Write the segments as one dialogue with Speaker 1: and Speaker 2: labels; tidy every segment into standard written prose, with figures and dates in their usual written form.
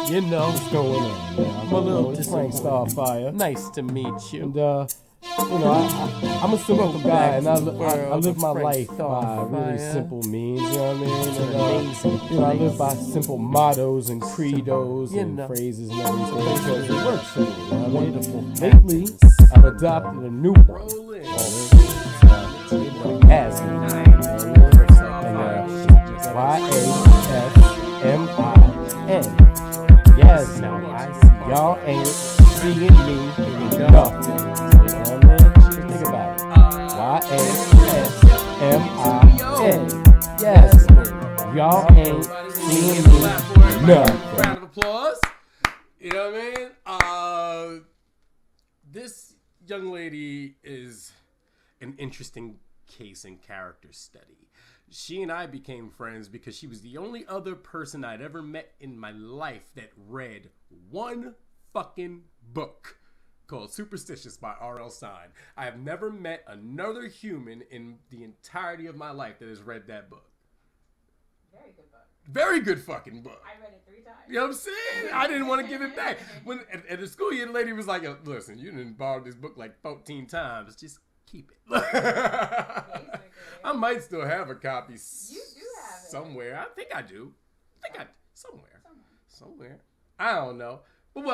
Speaker 1: You know,
Speaker 2: What's going on, man?
Speaker 1: I'm a little
Speaker 2: just playing Starfire.
Speaker 1: nice to meet you.
Speaker 2: And, I'm a simple
Speaker 1: Welcome
Speaker 2: guy,
Speaker 1: back
Speaker 2: and
Speaker 1: to
Speaker 2: I
Speaker 1: the world
Speaker 2: live
Speaker 1: of
Speaker 2: my
Speaker 1: Frank
Speaker 2: life by really
Speaker 1: Starfire.
Speaker 2: simple means, you know what I mean?
Speaker 1: It's an
Speaker 2: And,
Speaker 1: amazing
Speaker 2: I live by
Speaker 1: place.
Speaker 2: simple mottos and credos
Speaker 1: You
Speaker 2: and
Speaker 1: know,
Speaker 2: phrases and everything
Speaker 1: place
Speaker 2: because it
Speaker 1: where
Speaker 2: works for me, you know what I mean?
Speaker 1: wonderful
Speaker 2: Lately,
Speaker 1: happens.
Speaker 2: I've adopted a new one.
Speaker 1: Roll in.
Speaker 2: Yasmin. Yasmin. Yes,
Speaker 1: Now I see
Speaker 2: y'all ain't seeing me nothing. You know what I mean? Just think about it. Yasmin. Yes, y'all ain't seeing me nothing.
Speaker 1: Round of applause. You know what I mean? This young lady is an interesting case in character study. She and I became friends because she was the only other person I'd ever met in my life that read one fucking book called Superstitious by R.L. Stein. I have never met another human in the entirety of my life that has read that book.
Speaker 3: Very good book.
Speaker 1: Very good fucking book.
Speaker 3: I read it 3 times.
Speaker 1: You know what I'm saying? I didn't want to give it back. When at the school year, the lady was like, listen, you didn't borrow this book like 14 times. Just keep it. I might still have a copy
Speaker 3: You do have it.
Speaker 1: somewhere. I think I do. Somewhere. I don't know. But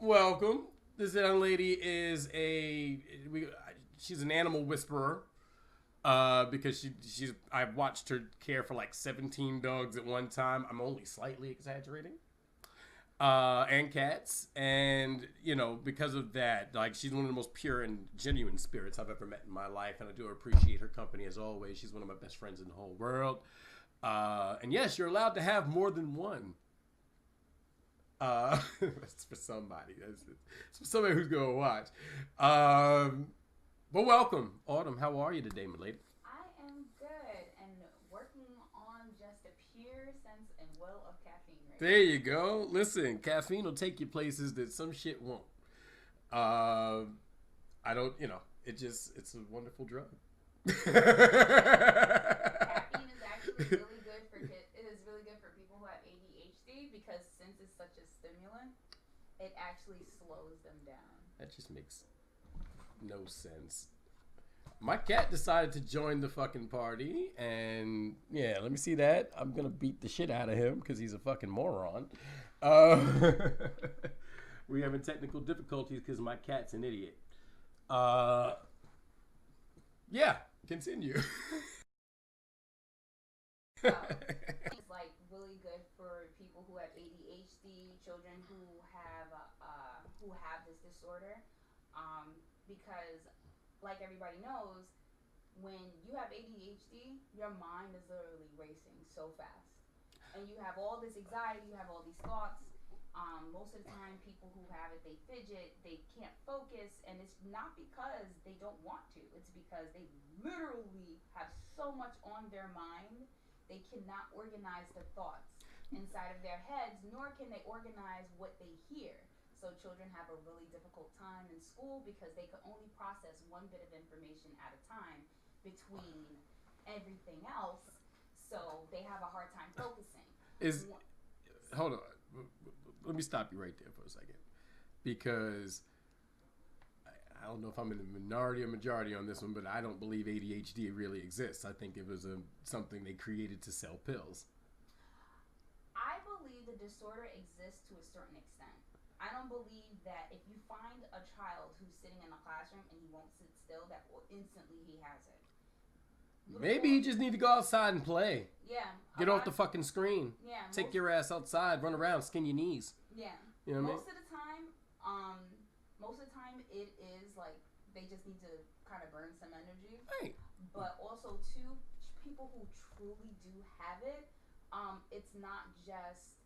Speaker 1: welcome. This young lady is she's an animal whisperer. Because I've watched her care for like 17 dogs at one time. I'm only slightly exaggerating. And cats. And, because of that, like, she's one of the most pure and genuine spirits I've ever met in my life. And I do appreciate her company as always. She's one of my best friends in the whole world. And yes, you're allowed to have more than one. That's for somebody. It's for somebody who's going to watch. But welcome, Autumn. How are you today, my lady?
Speaker 3: I am good and working on just a pure sense and will of caffeine right
Speaker 1: There you go. Listen, caffeine will take you places that some shit won't. I don't, it's a wonderful drug.
Speaker 3: Caffeine is actually really good for kids. It is really good for people who have ADHD because since it's such a stimulant, it actually slows them down.
Speaker 1: That just makes no sense. My cat decided to join the fucking party, and yeah, let me see that. I'm gonna beat the shit out of him because he's a fucking moron. We're having technical difficulties because my cat's an idiot. Yeah, continue.
Speaker 3: It's like really good for people who have ADHD, children who have this disorder, because like everybody knows, when you have ADHD, your mind is literally racing so fast, and you have all this anxiety, you have all these thoughts. Most of the time, people who have it, they fidget, they can't focus, and it's not because they don't want to. It's because they literally have so much on their mind. They cannot organize the thoughts inside of their heads, nor can they organize what they hear. So children have a really difficult time in school because they can only process one bit of information at a time between everything else. So they have a hard time focusing.
Speaker 1: Hold on. Let me stop you right there for a second. Because I don't know if I'm in the minority or majority on this one, but I don't believe ADHD really exists. I think it was something they created to sell pills.
Speaker 3: I believe the disorder exists to a certain extent. I don't believe that if you find a child who's sitting in a classroom and he won't sit still, that instantly he has it.
Speaker 1: Maybe you just need to go outside and play.
Speaker 3: Yeah.
Speaker 1: Get off the fucking screen.
Speaker 3: Yeah.
Speaker 1: Take your ass outside, run around, skin your knees.
Speaker 3: Yeah.
Speaker 1: You know what I mean?
Speaker 3: Most of the time it is like they just need to kind of burn some energy.
Speaker 1: Right.
Speaker 3: But also too, people who truly do have it, it's not just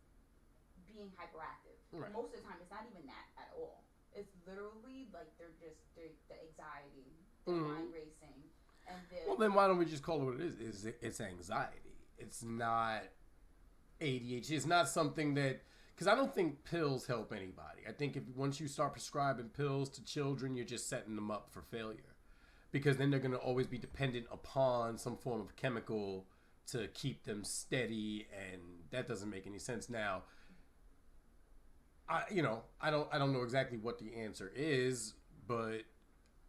Speaker 3: being hyperactive.
Speaker 1: Right.
Speaker 3: Most of the time, it's not even that at all. It's literally like they're the anxiety, the mind racing, and
Speaker 1: well, then why don't we just call it what it is? It's anxiety. It's not ADHD. It's not something that, because I don't think pills help anybody. I think once you start prescribing pills to children, you're just setting them up for failure, because then they're going to always be dependent upon some form of chemical to keep them steady, and that doesn't make any sense. Now, I don't know exactly what the answer is, but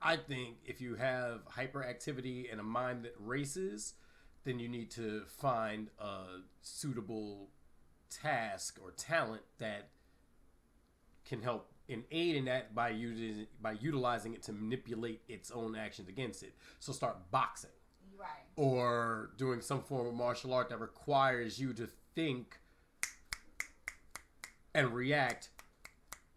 Speaker 1: I think if you have hyperactivity and a mind that races, then you need to find a suitable task or talent that can help and aid in that by utilizing it to manipulate its own actions against it. So start boxing.
Speaker 3: Right.
Speaker 1: Or doing some form of martial art that requires you to think and react.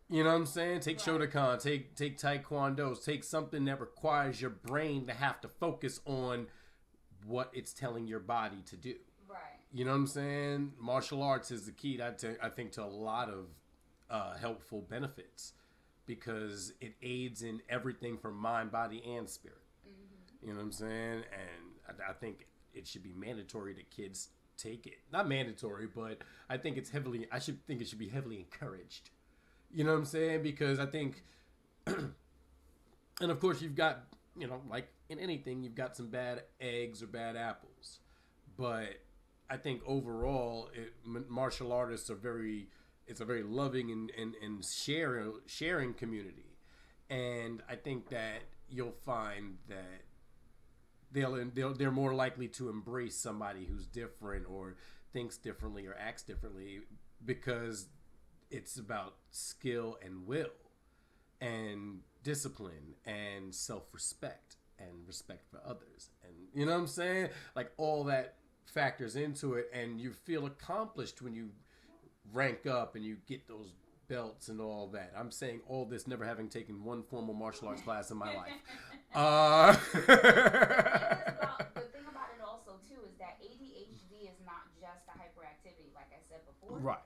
Speaker 1: You know what I'm saying? Take Shotokan, take Taekwondo, take something that requires your brain to have to focus on what it's telling your body to do.
Speaker 3: Right.
Speaker 1: You know what I'm saying? Martial arts is the key, I think, to a lot of helpful benefits because it aids in everything from mind, body, and spirit. Mm-hmm. You know what I'm saying? And I think it should be mandatory that kids take it. Not mandatory, but I think it should be heavily encouraged. You know what I'm saying? Because I think, and of course you've got, like in anything, you've got some bad eggs or bad apples. But I think overall, martial artists it's a very loving and sharing community. And I think that you'll find that they're more likely to embrace somebody who's different or thinks differently or acts differently because it's about skill and will and discipline and self-respect and respect for others. And you know what I'm saying? Like all that factors into it, and you feel accomplished when you rank up and you get those belts and all that. I'm saying all this never having taken one formal martial arts class in my life.
Speaker 3: The thing about it also too is that ADHD is not just a hyperactivity, like I said before.
Speaker 1: Right.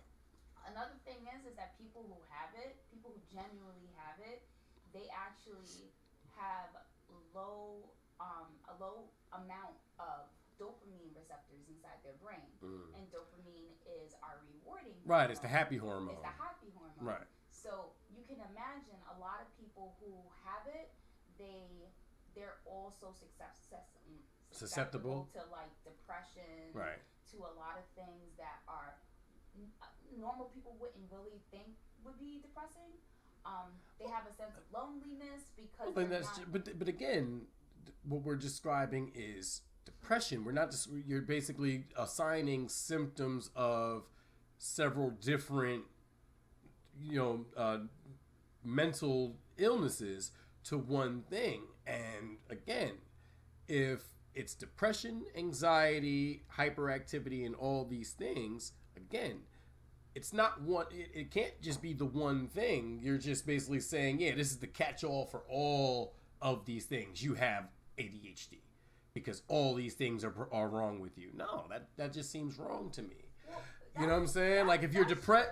Speaker 3: Another thing is that people who have it, people who genuinely have it, they actually have a low amount of dopamine receptors inside their brain. And dopamine is our rewarding hormone.
Speaker 1: Right, it's the happy hormone.
Speaker 3: It's the happy hormone.
Speaker 1: Right.
Speaker 3: So you can imagine a lot of people who have it, they're also susceptible to like depression,
Speaker 1: right,
Speaker 3: to a lot of things that are normal people wouldn't really think would be depressing. They have a sense of loneliness because
Speaker 1: but again, what we're describing is depression. We're not just, you're basically assigning symptoms of several different mental illnesses to one thing. And again, if it's depression, anxiety, hyperactivity, and all these things, again, it's not one, it can't just be the one thing. You're just basically saying, yeah, this is the catch-all for all of these things. You have ADHD because all these things are wrong with you. No, that just seems wrong to me. Well, you know what I'm saying? Like if you're depressed,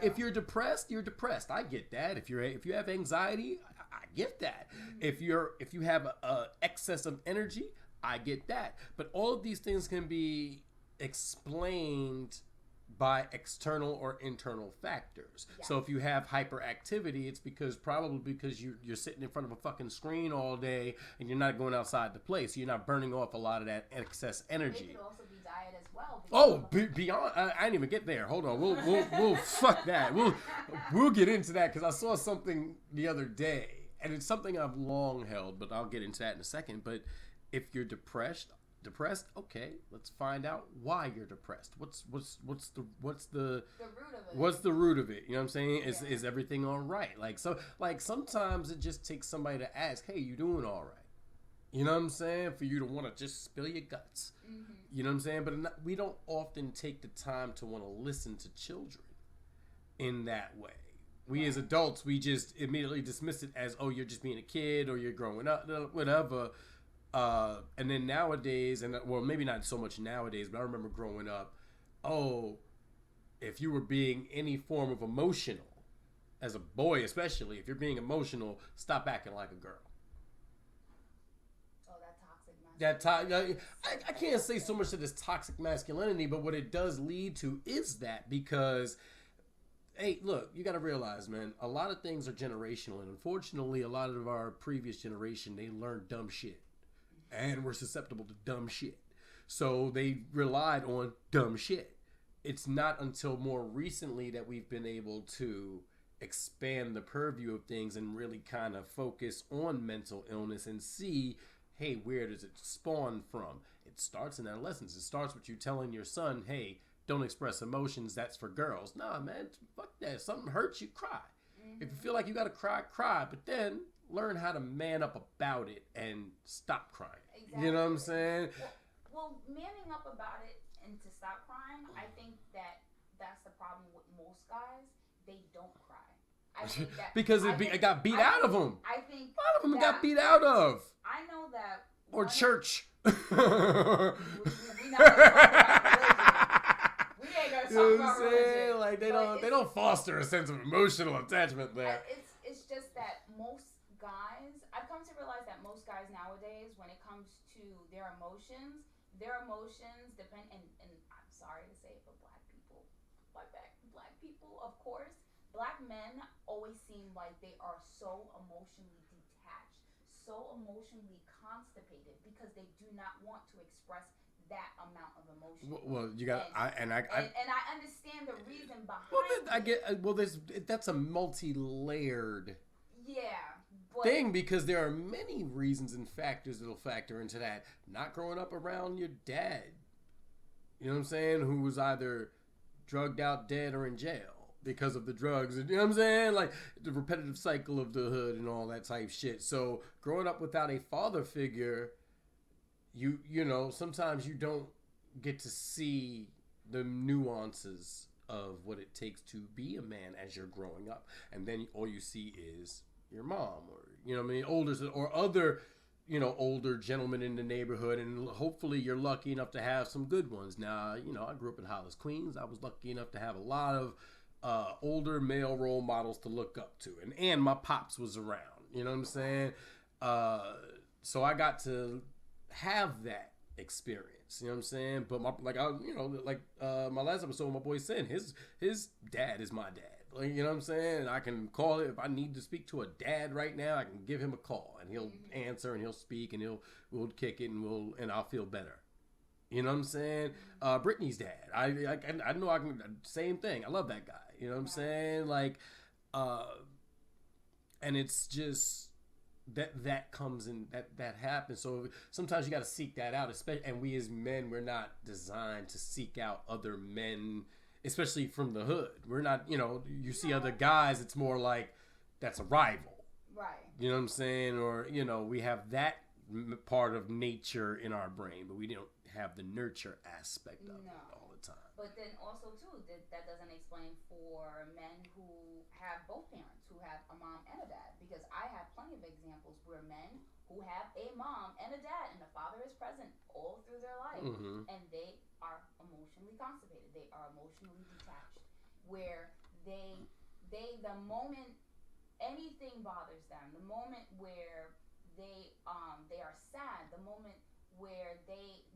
Speaker 1: you're depressed. I get that. If you have anxiety, I get that. Mm-hmm. If you have a excess of energy, I get that. But all of these things can be explained by external or internal factors. Yeah. So if you have hyperactivity, it's probably because you're sitting in front of a fucking screen all day and you're not going outside to play, so you're not burning off a lot of that excess energy.
Speaker 3: It could also be diet as well.
Speaker 1: Beyond, I didn't even get there. Hold on, we'll fuck that. We'll get into that because I saw something the other day, and it's something I've long held, but I'll get into that in a second. But if you're depressed, okay, let's find out why you're depressed. What's the root of it? What's the root of it? You know what I'm saying? Is everything all right? Like sometimes it just takes somebody to ask, hey, you doing all right? You know what I'm saying? For you to want to just spill your guts. Mm-hmm. You know what I'm saying? But we don't often take the time to want to listen to children in that way. We as adults, we just immediately dismiss it as, oh, you're just being a kid or you're growing up, whatever. And then nowadays, maybe not so much nowadays, but I remember growing up, if you were being any form of emotional, as a boy especially, if you're being emotional, stop acting like a girl.
Speaker 3: Oh, that toxic masculinity.
Speaker 1: I can't say so much that it's toxic masculinity, but what it does lead to is that because, hey, look, you got to realize, man, a lot of things are generational, and unfortunately, a lot of our previous generation, they learned dumb shit. And were susceptible to dumb shit. So they relied on dumb shit. It's not until more recently that we've been able to expand the purview of things and really kind of focus on mental illness and see, hey, where does it spawn from? It starts in adolescence. It starts with you telling your son, hey, don't express emotions. That's for girls. Nah, man, fuck that. If something hurts you, cry. If you feel like you got to cry, cry. But then learn how to man up about it and stop crying.
Speaker 3: Exactly.
Speaker 1: You know what I'm saying?
Speaker 3: Well, manning up about it and to stop crying, I think that's the problem with most guys. They don't cry. I think that
Speaker 1: because it got beat out of them.
Speaker 3: I think
Speaker 1: a lot of them got beat out of.
Speaker 3: I know that.
Speaker 1: Or church.
Speaker 3: We not gonna talk about religion. We ain't gonna talk about religion.
Speaker 1: Like they don't foster a sense of emotional attachment there.
Speaker 3: It's just that most guys, I've come to realize that most guys nowadays, when it comes to their emotions depend. And I'm sorry to say it, but black people, of course, black men always seem like they are so emotionally detached, so emotionally constipated because they do not want to express that amount of emotion.
Speaker 1: Well, you got and I
Speaker 3: understand the reason behind.
Speaker 1: That's a multi-layered
Speaker 3: but
Speaker 1: thing because there are many reasons and factors that'll factor into that. Not growing up around your dad, you know what I'm saying, who was either drugged out, dead, or in jail because of the drugs. You know what I'm saying? Like the repetitive cycle of the hood and all that type shit. So growing up without a father figure, you know, sometimes you don't get to see the nuances of what it takes to be a man as you're growing up. And then all you see is your mom or, you know what I mean, older gentlemen in the neighborhood, and hopefully you're lucky enough to have some good ones. Now, you know, I grew up in Hollis, Queens. I was lucky enough to have a lot of older male role models to look up to, and my pops was around. You know what I'm saying? So I got to have that experience. You know what I'm saying? But my last episode, my boy Sin, his dad is my dad. Like, you know what I'm saying? I can call it if I need to speak to a dad right now. I can give him a call and he'll answer and he'll speak and we'll kick it and I'll feel better. You know what I'm saying? Brittany's dad. I know I can. Same thing. I love that guy. You know what I'm saying? Like, and it's just that comes in that happens. So sometimes you got to seek that out. Especially, and we as men, we're not designed to seek out other men. Especially from the hood. We're not, you know, you see other guys, it's more like that's a rival.
Speaker 3: Right.
Speaker 1: You know what I'm saying? Or, you know, we have that part of nature in our brain, but we don't have the nurture aspect of it all the time.
Speaker 3: But then also, too, that doesn't explain for men who have both parents, who have a mom and a dad. Because I have plenty of examples where men who have a mom and a dad, and the father is present all through their life, and they are emotionally constipated. They are emotionally detached, where the moment anything bothers them, the moment where they are sad, the moment where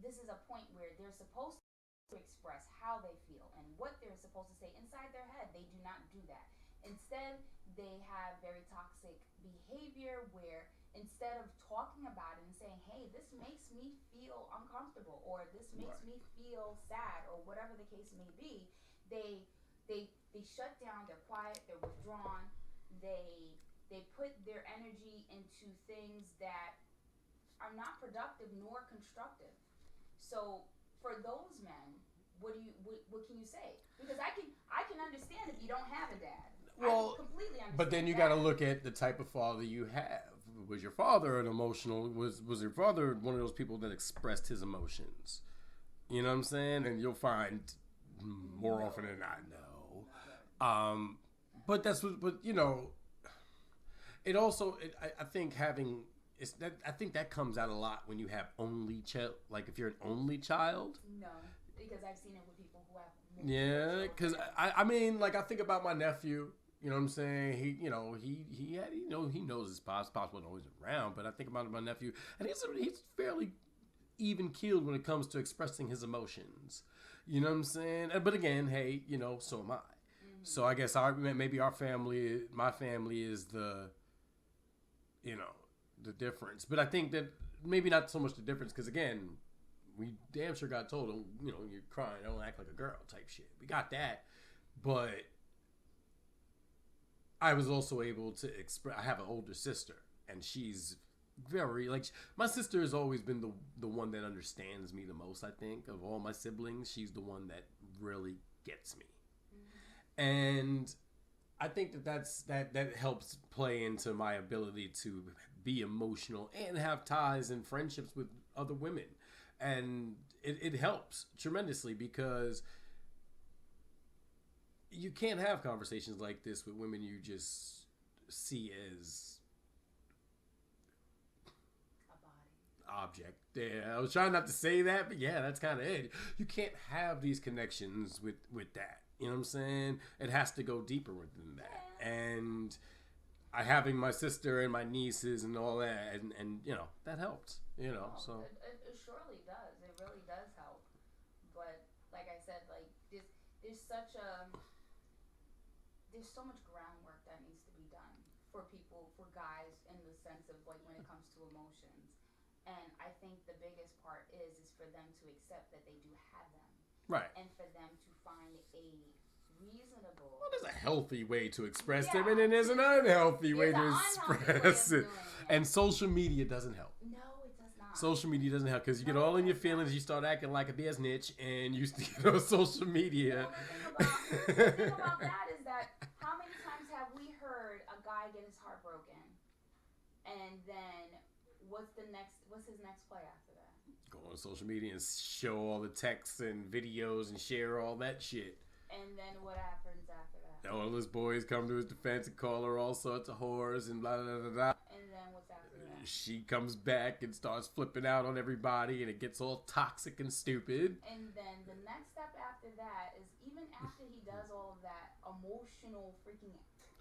Speaker 3: this is a point where they're supposed to express how they feel and what they're supposed to say inside their head, they do not do that. Instead, they have very toxic behavior where instead of talking about it and saying, hey, this makes me feel uncomfortable or this makes me feel sad or whatever the case may be, they shut down, they're quiet, they're withdrawn, they put their energy into things that are not productive nor constructive. So for those men, what can you say? Because I can understand if you don't have a dad.
Speaker 1: Well,
Speaker 3: I completely understand.
Speaker 1: But then you got to look at the type of father you have. Was your father an emotional? Was your father one of those people that expressed his emotions? You know what I'm saying? And you'll find more often than not, no. But that's what. But you know, it also. I think having. I think that comes out a lot when you have only child. Like if you're an only child.
Speaker 3: No, because I've seen it with people who have.
Speaker 1: Yeah, because I mean, like I think about my nephew. You know what I'm saying? He knows his pops. Pops wasn't always around, but I think about my nephew, and he's fairly even keeled when it comes to expressing his emotions. You know what I'm saying? But again, hey, you know, so am I. So I guess my family is the, you know, the difference. But I think that maybe not so much the difference because again, we damn sure got told, you know, you're crying, don't act like a girl type shit. We got that, but I was also able to express. I have an older sister, and she's very like my sister has always been the one that understands me the most. I think of all my siblings, she's the one that really gets me, and I think that helps play into my ability to be emotional and have ties and friendships with other women, and it helps tremendously because you can't have conversations like this with women you just see as object. Yeah, I was trying not to say that, but yeah, that's kind of it. You can't have these connections with that. You know what I'm saying? It has to go deeper than that. And I having my sister and my nieces and all that, and you know that helps. You know, so
Speaker 3: it surely does. It really does help. But like I said, like there's there's so much groundwork that needs to be done for people, for guys, in the sense of like when it comes to emotions. And I think the biggest part is for them to accept that they do have them,
Speaker 1: right,
Speaker 3: and for them to find a reasonable.
Speaker 1: Well, there's a healthy way to express them, and then there's an unhealthy way to express it. And social media doesn't help.
Speaker 3: No, it does not.
Speaker 1: Social media doesn't help because you get all in your feelings. You start acting like a biznitch, and you get on social media.
Speaker 3: The thing about that is that how many times have we heard a guy get his heart broken, and then what's his next play after that?
Speaker 1: Go on social media and show all the texts and videos and share all that shit.
Speaker 3: And then what happens after that?
Speaker 1: All those boys come to his defense and call her all sorts of whores and blah, blah, blah, blah.
Speaker 3: And then what's after that?
Speaker 1: She comes back and starts flipping out on everybody, and it gets all toxic and stupid.
Speaker 3: And then the next step after that is even after he does all of that emotional freaking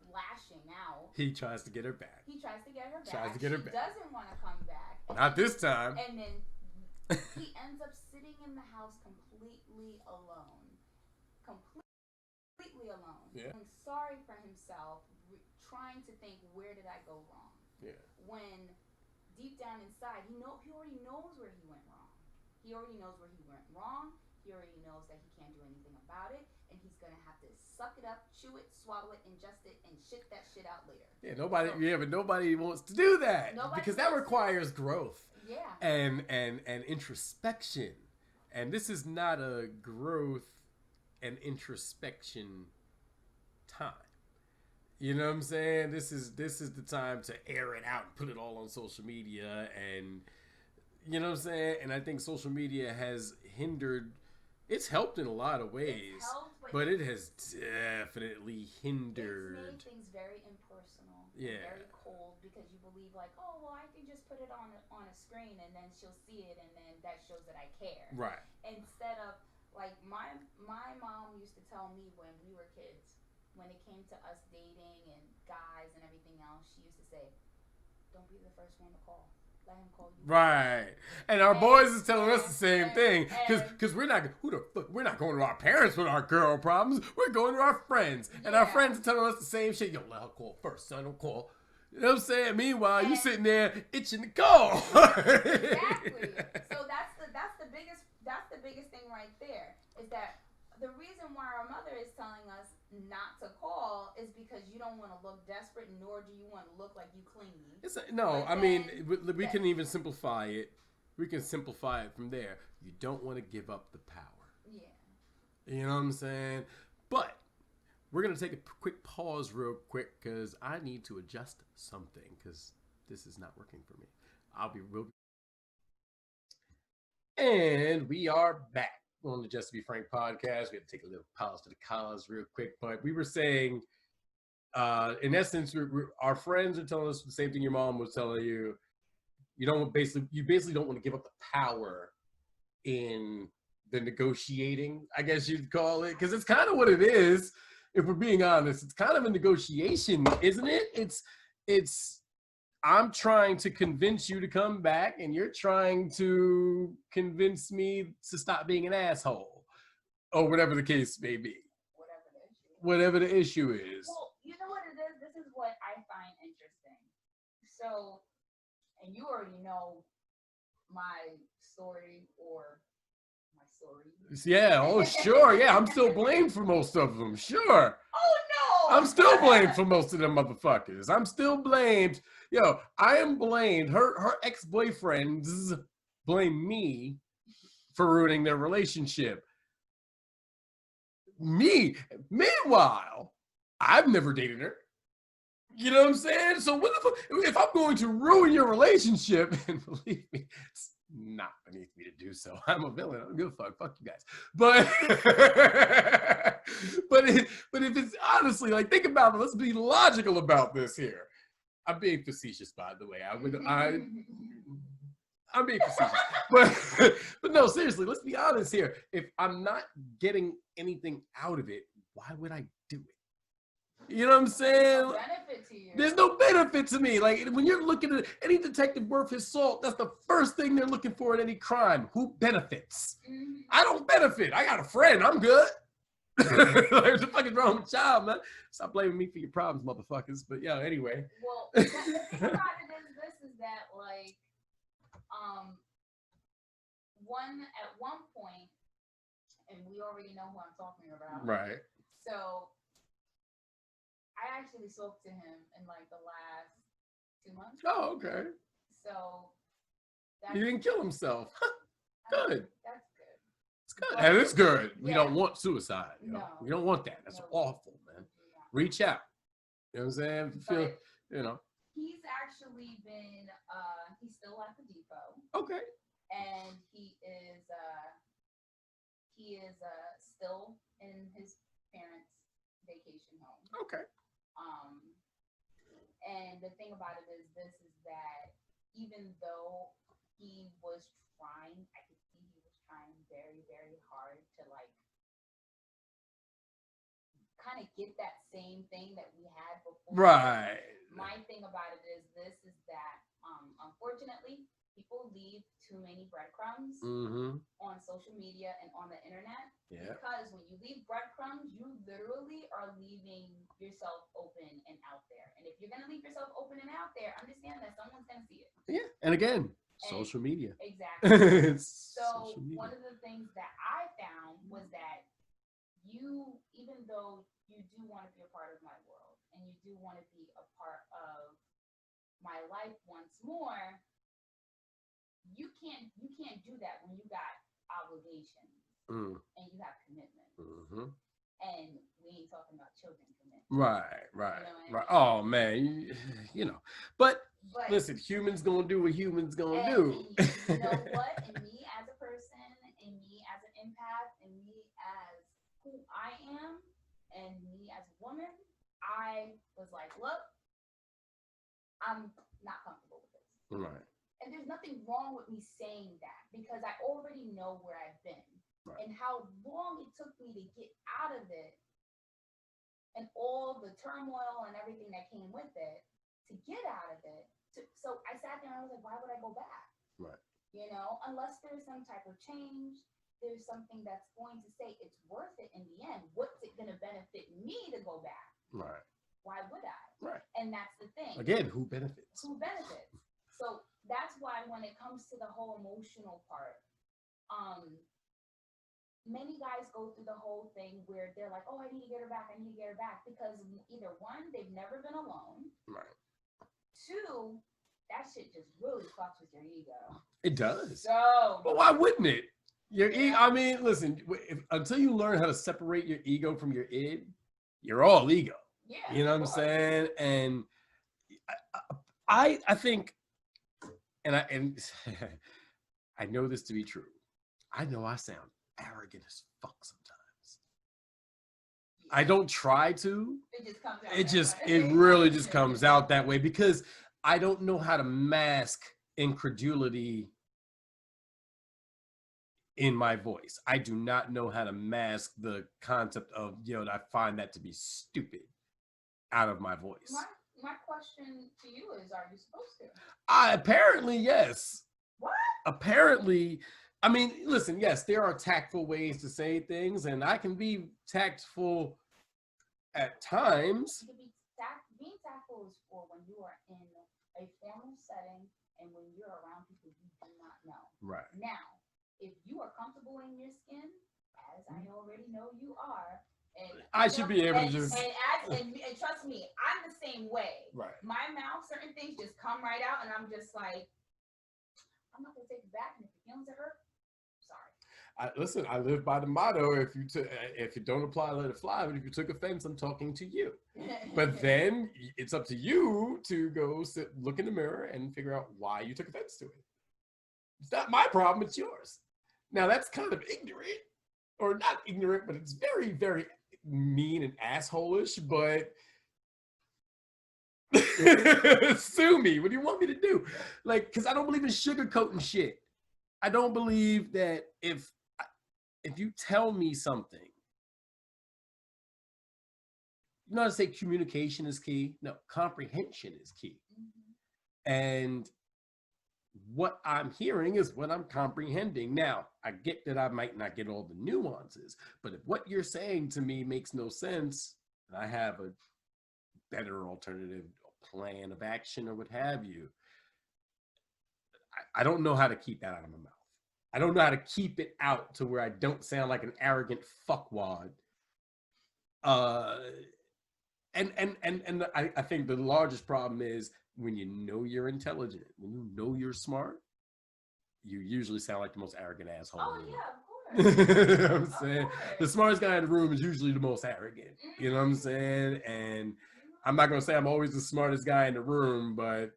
Speaker 3: lashing out,
Speaker 1: he tries to get her back.
Speaker 3: She
Speaker 1: back.
Speaker 3: Doesn't want to come back.
Speaker 1: Not this time.
Speaker 3: And then he ends up sitting in the house completely alone.
Speaker 1: Yeah.
Speaker 3: Feeling sorry for himself, trying to think, where did I go wrong?
Speaker 1: Yeah.
Speaker 3: When deep down inside, he already knows where he went wrong. He already knows where he went wrong. He already knows that he can't do anything about it, and he's gonna have to suck it up, chew it, swallow it, ingest it, and shit that shit out later.
Speaker 1: Yeah, but nobody wants to do that because that requires growth.
Speaker 3: Yeah.
Speaker 1: And introspection, and this is not a growth and introspection time. You know what I'm saying? This is the time to air it out and put it all on social media, and you know what I'm saying? And I think social media has hindered. It's helped in a lot of ways, but it has definitely hindered.
Speaker 3: It's made things very impersonal, very cold, because you believe like, oh well, I can just put it on a screen and then she'll see it, and then that shows that I care.
Speaker 1: Right.
Speaker 3: Instead of like my mom used to tell me when we were kids, when it came to us dating and guys and everything else, she used to say, "Don't be the first one to call. Let him call you."
Speaker 1: Right. And our boys is telling us the same thing. Because we're not going to our parents with our girl problems. We're going to our friends. And our friends are telling us the same shit. Yo, let her call first, son. Don't call. You know what I'm saying? Meanwhile, you sitting there itching to call.
Speaker 3: Exactly. So that's the biggest thing right there. Is that the reason why our mother is telling us not to call is because you don't want to look desperate, nor do you want to look like you clingy.
Speaker 1: We can even simplify it. We can simplify it from there. You don't want to give up the power.
Speaker 3: Yeah.
Speaker 1: You know what I'm saying? But we're going to take a quick pause real quick because I need to adjust something because this is not working for me. And we are back on the Just to Be Frank podcast. We have to take a little pause to the cause real quick, but we were saying, in essence, our friends are telling us the same thing your mom was telling you. You basically don't want to give up the power in the negotiating, I guess you'd call it, because it's kind of what it is. If we're being honest, it's kind of a negotiation, isn't it? It's. I'm trying to convince you to come back, and you're trying to convince me to stop being an asshole, or whatever the case may be. Whatever the issue is.
Speaker 3: Well, you know what it is? This is what I find interesting. So, and you already know my story or my story.
Speaker 1: Yeah. Oh, sure. Yeah, I'm still blamed for most of them. Sure.
Speaker 3: Oh
Speaker 1: I'm still blamed for most of them motherfuckers. I'm still blamed. Yo, I am blamed. Her ex-boyfriends blame me for ruining their relationship. Me, meanwhile, I've never dated her. You know what I'm saying? So what the fuck? If I'm going to ruin your relationship, and believe me, it's not beneath me to do so. I'm a villain. I don't give a fuck. Fuck you guys. But but if it's honestly like, think about it. Let's be logical about this here. I'm being facetious, by the way. I'm being facetious, but no, seriously. Let's be honest here. If I'm not getting anything out of it, why would I do it? You know what I'm saying?
Speaker 3: There's no benefit to you.
Speaker 1: There's no benefit to me. Like, when you're looking at any detective worth his salt, that's the first thing they're looking for in any crime. Who benefits?
Speaker 3: Mm-hmm.
Speaker 1: I don't benefit. I got a friend. I'm good. Like, what the fuck is wrong with y'all, man? Stop blaming me for your problems, motherfuckers. But yeah, anyway.
Speaker 3: Well, the thing about it is that, like, at one point, and we already know who I'm talking about.
Speaker 1: Right.
Speaker 3: So I actually spoke to him in like the last 2 months.
Speaker 1: Oh, okay.
Speaker 3: So
Speaker 1: He didn't kill himself. Good.
Speaker 3: That's good.
Speaker 1: It's good. And it's good. We
Speaker 3: Yeah.
Speaker 1: don't want suicide. You know?
Speaker 3: No.
Speaker 1: We don't want that. That's
Speaker 3: No.
Speaker 1: awful, man.
Speaker 3: Yeah.
Speaker 1: Reach out. You know what I'm saying? Feel,
Speaker 3: But
Speaker 1: you know.
Speaker 3: he's actually been he's still at the depot.
Speaker 1: Okay.
Speaker 3: And he is still in his parents' vacation home.
Speaker 1: Okay.
Speaker 3: And the thing about it is that even though he was trying, I could see he was trying very, very hard to like kind of get that same thing that we had before.
Speaker 1: Right.
Speaker 3: My thing about it is that unfortunately people leave too many breadcrumbs on social media and on the internet.
Speaker 1: Yeah.
Speaker 3: Because when you leave breadcrumbs, you literally are leaving yourself open and out there. And if you're gonna leave yourself open and out there, understand that someone's gonna see it.
Speaker 1: Yeah. And again, social media.
Speaker 3: Exactly. So
Speaker 1: media.
Speaker 3: one of the things that I found was that you, even though you do want to be a part of my world and you do want to be a part of my life once more, you can't do that when you got obligations and you have commitment. And we ain't talking about children commitment.
Speaker 1: Right.
Speaker 3: You know what I mean?
Speaker 1: Oh man, you know. But listen, humans gonna do what humans gonna do.
Speaker 3: You know what? And me as a person, and me as an empath, and me as who I am, and me as a woman, I was like, look, I'm not comfortable with this.
Speaker 1: Right.
Speaker 3: And there's nothing wrong with me saying that because I already know where I've been and how long it took me to get out of it and all the turmoil and everything that came with it to get out of it. So I sat there and I was like, why would I go back?
Speaker 1: Right.
Speaker 3: You know, unless there's some type of change, there's something that's going to say it's worth it in the end. What's it going to benefit me to go back?
Speaker 1: Right.
Speaker 3: Why would I?
Speaker 1: Right.
Speaker 3: And that's the thing.
Speaker 1: Again, who benefits?
Speaker 3: Who benefits? So that's why when it comes to the whole emotional part, many guys go through the whole thing where they're like, oh, I need to get her back. I need to get her back. Because either one, they've never been alone.
Speaker 1: Right.
Speaker 3: Two, that shit just really fucks with your ego.
Speaker 1: It does.
Speaker 3: So.
Speaker 1: But why wouldn't it? Your ego, I mean, listen, until you learn how to separate your ego from your id, you're all ego.
Speaker 3: Yeah.
Speaker 1: You know what I'm saying? And I think, and I know this to be true. I know I sound arrogant as fuck sometimes. I don't try to.
Speaker 3: It just comes out.
Speaker 1: It really just comes out that way because I don't know how to mask incredulity in my voice. I do not know how to mask the concept of, I find that to be stupid out of my voice.
Speaker 3: My question to you is, are you supposed to?
Speaker 1: Apparently, yes.
Speaker 3: What?
Speaker 1: Apparently, I mean, listen, yes, there are tactful ways to say things, and I can be tactful at times.
Speaker 3: Being tactful is for when you are in a formal setting and when you're around people you do not know.
Speaker 1: Right.
Speaker 3: Now, if you are comfortable in your skin, as I already know you are, And
Speaker 1: I should be able to just
Speaker 3: and trust me, I'm the same way.
Speaker 1: right.
Speaker 3: My mouth, certain things just come right out, and I'm just like, I'm not gonna take it back, and if it feels to hurt, sorry.
Speaker 1: Listen, I live by the motto: if you don't apply, let it fly. But if you took offense, I'm talking to you. But then it's up to you to go look in the mirror and figure out why you took offense to it. It's not my problem; it's yours. Now that's kind of ignorant, or not ignorant, but it's very, very mean and asshole-ish. But sue me. What do you want me to do? Like, because I don't believe in sugarcoating shit. I don't believe that if you tell me something, you know how to say communication is key? No, comprehension is key. Mm-hmm. And what I'm hearing is what I'm comprehending. Now, I get that I might not get all the nuances, but if what you're saying to me makes no sense, and I have a better alternative plan of action or what have you, I don't know how to keep that out of my mouth. I don't know how to keep it out to where I don't sound like an arrogant fuckwad. And I think the largest problem is when you know you're intelligent, when you know you're smart, you usually sound like the most arrogant asshole.
Speaker 3: Oh yeah, of course.
Speaker 1: You know what I'm saying? The smartest guy in the room is usually the most arrogant. You know what I'm saying? And I'm not gonna say I'm always the smartest guy in the room, but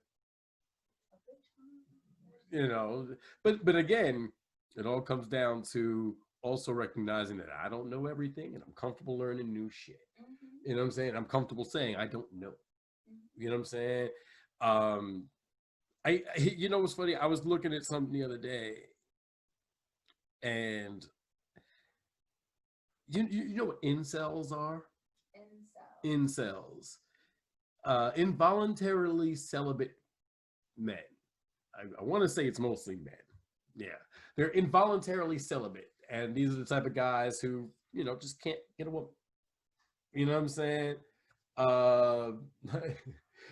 Speaker 1: you know, but again, it all comes down to also recognizing that I don't know everything and I'm comfortable learning new shit. You know what I'm saying? I'm comfortable saying I don't know. You know what I'm saying? You know what's funny? I was looking at something the other day, and you know what incels are? Incels. Involuntarily celibate men. I want to say it's mostly men. Yeah, they're involuntarily celibate, and these are the type of guys who, you know, just can't get a woman. You know what I'm saying?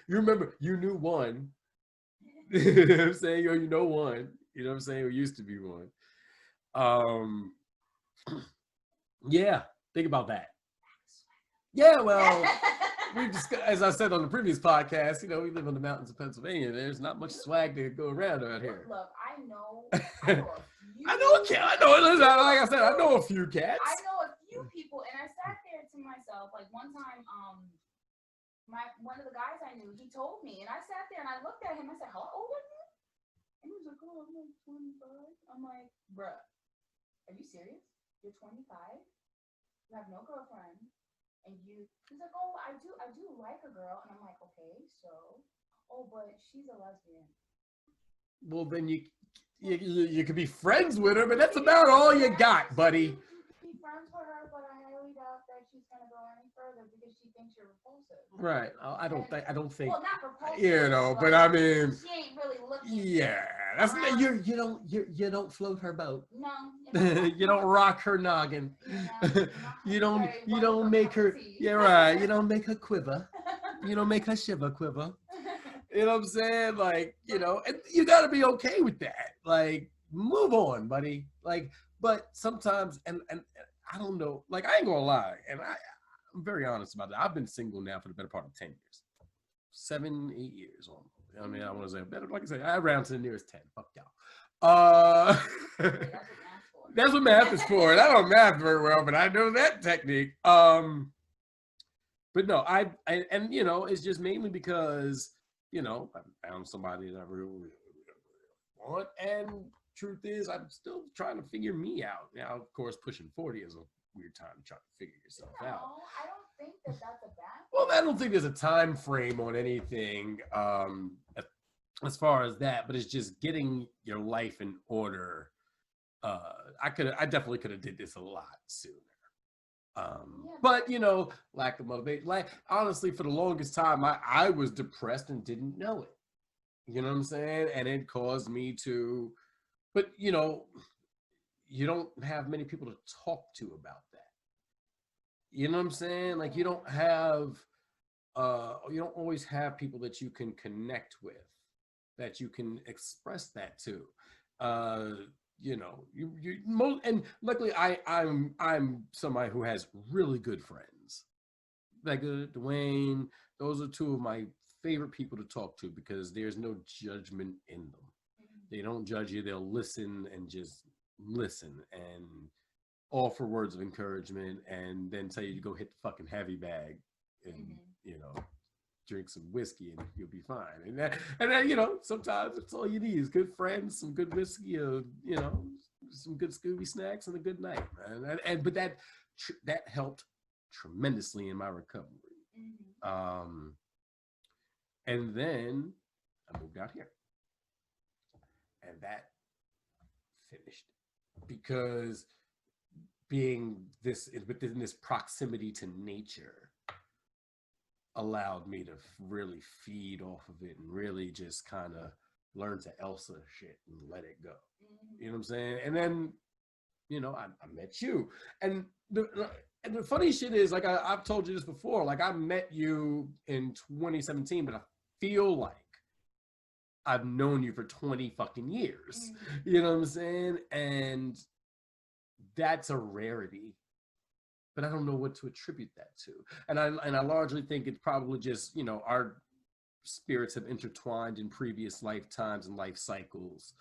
Speaker 1: You remember, you knew one. You know what I'm saying? Or you know one. You know what I'm saying? Or used to be one. Yeah, think about that. Yeah, well, we discussed, as I said on the previous podcast, you know, we live in the mountains of Pennsylvania. There's not much swag to go around out here.
Speaker 3: Look, I know
Speaker 1: I know. Listen, like I said, I know a few cats.
Speaker 3: I know a few people, and I sat there to myself, like one time, one of the guys I knew, he told me, and I sat there and I looked at him. I said, "How old are you?" And he was like, "Oh, I'm like 25." I'm like, "Bruh, are you serious? You're 25. You have no girlfriend, and you?" He's like, "Oh, I do like a girl," and I'm like, "Okay, so, oh, but she's a lesbian."
Speaker 1: Well, then you could be friends with her, but that's about all you got, buddy.
Speaker 3: Be friends with her, but I highly doubt that she's gonna go any further because she thinks you're repulsive.
Speaker 1: Right. I don't think.
Speaker 3: Well, not repulsive.
Speaker 1: You know, but I mean,
Speaker 3: she ain't really looking.
Speaker 1: Yeah, that's you don't float her boat.
Speaker 3: No.
Speaker 1: You don't rock her noggin. You don't make her. Yeah, right. You don't make her quiver. You don't make her shiver quiver. You know what I'm saying? Like, you know, and you got to be okay with that. Like, move on, buddy. Like, but sometimes, and I don't know, like, I ain't gonna lie, and I'm very honest about that. I've been single now for the better part of 10 years. 7, 8 years almost. I mean, I want to say better, like I say, I round to the nearest 10. Fuck y'all. That's what math is for. And I don't math very well, but I know that technique. But no, and you know, it's just mainly because, you know, I found somebody that I really want, and truth is, I'm still trying to figure me out. Now, of course, pushing 40 is a weird time to try to figure yourself out.
Speaker 3: I don't think that's a bad thing.
Speaker 1: Well, I don't think there's a time frame on anything as far as that, but it's just getting your life in order. I definitely could have did this a lot sooner. But you know, lack of motivation. Like, honestly, for the longest time, I was depressed and didn't know it. You know what I'm saying? And it caused me to, but you know, you don't have many people to talk to about that. You know what I'm saying? Like, you don't always have people that you can connect with, that you can express that to. and luckily I'm somebody who has really good friends. Becca, Dwayne, those are two of my favorite people to talk to because there's no judgment in them. They don't judge you. They'll listen and just listen and offer words of encouragement and then tell you to go hit the fucking heavy bag and, you know, drink some whiskey and you'll be fine. And then, sometimes that's all you need is good friends, some good whiskey, some good Scooby snacks and a good night, man. But that helped tremendously in my recovery. And then I moved out here, and that finished because being within this proximity to nature allowed me to really feed off of it and really just kind of learn to Elsa shit and let it go. You know what I'm saying? And then, I met you. And the funny shit is, like, I've told you this before, like, I met you in 2017, but I feel like I've known you for 20 fucking years. You know what I'm saying? And that's a rarity. But I don't know what to attribute that to. And I largely think it's probably just, our spirits have intertwined in previous lifetimes and life cycles.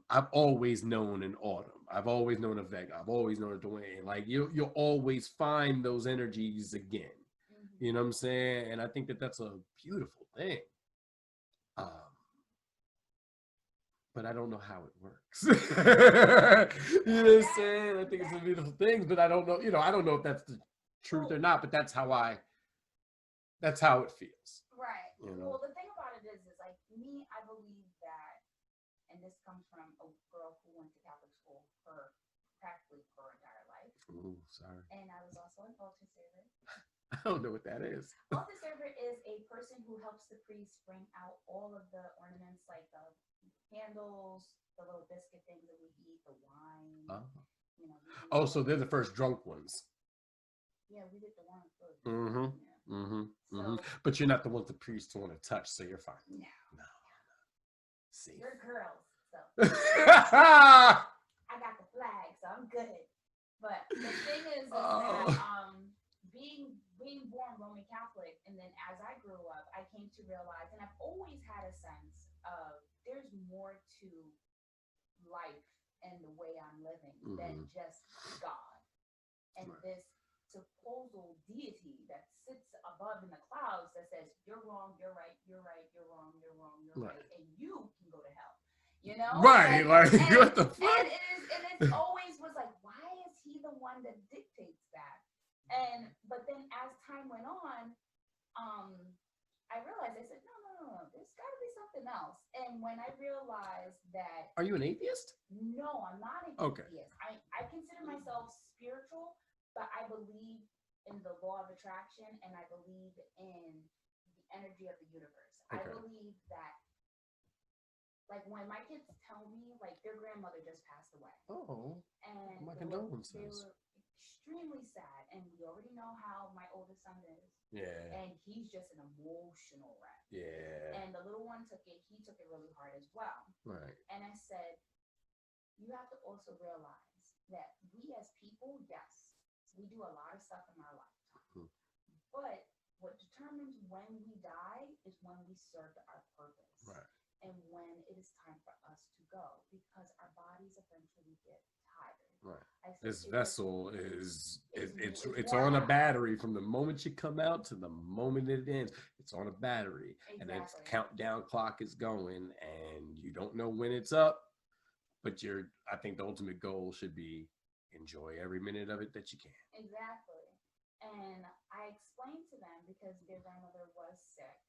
Speaker 1: I've always known an Autumn. I've always known a Vega. I've always known a Dwayne. Like, you'll always find those energies again. You know what I'm saying? And I think that that's a beautiful thing. But I don't know how it works. You know what I'm saying? I think it's a beautiful thing, but I don't know, I don't know if that's the truth or not, but that's how it feels.
Speaker 3: Right. Well, the thing about it is like me, I believe that, and this comes from a girl who went to Catholic school for practically her entire life.
Speaker 1: Ooh, sorry.
Speaker 3: And I was also an altar server.
Speaker 1: I don't know what that is.
Speaker 3: Altar server is a person who helps the priest bring out all of the ornaments, like the candles, the little biscuit things that we eat, the wine.
Speaker 1: So they're the first drunk ones.
Speaker 3: Yeah, we did the wine first.
Speaker 1: But you're not the ones the priests want to touch, so you're fine.
Speaker 3: No.
Speaker 1: See,
Speaker 3: you're girls, so I got the flag, so I'm good. But the thing is that being born Roman Catholic, and then as I grew up, I came to realize, and I've always had a sense of there's more to life and the way I'm living than just God. And this supposed deity that sits above in the clouds that says, you're wrong, you're right, you're right, you're wrong, you're wrong, you're right, and you can go to hell.
Speaker 1: Right, what the fuck?
Speaker 3: And it always was like, why is he the one that dictates that? But then as time went on, I realized, I said, no, there's got to be something else. And when I realized that...
Speaker 1: Are you an atheist?
Speaker 3: No, I'm not an atheist. I consider myself spiritual, but I believe in the law of attraction, and I believe in the energy of the universe. I believe that, like, when my kids tell me, like, their grandmother just passed away.
Speaker 1: Oh,
Speaker 3: and
Speaker 1: my condolences.
Speaker 3: They were extremely sad, and we already know how my oldest son is.
Speaker 1: Yeah.
Speaker 3: And he's just an emotional wreck.
Speaker 1: Yeah.
Speaker 3: And the little one he took it really hard as well.
Speaker 1: Right.
Speaker 3: And I said, you have to also realize that we as people, yes, we do a lot of stuff in our life. But what determines when we die is when we served our purpose.
Speaker 1: Right.
Speaker 3: And when it is time for us to go, because our bodies eventually get tired.
Speaker 1: Right. This vessel it's on a battery from the moment you come out to the moment it ends. It's on a battery. Exactly. And its countdown clock is going, and you don't know when it's up, but I think the ultimate goal should be enjoy every minute of it that you can.
Speaker 3: Exactly. And I explained to them, because their grandmother was sick,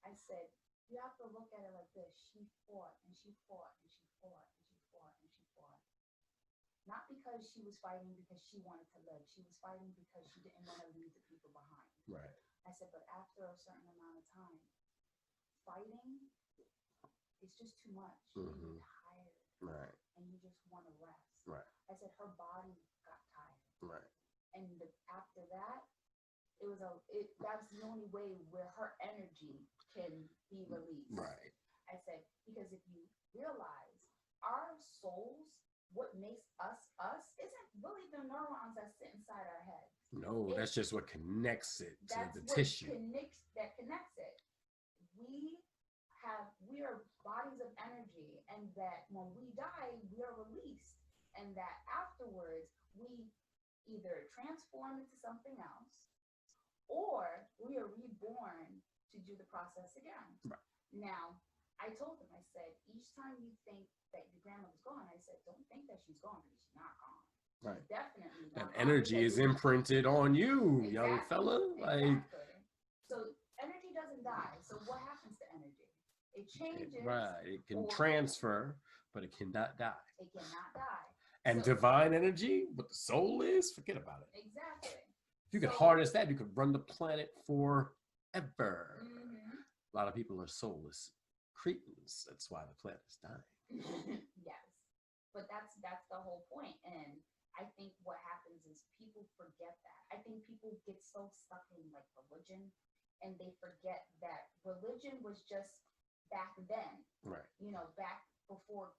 Speaker 3: I said, you have to look at it like this. She fought and she fought and she fought and she fought and she fought. Not because she was fighting because she wanted to live. She was fighting because she didn't want to leave the people behind.
Speaker 1: Right.
Speaker 3: I said, but after a certain amount of time, fighting is just too much. You're tired.
Speaker 1: Right.
Speaker 3: And you just want to rest.
Speaker 1: Right.
Speaker 3: I said her body got tired.
Speaker 1: Right.
Speaker 3: And after that, that's the only way where her energy can be released.
Speaker 1: Right.
Speaker 3: I said, because if you realize our souls, what makes us us, isn't really the neurons that sit inside our head.
Speaker 1: No, that's just what connects it to
Speaker 3: That's
Speaker 1: the
Speaker 3: what
Speaker 1: tissue.
Speaker 3: connects it. We are bodies of energy, and that when we die, we are released, and that afterwards we either transform into something else, or we are reborn to do the process again.
Speaker 1: Right.
Speaker 3: Now, I told them, I said, each time you think that your grandmother's gone, I said, don't think that she's gone, because she's not gone.
Speaker 1: Right.
Speaker 3: She's definitely
Speaker 1: That
Speaker 3: not
Speaker 1: energy is imprinted on you, young fella. Like,
Speaker 3: exactly. So energy doesn't die. So what happens to energy? It changes.
Speaker 1: right. It can transfer, but it cannot die.
Speaker 3: It cannot die.
Speaker 1: And divine energy, what the soul is, forget about it.
Speaker 3: Exactly.
Speaker 1: If you could harness that, you could run the planet forever.
Speaker 3: Mm-hmm.
Speaker 1: A lot of people are soulless cretins. That's why the planet's dying.
Speaker 3: Yes. But that's the whole point. And I think what happens is people forget that. I think people get so stuck in like religion, and they forget that religion was just back then.
Speaker 1: Right.
Speaker 3: You know, back before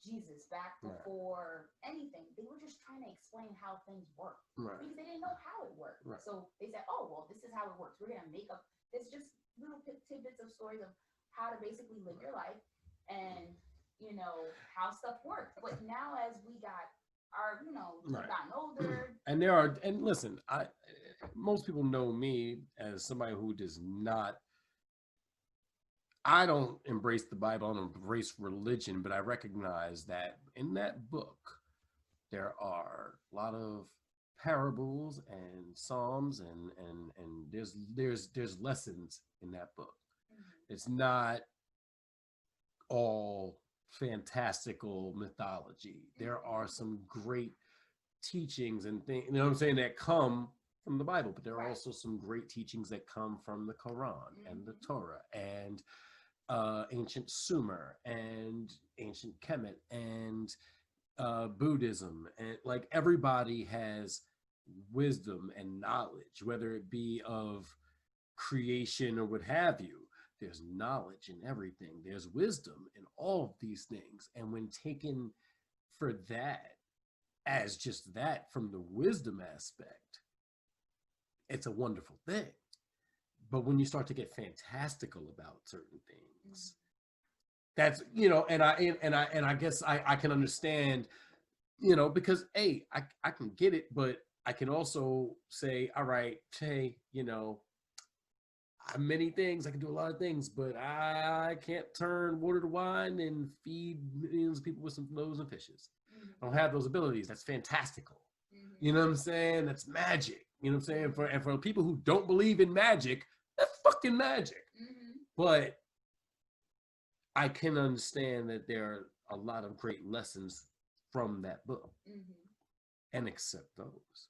Speaker 3: Jesus, back before anything. They were just trying to explain how things work.
Speaker 1: Right.
Speaker 3: Because they didn't know how it worked.
Speaker 1: Right.
Speaker 3: So they said, oh, well, this is how it works. We're going to make up, it's just little tidbits of stories of how to basically live your life and, you know, how stuff works. But now as we got our, you know, we've gotten older.
Speaker 1: And listen, most people know me as somebody who does not, I don't embrace the Bible, I don't embrace religion, but I recognize that in that book, there are a lot of parables and psalms and there's lessons in that book. Mm-hmm. It's not all fantastical mythology. There are some great teachings and things, you know what I'm saying, that come from the Bible, but there are also some great teachings that come from the Quran and the Torah and ancient Sumer and ancient Kemet and Buddhism, and like everybody has wisdom and knowledge, whether it be of creation or what have you. There's knowledge in everything. There's wisdom in all of these things. And when taken for that, as just that from the wisdom aspect, it's a wonderful thing. But when you start to get fantastical about certain things, that's, you know, and I guess I can understand, you know, because I can get it, but I can also say, all right, hey, you know, many things, I can do a lot of things, but I can't turn water to wine and feed millions of people with some loaves and fishes. I don't have those abilities. That's fantastical. You know what I'm saying? That's magic. You know what I'm saying? For people who don't believe in magic, that's fucking magic. But I can understand that there are a lot of great lessons from that book and accept those.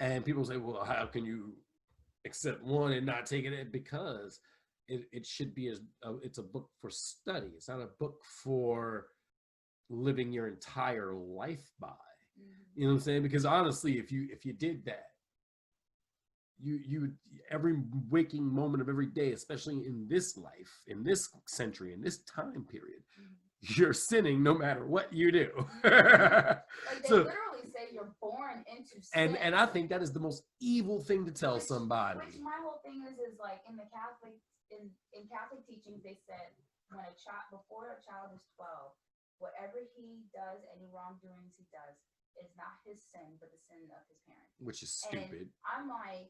Speaker 1: And people say, well, how can you accept one and not take it? Because it should be it's a book for study. It's not a book for living your entire life by. You know what I'm saying? Because honestly, if you did that, you every waking moment of every day, especially in this life, in this century, in this time period, you're sinning no matter what you do.
Speaker 3: Like they literally say you're born into sin.
Speaker 1: And I think that is the most evil thing to tell somebody.
Speaker 3: Which my whole thing is like in the Catholic in Catholic teachings, they said when before a child is 12, whatever he does, any wrongdoings he does, is not his sin, but the sin of his parents.
Speaker 1: Which is stupid.
Speaker 3: And I'm like,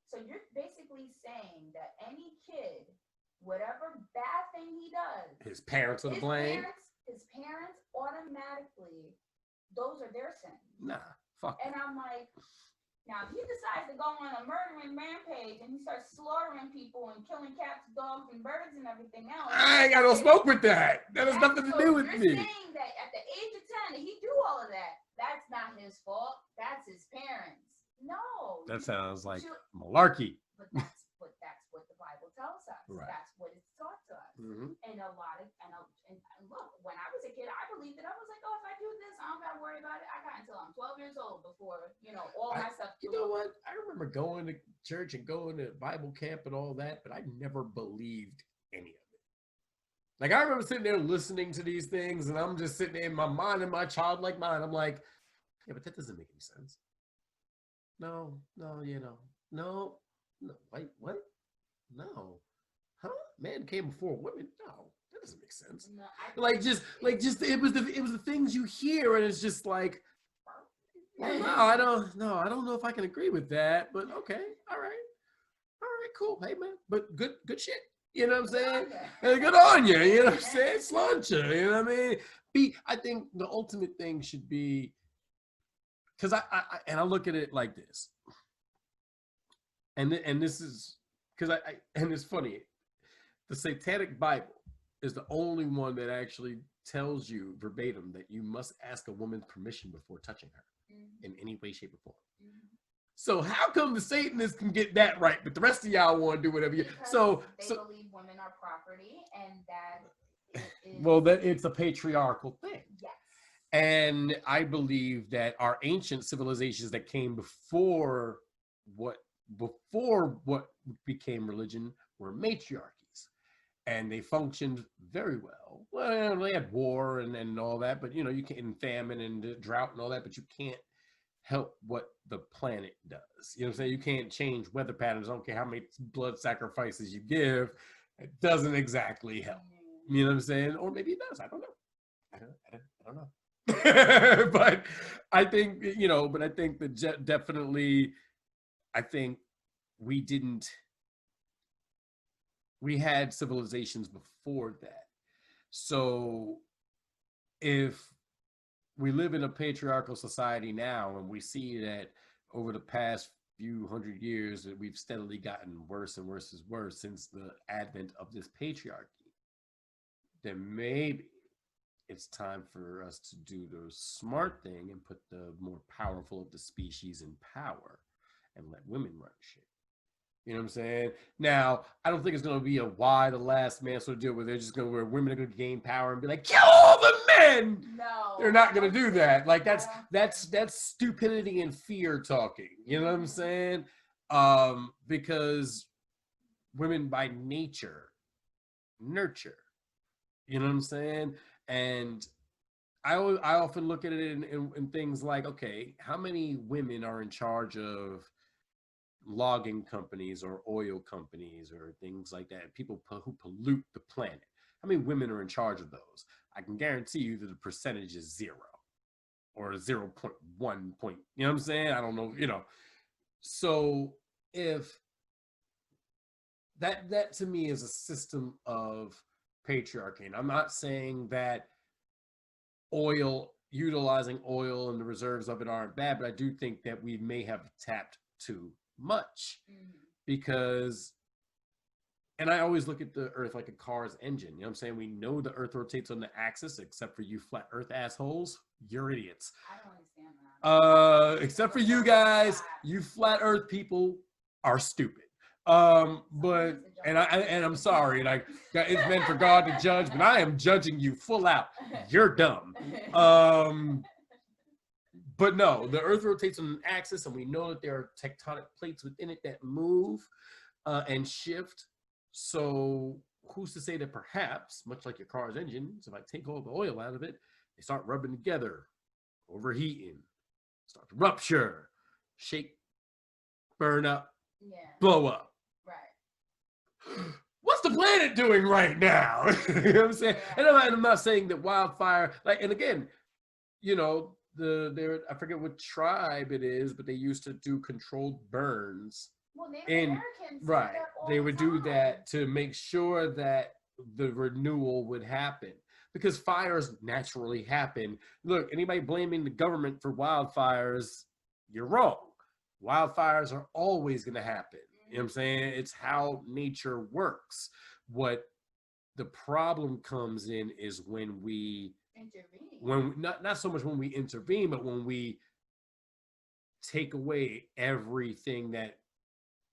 Speaker 3: so you're basically saying that any kid, whatever bad thing he does,
Speaker 1: his parents are to blame.
Speaker 3: His parents automatically, those are their sins.
Speaker 1: Nah, fuck.
Speaker 3: And I'm like, now if he decides to go on a murdering rampage and he starts slaughtering people and killing cats, dogs, and birds and everything else,
Speaker 1: I ain't got no smoke with that. That has nothing to do with me.
Speaker 3: You're saying that at the age of 10, he do all of that. That's not his fault. That's his parents. No.
Speaker 1: That sounds like malarkey.
Speaker 3: But that's what the Bible tells us.
Speaker 1: Right.
Speaker 3: That's what it's taught to us. And a lot of and look, when I was a kid, I believed it. I was like, oh, if I do this, I don't gotta worry about it. I got until I'm 12 years old before, you know, all my stuff.
Speaker 1: You know what? I remember going to church and going to Bible camp and all that, but I never believed any of it. Like I remember sitting there listening to these things, and I'm just sitting there in my mind, in my childlike mind. I'm like, yeah, but that doesn't make any sense. No, no, no, no. Wait, what? No, huh? Man came before women? No, that doesn't make sense.
Speaker 3: No,
Speaker 1: Like just it was the things you hear, and it's just like, no, I don't know if I can agree with that, but okay, all right, cool, hey man, but good shit. You know what I'm saying? Hey, good on you. You know what I'm saying? Slancha. You know what I mean? I think the ultimate thing should be because I look at it like this, and this is because and it's funny. The Satanic Bible is the only one that actually tells you verbatim that you must ask a woman's permission before touching her in any way, shape, or form. So how come the Satanists can get that right, but the rest of y'all want to do whatever you?
Speaker 3: Because
Speaker 1: So
Speaker 3: they believe women are property, and that is
Speaker 1: well, that it's a patriarchal thing.
Speaker 3: Yes.
Speaker 1: And I believe that our ancient civilizations that came what before what became religion were matriarchies, and they functioned very well. Well, they had war and all that, but you know, you can't, and famine and drought and all that, but you can't help what the planet does. You know what I'm saying? You can't change weather patterns. I don't care how many blood sacrifices you give, it doesn't exactly help. You know what I'm saying? Or maybe it does. I don't know. I don't know. But I think, but I think that definitely, I think we didn't, we had civilizations before that. So if we live in a patriarchal society now, and we see that over the past few hundred years that we've steadily gotten worse and worse and worse since the advent of this patriarchy, then maybe it's time for us to do the smart thing and put the more powerful of the species in power and let women run shit. You know what I'm saying? Now, I don't think it's going to be a why the last man sort of deal where they're just going to, where women are going to gain power and be like, kill all the men.
Speaker 3: No,
Speaker 1: they're not going to do that. Like that's stupidity and fear talking. You know what I'm saying? Because women by nature nurture. You know what I'm saying? And I often look at it in things like, okay, how many women are in charge of logging companies or oil companies or things like that, people who pollute the planet? How many women are in charge of those? I can guarantee you that the percentage is 0 or 0.1 point. You know what I'm saying? I don't know, So if that to me is a system of patriarchy, and I'm not saying that utilizing oil and the reserves of it aren't bad, but I do think that we may have tapped too much because, and I always look at the earth like a car's engine. You know what I'm saying? We know the earth rotates on the axis, except for you flat earth assholes. You're idiots.
Speaker 3: I don't understand that.
Speaker 1: Except for you guys, you flat earth people are stupid. But I'm sorry, like it's meant for God to judge, but I am judging you full out. You're dumb. But no, the earth rotates on an axis, and we know that there are tectonic plates within it that move and shift. So who's to say that perhaps, much like your car's engines, if I take all the oil out of it, they start rubbing together, overheating, start to rupture, shake, burn up, blow up.
Speaker 3: Right.
Speaker 1: What's the planet doing right now? You know what I'm saying? And I'm not saying that wildfire, like, and again, I forget what tribe it is, but they used to do controlled burns.
Speaker 3: Well, Native Americans,
Speaker 1: right, they would do that to make sure that the renewal would happen, because fires naturally happen. Look, anybody blaming the government for wildfires, you're wrong. Wildfires are always going to happen. You know what I'm saying? It's how nature works. What the problem comes in is when we
Speaker 3: intervene.
Speaker 1: When not so much when we intervene, but when we take away everything that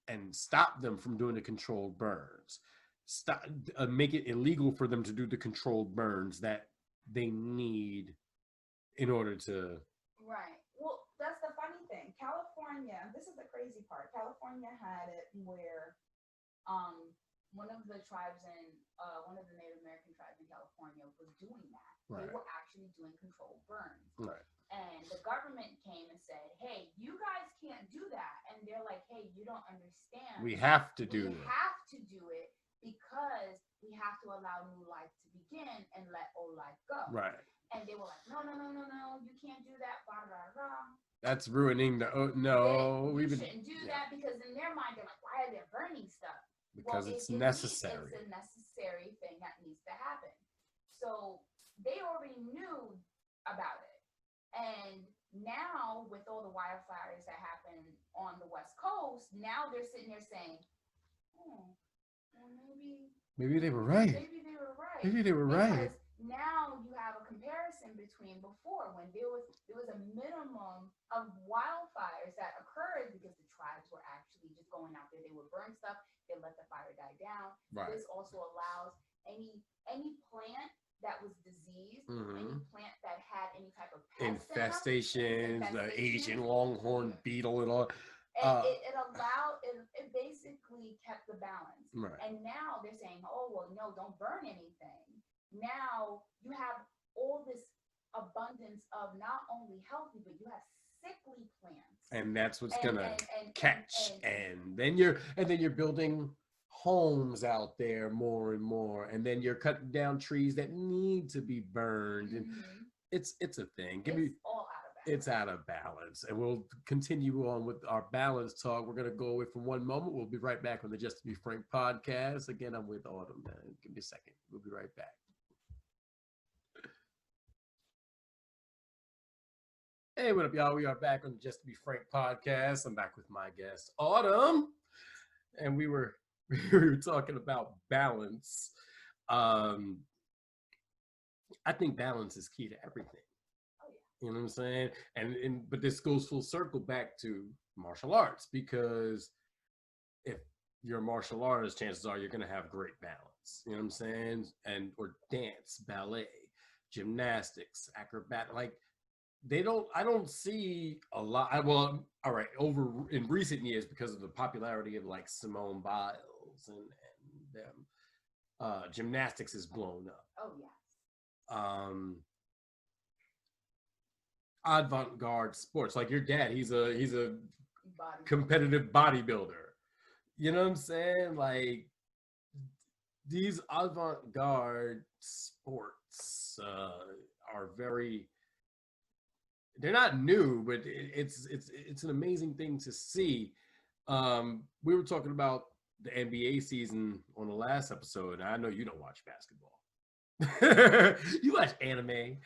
Speaker 1: and stop them from doing the controlled burns, stop make it illegal for them to do the controlled burns that they need in order to.
Speaker 3: Right. Well, that's the funny thing. California, this is the crazy part. California had it where one of the tribes in one of the Native American tribes in California was doing that.
Speaker 1: Right.
Speaker 3: They were actually doing controlled burns.
Speaker 1: Right.
Speaker 3: And the government came and said, "Hey, you guys can't do that." And they're like, "Hey, you don't understand.
Speaker 1: We have to do
Speaker 3: We
Speaker 1: it.
Speaker 3: have to do it because we have to allow new life to begin and let old life go."
Speaker 1: Right.
Speaker 3: And they were like, "No, no, no, no, no, you can't do that." Blah blah blah.
Speaker 1: That's ruining the. Oh, no,
Speaker 3: you shouldn't do that, because in their mind they're like, "Why are they burning stuff?"
Speaker 1: Because it's necessary.
Speaker 3: It's a necessary thing that needs to happen. So they already knew about it. And now with all the wildfires that happen on the West Coast, now they're sitting there saying, "Oh, well,
Speaker 1: maybe they were right.
Speaker 3: Maybe they were right.
Speaker 1: Maybe they were right."
Speaker 3: Because now you have a comparison between before, when there was a minimum of wildfires that occurred because the tribes were actually just going out there. They would burn stuff. They let the fire die down.
Speaker 1: Right.
Speaker 3: This also allows any plant that was diseased, any plant that had any type of
Speaker 1: infestations, the Asian longhorn beetle and all.
Speaker 3: It basically kept the balance.
Speaker 1: Right.
Speaker 3: And now they're saying, "Oh, well, no, don't burn anything." Now you have all this abundance of not only healthy, but you have sickly plants.
Speaker 1: And that's what's gonna catch. And then you're building homes out there more and more, and then you're cutting down trees that need to be burned, and it's a thing.
Speaker 3: All out of balance.
Speaker 1: It's out of balance. And we'll continue on with our balance talk. We're gonna go away for one moment. We'll be right back on the Just to Be Frank podcast. Again, I'm with Autumn. Give me a second. We'll be right back. Hey, what up, y'all? We are back on the Just to Be Frank podcast. I'm back with my guest, Autumn, and we were talking about balance. I think balance is key to everything.
Speaker 3: Oh, yeah.
Speaker 1: You know what I'm saying? But this goes full circle back to martial arts, because if you're a martial artist, chances are you're going to have great balance. You know what I'm saying? Or dance, ballet, gymnastics, acrobat, like. I don't see a lot. Well, all right, over in recent years, because of the popularity of like Simone Biles and them, gymnastics has blown up.
Speaker 3: Oh, yes.
Speaker 1: Avant-garde sports, like your dad, he's a competitive bodybuilder. You know what I'm saying? Like these avant-garde sports are very. They're not new, but it's an amazing thing to see. We were talking about the NBA season on the last episode. I know you don't watch basketball. You watch anime.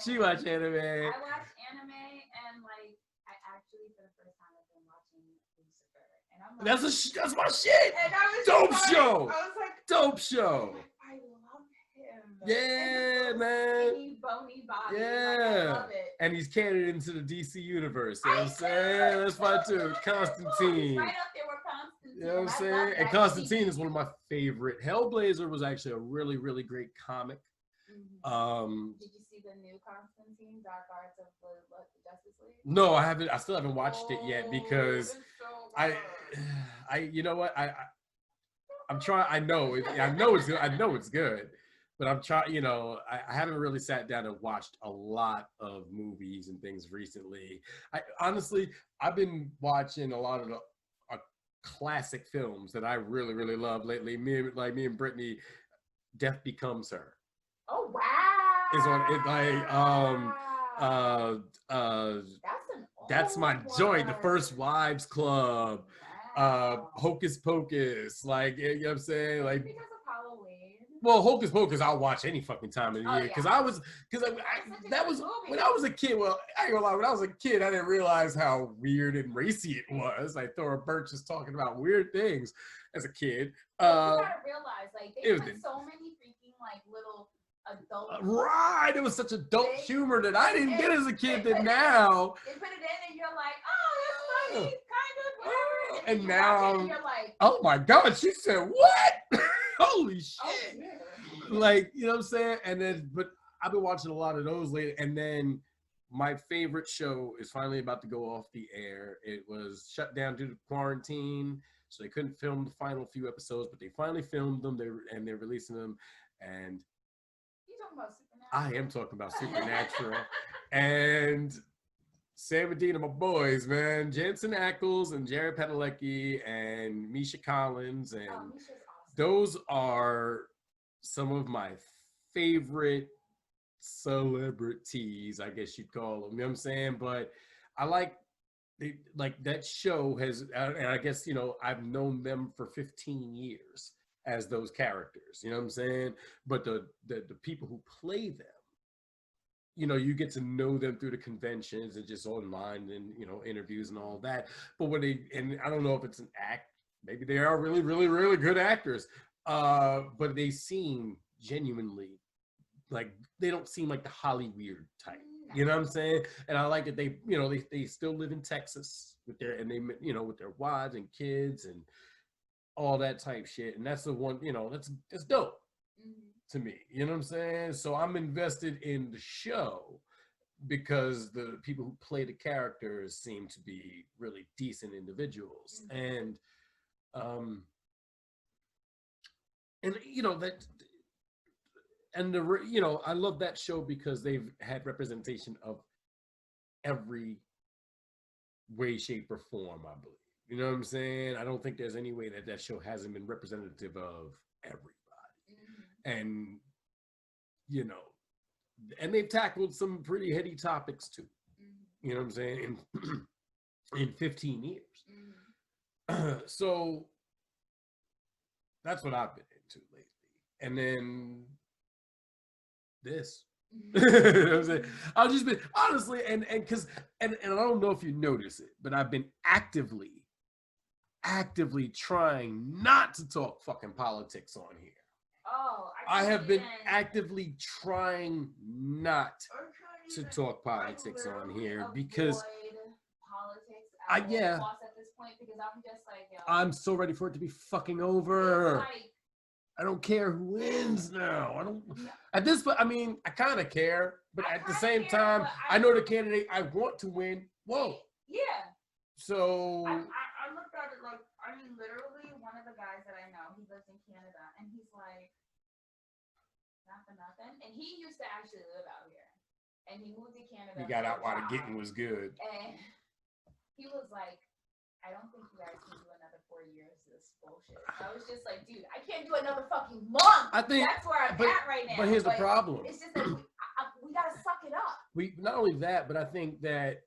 Speaker 1: She watch anime.
Speaker 3: I watch anime, and like I actually, for the first time, I've been watching Lucifer, and I'm like,
Speaker 1: that's my shit.
Speaker 3: And I was
Speaker 1: dope
Speaker 3: like,
Speaker 1: show.
Speaker 3: I was like,
Speaker 1: dope show.
Speaker 3: I love him.
Speaker 1: Yeah, man.
Speaker 3: Skinny, bony body.
Speaker 1: Yeah.
Speaker 3: Like, I love it.
Speaker 1: And he's canon into the DC universe. You know what I'm saying? That's fine too. Constantine.
Speaker 3: He's right up there with Constantine.
Speaker 1: You know what I'm saying? And Constantine is one of my favorite. Hellblazer was actually a really, really great comic.
Speaker 3: Did you see the new Constantine, Dark Arts of the Justice League?
Speaker 1: No, I haven't. I still haven't watched it yet because
Speaker 3: it's so good.
Speaker 1: you know what? I'm trying. I know it's good, but I'm trying. You know, I haven't really sat down and watched a lot of movies and things recently. Honestly, I've been watching a lot of the classic films that I really, really love lately. Me and Brittany, Death Becomes Her.
Speaker 3: Oh wow!
Speaker 1: Is on it that's my joint. The First Wives Club,
Speaker 3: Wow.
Speaker 1: Hocus Pocus, like you know what I'm saying, like.
Speaker 3: Because of Halloween.
Speaker 1: Well, Hocus Pocus, I'll watch any fucking time of the year because
Speaker 3: yeah.
Speaker 1: that was when I was a kid. Well, I ain't gonna lie, when I was a kid, I didn't realize how weird and racy it was. Like Thora Birch is talking about weird things as a kid.
Speaker 3: You gotta realize, like they put so many freaking like little adult.
Speaker 1: Right, it was such adult humor that I didn't get as a kid. That now
Speaker 3: they put it in, and you're like, oh, that's funny, kind of. Whatever.
Speaker 1: And now,
Speaker 3: you're like,
Speaker 1: oh my God, she said what? Holy shit!
Speaker 3: Oh, yeah.
Speaker 1: Like, you know what I'm saying? And then, but I've been watching a lot of those lately. And then my favorite show is finally about to go off the air. It was shut down due to quarantine. so they couldn't film the final few episodes, but they finally filmed them. They're releasing them, and
Speaker 3: You talking about Supernatural?
Speaker 1: I am talking about Supernatural, and Sam and Dean are my boys, man. Jensen Ackles and Jared Padalecki and Misha Collins, and
Speaker 3: Misha's awesome.
Speaker 1: those are some of my favorite celebrities, I guess you'd call them. You know what I'm saying? But I like that show has, and I guess, I've known them for 15 years as those characters. You know what I'm saying? But the people who play them, you get to know them through the conventions and just online and, interviews and all that. But and I don't know if it's an act, maybe they are really, really, really good actors. But they seem genuinely like, they don't seem like the Hollywood type. You know what I'm saying? And I like that they still live in Texas with their with their wives and kids and all that type shit. And that's the one, that's dope to me. You know what I'm saying? So I'm invested in the show because the people who play the characters seem to be really decent individuals. And that, and I love that show because they've had representation of every way, shape, or form, I believe. You know what I'm saying? I don't think there's any way that show hasn't been representative of everybody. And, and they've tackled some pretty heady topics too. You know what I'm saying? In 15 years. So that's what I've been into lately. And then this. You know what I'm saying? I've just been, honestly, and I don't know if you notice it, but I've been actively trying not to talk fucking politics on here.
Speaker 3: Oh,
Speaker 1: I have been actively trying not to talk politics on here because
Speaker 3: politics at this point, because I'm just like, yo,
Speaker 1: I'm so ready for it to be fucking over. I don't care who wins now. I don't. At this point, I mean, I kind of care, but at the same time, I know the candidate I want to win. Whoa.
Speaker 3: Yeah.
Speaker 1: So.
Speaker 3: I looked at it like, I mean, literally, one of the guys that I know, he lives in Canada, and he's like, not for nothing. And he used to actually live out here, and he moved to Canada.
Speaker 1: He got out while the getting was good.
Speaker 3: And he was like, I don't think you guys can do another 4 years of this bullshit. I was just like, dude, I can't do another fucking month.
Speaker 1: I think
Speaker 3: that's where I'm at right now.
Speaker 1: But here's the problem.
Speaker 3: It's just that we gotta suck it up.
Speaker 1: We not only that, but I think that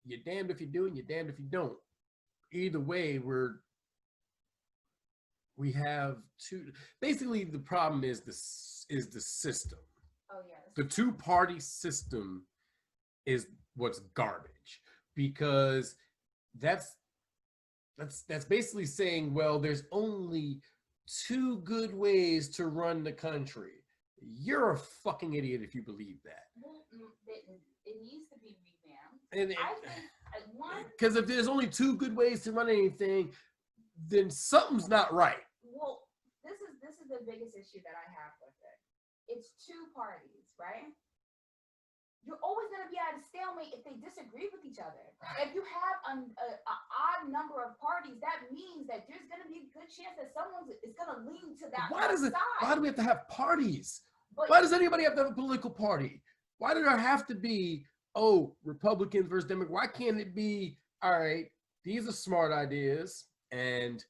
Speaker 1: you're damned if you do and you're damned if you don't. Either way, we have two. Basically, the problem is the system.
Speaker 3: Oh yeah.
Speaker 1: The two-party system is what's garbage, because that's basically saying, well, there's only two good ways to run the country. You're a fucking idiot if you believe that.
Speaker 3: Well, it needs to be revamped. I think one,
Speaker 1: because if there's only two good ways to run anything, then something's not right.
Speaker 3: Well, this is the biggest issue that I have with it. It's two parties, right? You're always going to be at a stalemate if they disagree with each other. If you have an odd number of parties, that means that there's going to be a good chance that someone is going to lean to that side.
Speaker 1: Why do we have to have parties? Why does anybody have to have a political party? Why do there have to be, Republican versus Democrat? Why can't it be, all right, these are smart ideas, and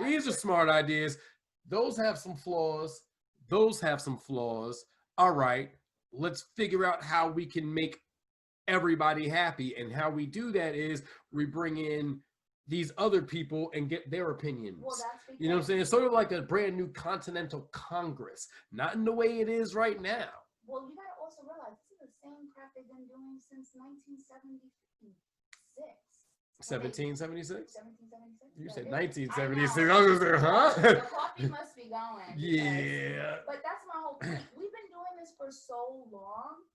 Speaker 1: these are smart ideas. Those have some flaws. Those have some flaws. All right. Let's figure out how we can make everybody happy. And how we do that is we bring in these other people and get their opinions.
Speaker 3: Well, that's because,
Speaker 1: you know what I'm saying? It's sort of like a brand new Continental Congress, not in the way it is right now.
Speaker 3: Well, you got to also realize this is the same crap they've been doing since 1976.
Speaker 1: 1776?
Speaker 3: 1776?
Speaker 1: You said 1976. I was there, huh?
Speaker 3: The coffee must be going.
Speaker 1: Yeah.
Speaker 3: But that's my whole point. We've been doing this for so long.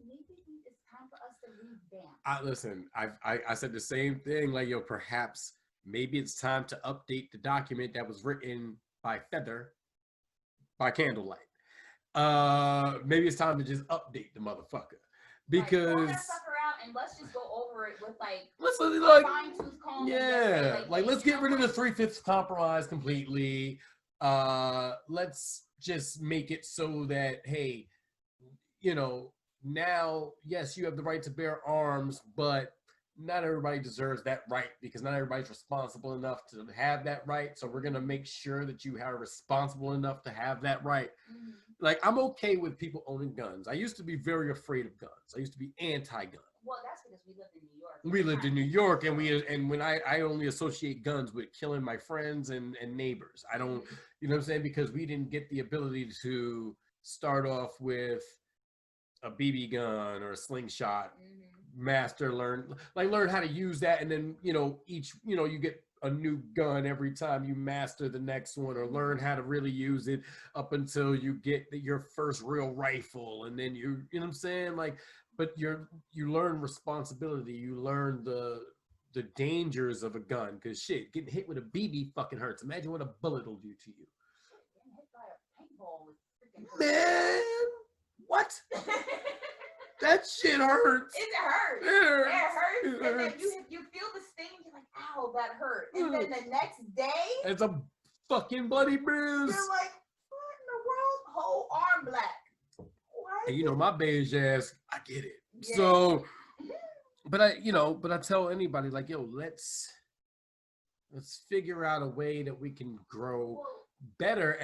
Speaker 3: Maybe it's time for us to revamp.
Speaker 1: Listen, I said the same thing. Like, perhaps maybe it's time to update the document that was written by feather, by candlelight. Maybe it's time to just update the motherfucker. because
Speaker 3: throw that sucker out and let's just go over it with like fine tooth comb.
Speaker 1: Yeah, like let's get rid of the 3/5 compromise completely. Let's just make it so that, hey, now, yes, you have the right to bear arms, but not everybody deserves that right because not everybody's responsible enough to have that right. So we're gonna make sure that you are responsible enough to have that right.
Speaker 3: Mm-hmm.
Speaker 1: Like, I'm okay with people owning guns. I used to be very afraid of guns. I used to be anti-gun.
Speaker 3: Well, that's because we lived in New York.
Speaker 1: We lived in New York, and when I only associate guns with killing my friends and neighbors. I don't, you know what I'm saying? Because we didn't get the ability to start off with a BB gun or a slingshot. Learn how to use that, and then you get a new gun every time you master the next one, or learn how to really use it up until you get your first real rifle, and then you know what I'm saying, like, but you learn responsibility, you learn the dangers of a gun, because shit, getting hit with a BB fucking hurts. Imagine what a bullet will do to you.
Speaker 3: Getting hit by a paintball with freaking
Speaker 1: man. What? That shit hurts.
Speaker 3: It hurts. It hurts. And then you feel the sting. You're like, ow, that hurt. And then the next day,
Speaker 1: it's a fucking bloody bruise.
Speaker 3: You're like, what in the world? Whole arm black. What?
Speaker 1: And my beige ass, I get it. Yeah. So, but I tell anybody, like, yo, let's figure out a way that we can grow better.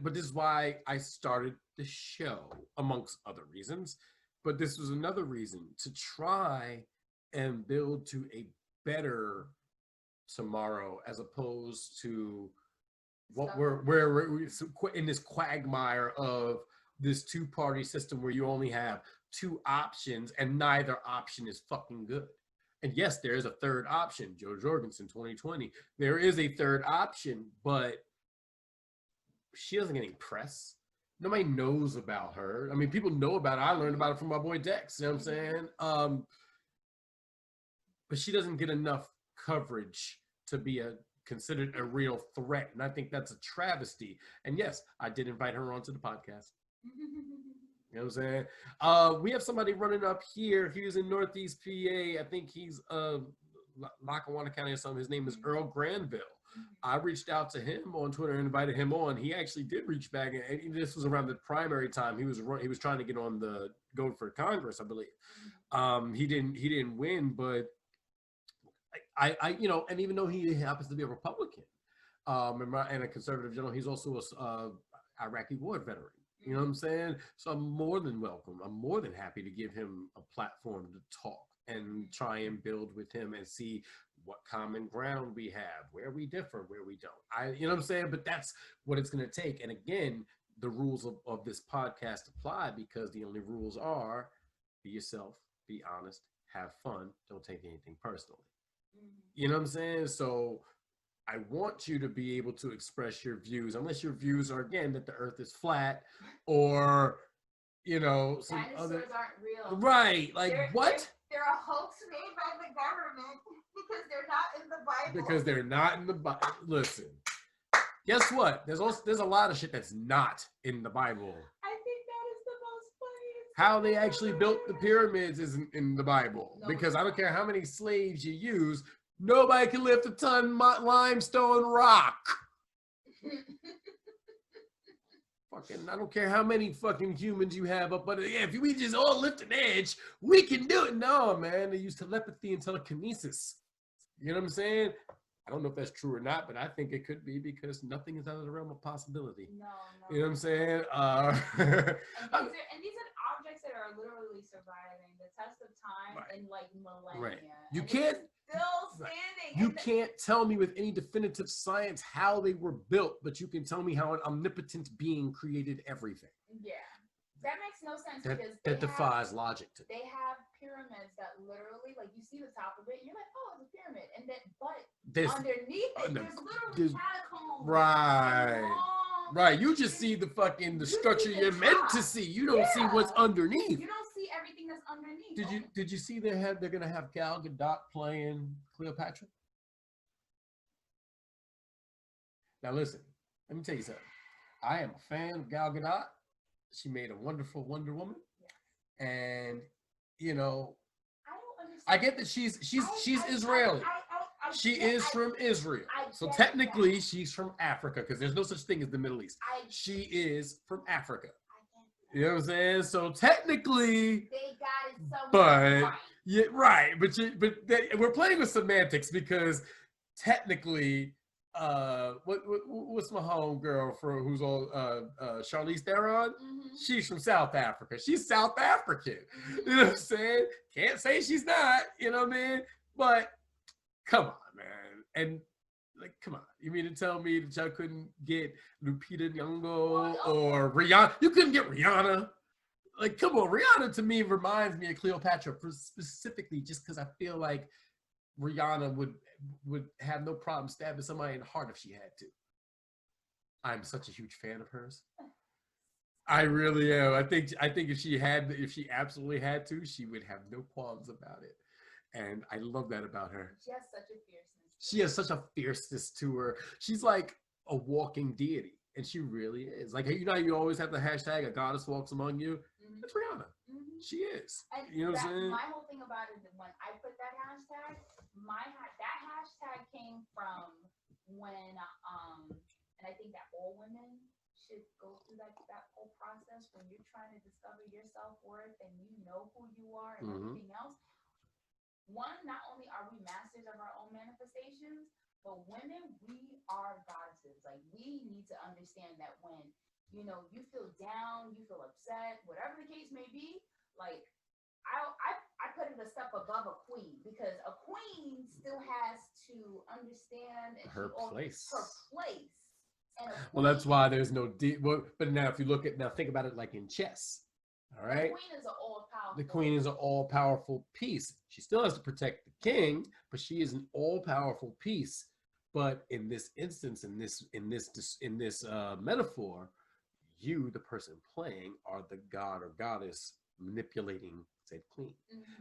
Speaker 1: But this is why I started the show, amongst other reasons. But this was another reason to try and build to a better tomorrow, as opposed to what we're in this quagmire of this two-party system where you only have two options and neither option is fucking good. And yes, there is a third option, Joe Jorgensen 2020. There is a third option, but she doesn't get any press. Nobody knows about her. I mean, people know about her. I learned about it from my boy Dex. You know what I'm saying? But she doesn't get enough coverage to be considered a real threat. And I think that's a travesty. And yes, I did invite her onto the podcast. You know what I'm saying? We have somebody running up here. He was in Northeast PA. I think he's Lackawanna County or something. His name is Earl Granville. I reached out to him on Twitter and invited him on. He actually did reach back, and this was around the primary time. He was trying to get on go for Congress, I believe. He didn't win, but I and even though he happens to be a Republican, and a conservative general, he's also a Iraqi war veteran. You know what I'm saying? So I'm more than welcome. I'm more than happy to give him a platform to talk and try and build with him and see what common ground we have, where we differ, where we don't. You know what I'm saying? But that's what it's going to take. And again, the rules of this podcast apply, because the only rules are: be yourself, be honest, have fun, don't take anything personally. You know what I'm saying? So I want you to be able to express your views, unless your views are, again, that the earth is flat, or, some
Speaker 3: dinosaurs
Speaker 1: other...
Speaker 3: aren't real.
Speaker 1: Right. Like, what?
Speaker 3: They're a hoax made by the government because they're not in the Bible.
Speaker 1: Because they're not in the Bible. Listen, guess what? There's a lot of shit that's not in the Bible.
Speaker 3: I think that is the most funniest.
Speaker 1: How they actually built the pyramids isn't in the Bible. No, because I don't care how many slaves you use, nobody can lift a ton limestone rock. I don't care how many fucking humans you have up, but if we just all lift an edge, we can do it. No, man, they use telepathy and telekinesis. You know what I'm saying? I don't know if that's true or not, but I think it could be, because nothing is out of the realm of possibility.
Speaker 3: No.
Speaker 1: You know what I'm saying?
Speaker 3: And these are objects that are literally surviving the test of time in like millennia.
Speaker 1: Right. You can't.
Speaker 3: Still standing.
Speaker 1: You can't tell me with any definitive science how they were built, but you can tell me how an omnipotent being created everything.
Speaker 3: Yeah. That makes no sense, because
Speaker 1: that defies logic to me.
Speaker 3: They have pyramids that literally, like, you see the top of it and you're like, oh, it's a pyramid. And then, but underneath it, there's literally catacombs.
Speaker 1: Right. Right. You just see the structure you're meant to see. You don't see what's underneath.
Speaker 3: You don't see everything that's underneath.
Speaker 1: Did you see they're gonna have Gal Gadot playing Cleopatra? Now listen, let me tell you something. I am a fan of Gal Gadot. She made a wonderful Wonder Woman. Yeah. And you know,
Speaker 3: I don't understand.
Speaker 1: I get that she's Israeli. She is from Israel. So technically, she's from Africa because there's no such thing as the Middle East. She is from Africa. You know what I'm saying? So technically,
Speaker 3: they got it somewhere
Speaker 1: but
Speaker 3: right.
Speaker 1: yeah, right. We're playing with semantics because technically, what's my home girl for who's all Charlize Theron? She's from South Africa. She's South African. You know what I'm saying? Can't say she's not. You know what I mean? But come on, man. And like, come on. You mean to tell me that y'all couldn't get Lupita Nyong'o or Rihanna? You couldn't get Rihanna? Like, come on. Rihanna to me reminds me of Cleopatra specifically just because I feel like Rihanna would have no problem stabbing somebody in the heart if she had to. I'm such a huge fan of hers. I really am. I think if she absolutely had to, she would have no qualms about it. And I love that about her.
Speaker 3: She has such a fierceness.
Speaker 1: She has such a fierceness to her. She's like a walking deity. And she really is. Like, you know, you always have the hashtag "a goddess walks among you." It's Rihanna. She is.
Speaker 3: And
Speaker 1: you know what I'm saying?
Speaker 3: My whole thing about it is when I put that hashtag, that hashtag came from when and I think that all women should go through that whole process when you're trying to discover your self-worth and you know who you are and everything else. One, not only are we masters of our own manifestations, but women, we are goddesses. Like, we need to understand that when, you know, you feel down, you feel upset, whatever the case may be, like, I put it a step above a queen because a queen still has to understand
Speaker 1: her place.
Speaker 3: Well,
Speaker 1: that's why there's no but now if you think about it like in chess. All right.
Speaker 3: The queen is
Speaker 1: an all-powerful piece. She still has to protect the king, but she is an all-powerful piece. But in this instance, in this metaphor, you, the person playing, are the god or goddess manipulating said queen.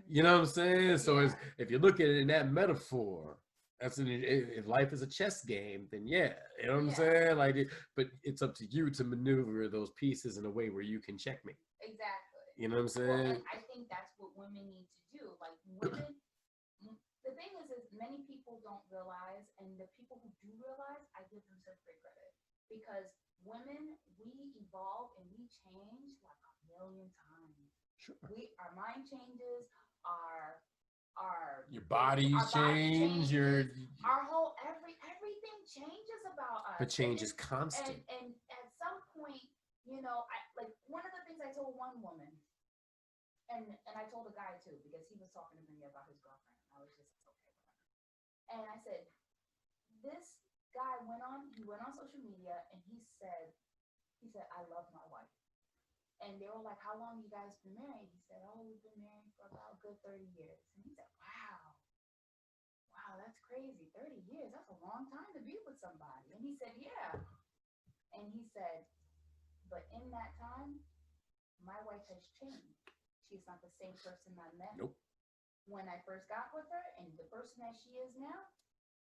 Speaker 1: You know what I'm saying? So if you look at it in that metaphor, if life is a chess game, then yeah, you know what I'm saying? Like, but it's up to you to maneuver those pieces in a way where you can checkmate.
Speaker 3: Exactly.
Speaker 1: You know what I'm saying?
Speaker 3: Well, and I think that's what women need to do. Like, women, the thing is many people don't realize, and the people who do realize, I give them such great credit. Because women, we evolve and we change like a million times.
Speaker 1: Sure.
Speaker 3: Our mind changes,
Speaker 1: your body change,
Speaker 3: our whole everything changes about us.
Speaker 1: But change is constant.
Speaker 3: And at some point, you know, like one of the things I told one woman, and I told a guy too, because he was talking to me about his girlfriend. I was just okay with her. And I said, this guy went on social media and he said, I love my wife. And they were like, how long you guys been married? He said, oh, we've been married for about a good 30 years. And he said, wow, that's crazy. 30 years, that's a long time to be with somebody. And he said, yeah. And he said, but in that time, my wife has changed. She's not the same person I met.
Speaker 1: Nope.
Speaker 3: When I first got with her, and the person that she is now,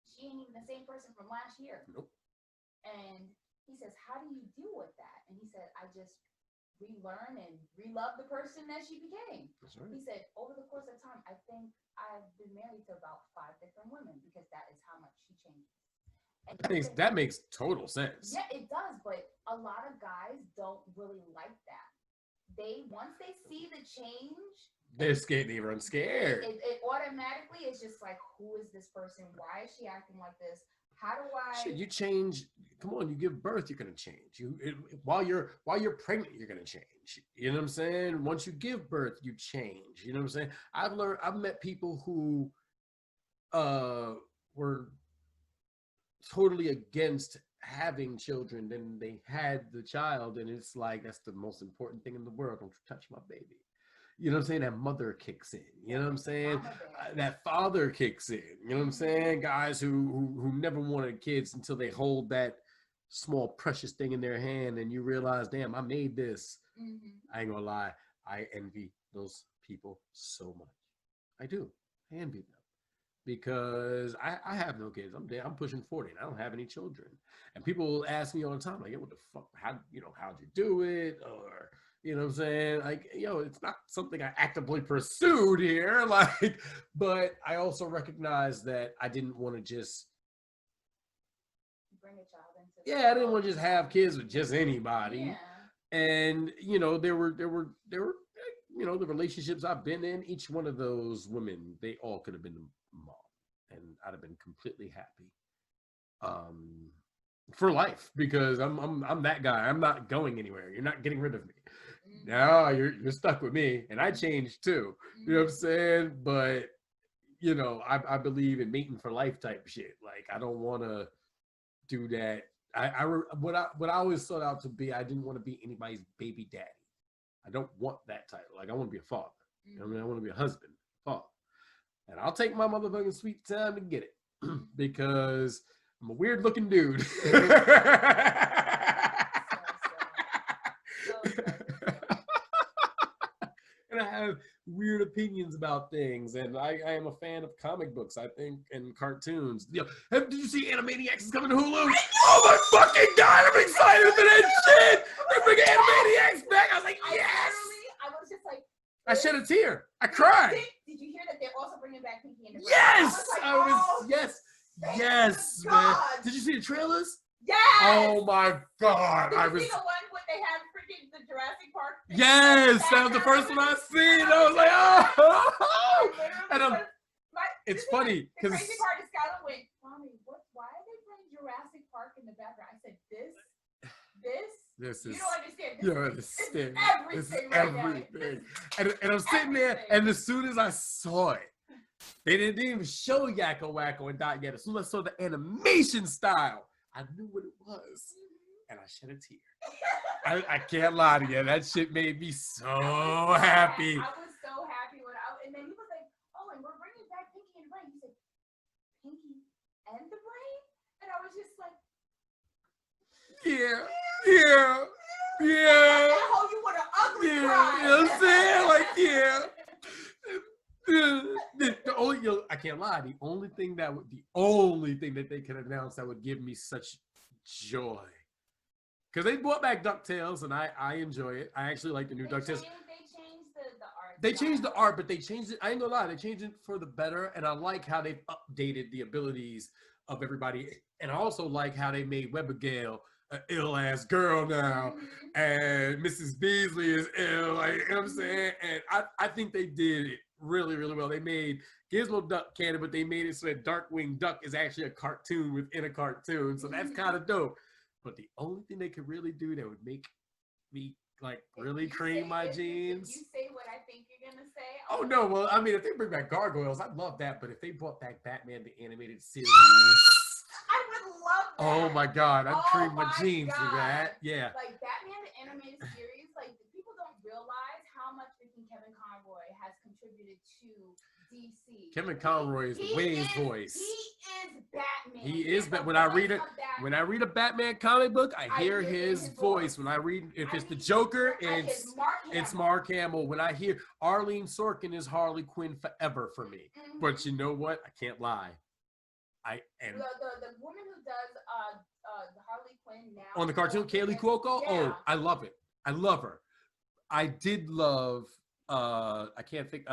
Speaker 3: she ain't even the same person from last year.
Speaker 1: Nope.
Speaker 3: And he says, how do you deal with that? And he said, I just relearn and relove the person that she became.
Speaker 1: That's right.
Speaker 3: He said, over the course of time, I think I've been married to about 5 different women because that is how much she changes. And
Speaker 1: that makes total sense.
Speaker 3: Yeah, it does, but a lot of guys don't really like that. Once they see the change,
Speaker 1: they're scared. They run scared.
Speaker 3: It automatically is just like, who is this person? Why is she acting like this? How do I?
Speaker 1: Shit, you change. Come on, you give birth, you're gonna change. While you're pregnant, you're gonna change. You know what I'm saying? Once you give birth, you change. You know what I'm saying? I've met people who were totally against having children, then they had the child, and it's like, that's the most important thing in the world. Don't touch my baby. You know what I'm saying? That mother kicks in. You know what I'm saying? That father kicks in. You know what I'm saying? Guys who never wanted kids until they hold that small precious thing in their hand, and you realize, damn, I made this. I ain't gonna lie, I envy those people so much. I do. I envy them. Because I have no kids. I'm pushing 40 and I don't have any children. And people will ask me all the time, like, hey, what the fuck? How'd you do it? Or, You know what I'm saying? Like, it's not something I actively pursued here. Like, but I also recognize that I didn't want to just
Speaker 3: bring a child into
Speaker 1: I didn't want to just have kids with just anybody.
Speaker 3: Yeah.
Speaker 1: And there were the relationships I've been in, each one of those women, they all could have been the mom, and I'd have been completely happy. For life, because I'm that guy. I'm not going anywhere. You're not getting rid of me. No, you're stuck with me, and I changed too. You know what I'm saying? But I believe in mating for life type shit. Like, I don't want to do that. What I always sought out to be, I didn't want to be anybody's baby daddy. I don't want that title. Like, I want to be a father. You know what I mean? I want to be a husband, father, and I'll take my motherfucking sweet time to get it because I'm a weird looking dude. And I have weird opinions about things, and I am a fan of comic books, I think, and cartoons. Did you see Animaniacs is coming to Hulu? Oh my fucking god, I'm excited for that shit! They're bringing Animaniacs back. I was like, yes!
Speaker 3: I was just like,
Speaker 1: I shed a tear. I cried.
Speaker 3: Did you hear that they're also bringing back Pinky and the Brain?
Speaker 1: Yes! Yes, man. Did you see the trailers?
Speaker 3: Yes!
Speaker 1: Oh my god.
Speaker 3: Did you see the one where they have freaking the Jurassic Park?
Speaker 1: Yes, that was the first one I seen. I was like, oh! And it's funny
Speaker 3: because the crazy part is Skylar went, Mommy, why are they playing Jurassic Park in the background? I said, this is, you don't understand. This is everything.
Speaker 1: And I'm sitting there, and as soon as I saw it, they didn't even show Yakko Wacko and Dot yet. As soon as I saw the animation style, I knew what it was. And I shed a tear. I can't lie to you. That shit made me so happy.
Speaker 3: I was so happy and then he was like, oh, and we're bringing back Pinky and the Brain. He said, Pinky and the Brain? And I was just like,
Speaker 1: yeah.
Speaker 3: I hope you want an ugly cry.
Speaker 1: You know what I'm saying? Like, yeah. I can't lie. The only thing that they could announce that would give me such joy, because they brought back DuckTales, and I enjoy it. I actually like the new DuckTales. They changed the art, but they changed it. I ain't gonna lie, they changed it for the better, and I like how they've updated the abilities of everybody, and I also like how they made Webigail an ill-ass girl now, and Mrs. Beasley is ill, like, you know what I'm saying? And I think they did it really, really well. They made Gizmo Duck canon, but they made it so that Darkwing Duck is actually a cartoon within a cartoon, so that's kind of dope. But the only thing they could really do that would make me like really cream my jeans.
Speaker 3: If you say what I think you're gonna say.
Speaker 1: Oh no, well, I mean, if they bring back Gargoyles, I'd love that. But if they brought back Batman the Animated Series,
Speaker 3: I would love that.
Speaker 1: Oh my god, I'd cream my jeans for that. Yeah.
Speaker 3: Like Batman the Animated Series, like people don't realize how much Kevin Conroy has contributed to DC.
Speaker 1: Kevin Conroy is the Wayne's voice.
Speaker 3: He is Batman.
Speaker 1: He is, but when I read a Batman comic book, I hear his voice. When I read, if it's the Joker, it's Mark Hamill. When I hear Arlene Sorkin is Harley Quinn forever for me. Mm-hmm. But you know what? I can't lie. The
Speaker 3: woman who does Harley Quinn now
Speaker 1: on the cartoon, Kaylee Cuoco. Yeah. Oh, I love it. I love her. I did love. I can't think.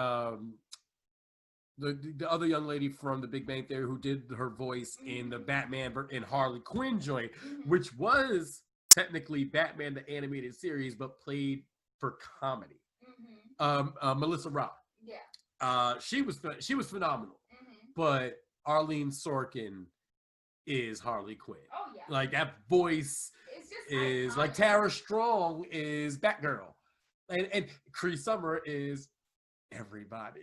Speaker 1: The other young lady from The Big Bang Theory who did her voice in the Batman in Harley Quinn joint, which was technically Batman the Animated Series, but played for comedy. Melissa Rock. Yeah. She was phenomenal, but Arlene Sorkin is Harley Quinn. Oh yeah. Like that voice is iconic. Like Tara Strong is Batgirl, and Cree Summer is everybody.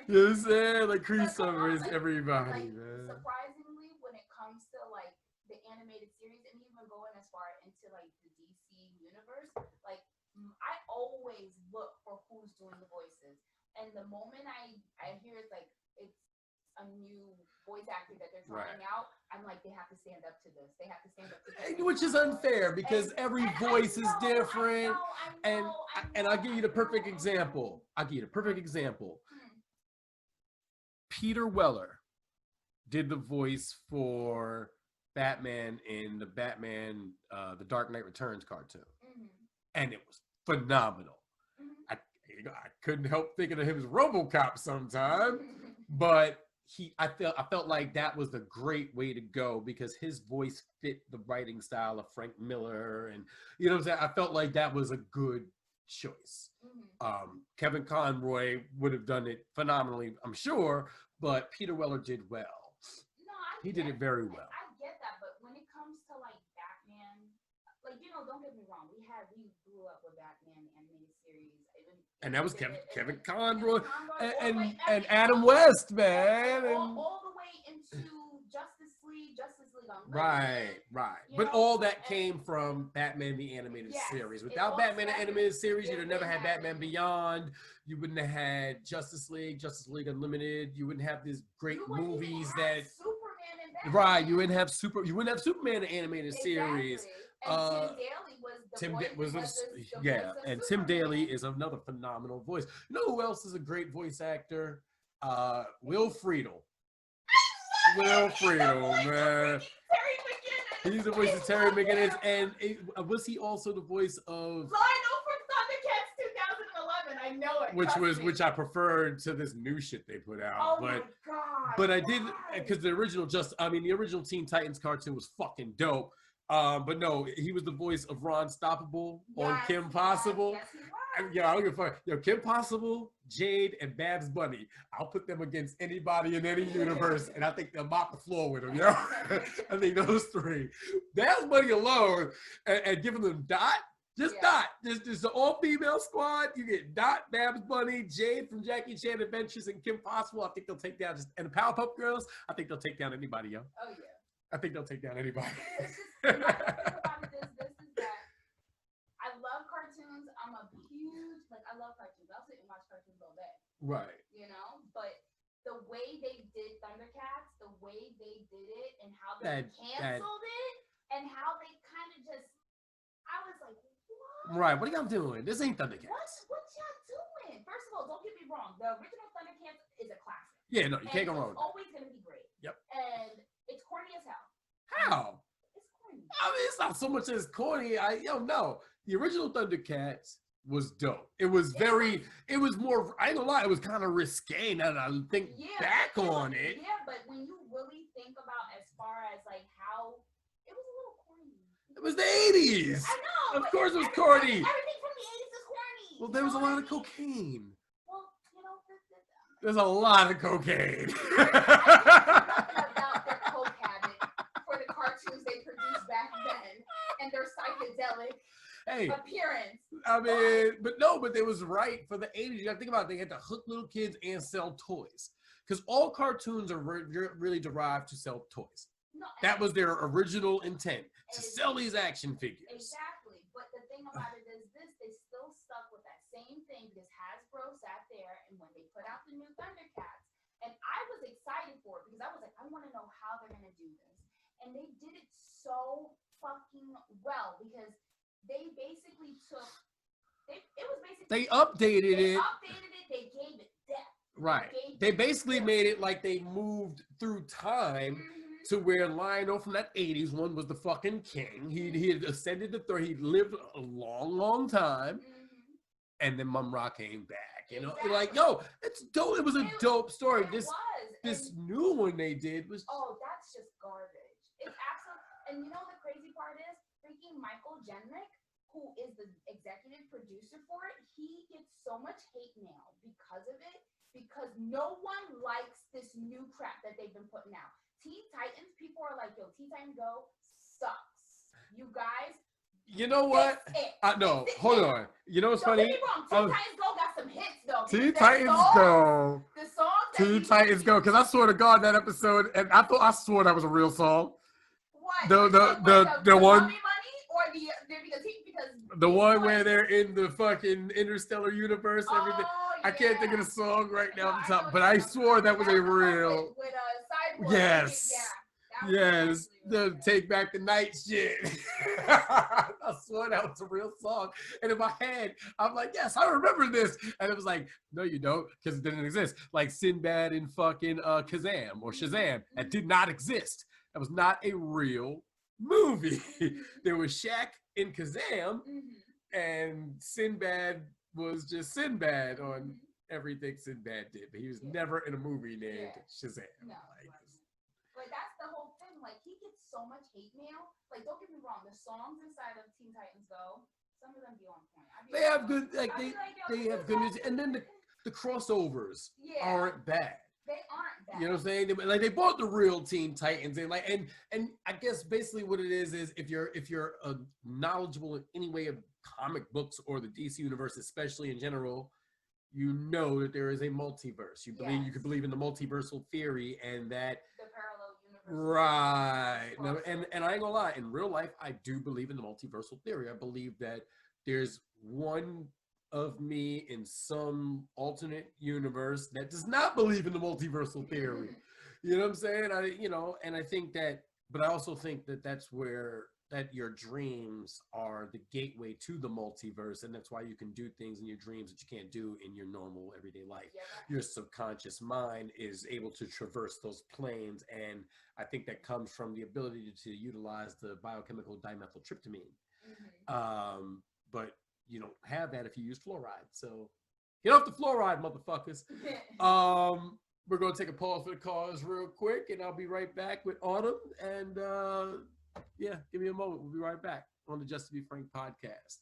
Speaker 1: You know what I'm saying? Like Cree Summer is everybody, man.
Speaker 3: Surprisingly, when it comes to like the animated series and even going as far into like the DC universe, like I always look for who's doing the voices. And the moment I hear it's like it's a new voice actor that they're trying out, I'm like, they have to stand up to this. They have to stand up to this.
Speaker 1: Which is unfair because every voice is different. And I'll give you the perfect example. Peter Weller did the voice for Batman in the Batman The Dark Knight Returns cartoon. And it was phenomenal.
Speaker 3: Mhm.
Speaker 1: I couldn't help thinking of him as RoboCop sometime, but I felt like that was a great way to go because his voice fit the writing style of Frank Miller, and you know what I'm saying. I felt like that was a good choice. Kevin Conroy would have done it phenomenally, I'm sure, but Peter Weller did well.
Speaker 3: No,
Speaker 1: He did it very well.
Speaker 3: I get that, but when it comes to like Batman, like don't get me wrong, we grew up with Batman animated series,
Speaker 1: And that was Kevin Conroy
Speaker 3: Conroy,
Speaker 1: and Adam West, man.
Speaker 3: all the way into Justice League Unlimited.
Speaker 1: Right. But all that came from Batman the Animated Series. Without Batman the Animated Series, you'd have never had Batman Beyond. You wouldn't have had Justice League Unlimited. You wouldn't have these great movies that
Speaker 3: Superman and Batman.
Speaker 1: right. You wouldn't have Superman the Animated Series.
Speaker 3: And Tim Daly was the voice
Speaker 1: and Tim Daly is another phenomenal voice. You know who else is a great voice actor? Will Friedle. Will Friedle, man. He's the voice of Terry McGinnis, and was he also the voice of
Speaker 3: Lionel from Thundercats 2011? I know it.
Speaker 1: Which I preferred to this new shit they put out.
Speaker 3: Oh my god!
Speaker 1: But I did because the original Teen Titans cartoon was fucking dope. But no, he was the voice of Ron Stoppable on Kim Possible.
Speaker 3: Yes,
Speaker 1: I don't give a fuck. Kim Possible, Jade, and Babs Bunny. I'll put them against anybody in any universe, and I think they'll mop the floor with them. You know? I think those three. Babs Bunny alone, and giving them Dot. Dot. There's the all-female squad. You get Dot, Babs Bunny, Jade from Jackie Chan Adventures, and Kim Possible. I think they'll take down and the Powerpuff Girls. I think they'll take down anybody, yo.
Speaker 3: Oh yeah.
Speaker 1: I think they'll take down anybody.
Speaker 3: The thing about this is that I love cartoons. I'm a huge I love cartoons. I'll sit and watch cartoons all day.
Speaker 1: Right.
Speaker 3: But the way they did Thundercats, the way they did it, and how they canceled it, and how they kind of just, I was like, what?
Speaker 1: Right. What are y'all doing? This ain't Thundercats.
Speaker 3: What y'all doing? First of all, don't get me wrong. The original Thundercats is a classic.
Speaker 1: Yeah, no, you can't go wrong with that.
Speaker 3: It's always gonna be great.
Speaker 1: Yep.
Speaker 3: And it's corny as hell.
Speaker 1: How?
Speaker 3: It's corny.
Speaker 1: I mean, it's not so much as corny. No. The original Thundercats was dope. It was it was more, I ain't gonna lie, it was kind of risque now that I think back on it.
Speaker 3: Yeah, but when you really think about as far as like how, it was a little corny.
Speaker 1: It was the 80s.
Speaker 3: I know.
Speaker 1: Of course it was corny.
Speaker 3: Everything from the 80s is corny.
Speaker 1: Well, there was a lot of cocaine.
Speaker 3: Well,
Speaker 1: there's a lot of cocaine.
Speaker 3: About their coke habit for the cartoons they produced back then and their psychedelic appearance.
Speaker 1: I mean, but it was right for the 80s. You gotta think about it. They had to hook little kids and sell toys. Because all cartoons are really derived to sell toys.
Speaker 3: No,
Speaker 1: that was their original intent, to sell these action figures.
Speaker 3: Exactly. But the thing about it is this, they still stuck with that same thing because Hasbro sat there and when they put out the new Thundercats, and I was excited for it because I was like, I want to know how they're going to do this. And they did it so fucking well because they basically
Speaker 1: they updated it.
Speaker 3: They gave it depth.
Speaker 1: Right. They basically made it like they moved through time to where Lionel from that 80s one was the fucking king. He had ascended the throne. He lived a long, long time. And then Mum-Ra came back. You know, like, yo, it's dope. It was a dope story. This new one they did was.
Speaker 3: Oh, that's just garbage. It's absolute. And you know the crazy part is, freaking Michael Jennick, who is the executive producer for it, he gets so much hate mail because of it. Because no one likes this new crap that they've been putting out. Teen Titans, people are like, yo, Teen Titans Go sucks. You guys.
Speaker 1: You know what? No, hold on. You know what's funny?
Speaker 3: Teen Titans Go got some hits though.
Speaker 1: Teen Titans Go.
Speaker 3: The song.
Speaker 1: Teen Titans Go. Because I swear to God, that episode, and I swore that was a real song.
Speaker 3: What?
Speaker 1: The one.
Speaker 3: Money or because
Speaker 1: the one where they're in the fucking interstellar universe, everything. I can't think of the song right now off the top, but I swore that was a real.
Speaker 3: With Cyborg.
Speaker 1: Yes. Yes. The Take Back the Night shit. I swore that was a real song. And in my head, I'm like, yes, I remember this. And it was like, no, you don't, because it didn't exist. Like Sinbad in fucking Kazam or Shazam. That did not exist. That was not a real movie. There was Shaq in Kazam. and Sinbad was just Sinbad on everything Sinbad did, but he was never in a movie named Shazam.
Speaker 3: No,
Speaker 1: Like,
Speaker 3: but that's the whole thing. Like, he gets so much hate mail. Like, don't get me wrong, the songs inside of Teen Titans Go, some of them be on point.
Speaker 1: they have good, like they have good music, and then the crossovers aren't bad.
Speaker 3: They aren't bad.
Speaker 1: You know what I'm saying? Like they bought the real Teen Titans, and like and I guess basically what it is if you're knowledgeable in any way of comic books or the DC universe, especially in general, you know that there is a multiverse. You believe you could believe in the multiversal theory and that
Speaker 3: the parallel universe.
Speaker 1: Right. No, and I ain't gonna lie, in real life, I do believe in the multiversal theory. I believe that there's one of me in some alternate universe that does not believe in the multiversal theory. You know what I'm saying? And I think that, but I also think that that's where that your dreams are the gateway to the multiverse, and that's why you can do things in your dreams that you can't do in your normal everyday life. Your subconscious mind is able to traverse those planes, and I think that comes from the ability to utilize the biochemical dimethyltryptamine. But you don't have that if you use fluoride. So get off the fluoride, motherfuckers. We're going to take a pause for the cause real quick, and I'll be right back with Autumn. And yeah, give me a moment. We'll be right back on the Just to Be Frank podcast.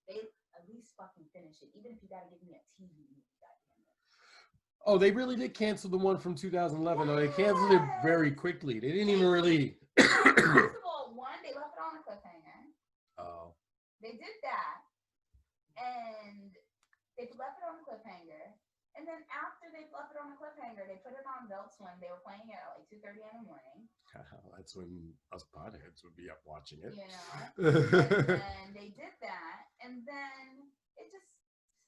Speaker 3: They at least fucking finish it, even if you got to give me a TV movie.
Speaker 1: Oh, they really did cancel the one from 2011. Though. They canceled it very quickly. They didn't even really...
Speaker 3: First of all, one, they left it on a cliffhanger.
Speaker 1: Oh.
Speaker 3: They did that, and they left it on a cliffhanger. And then after they left it on a cliffhanger, they put it on Adult Swim. They were playing it at like 2:30 in the morning.
Speaker 1: That's when us potheads would be up watching it.
Speaker 3: You know, and they did that, and then it just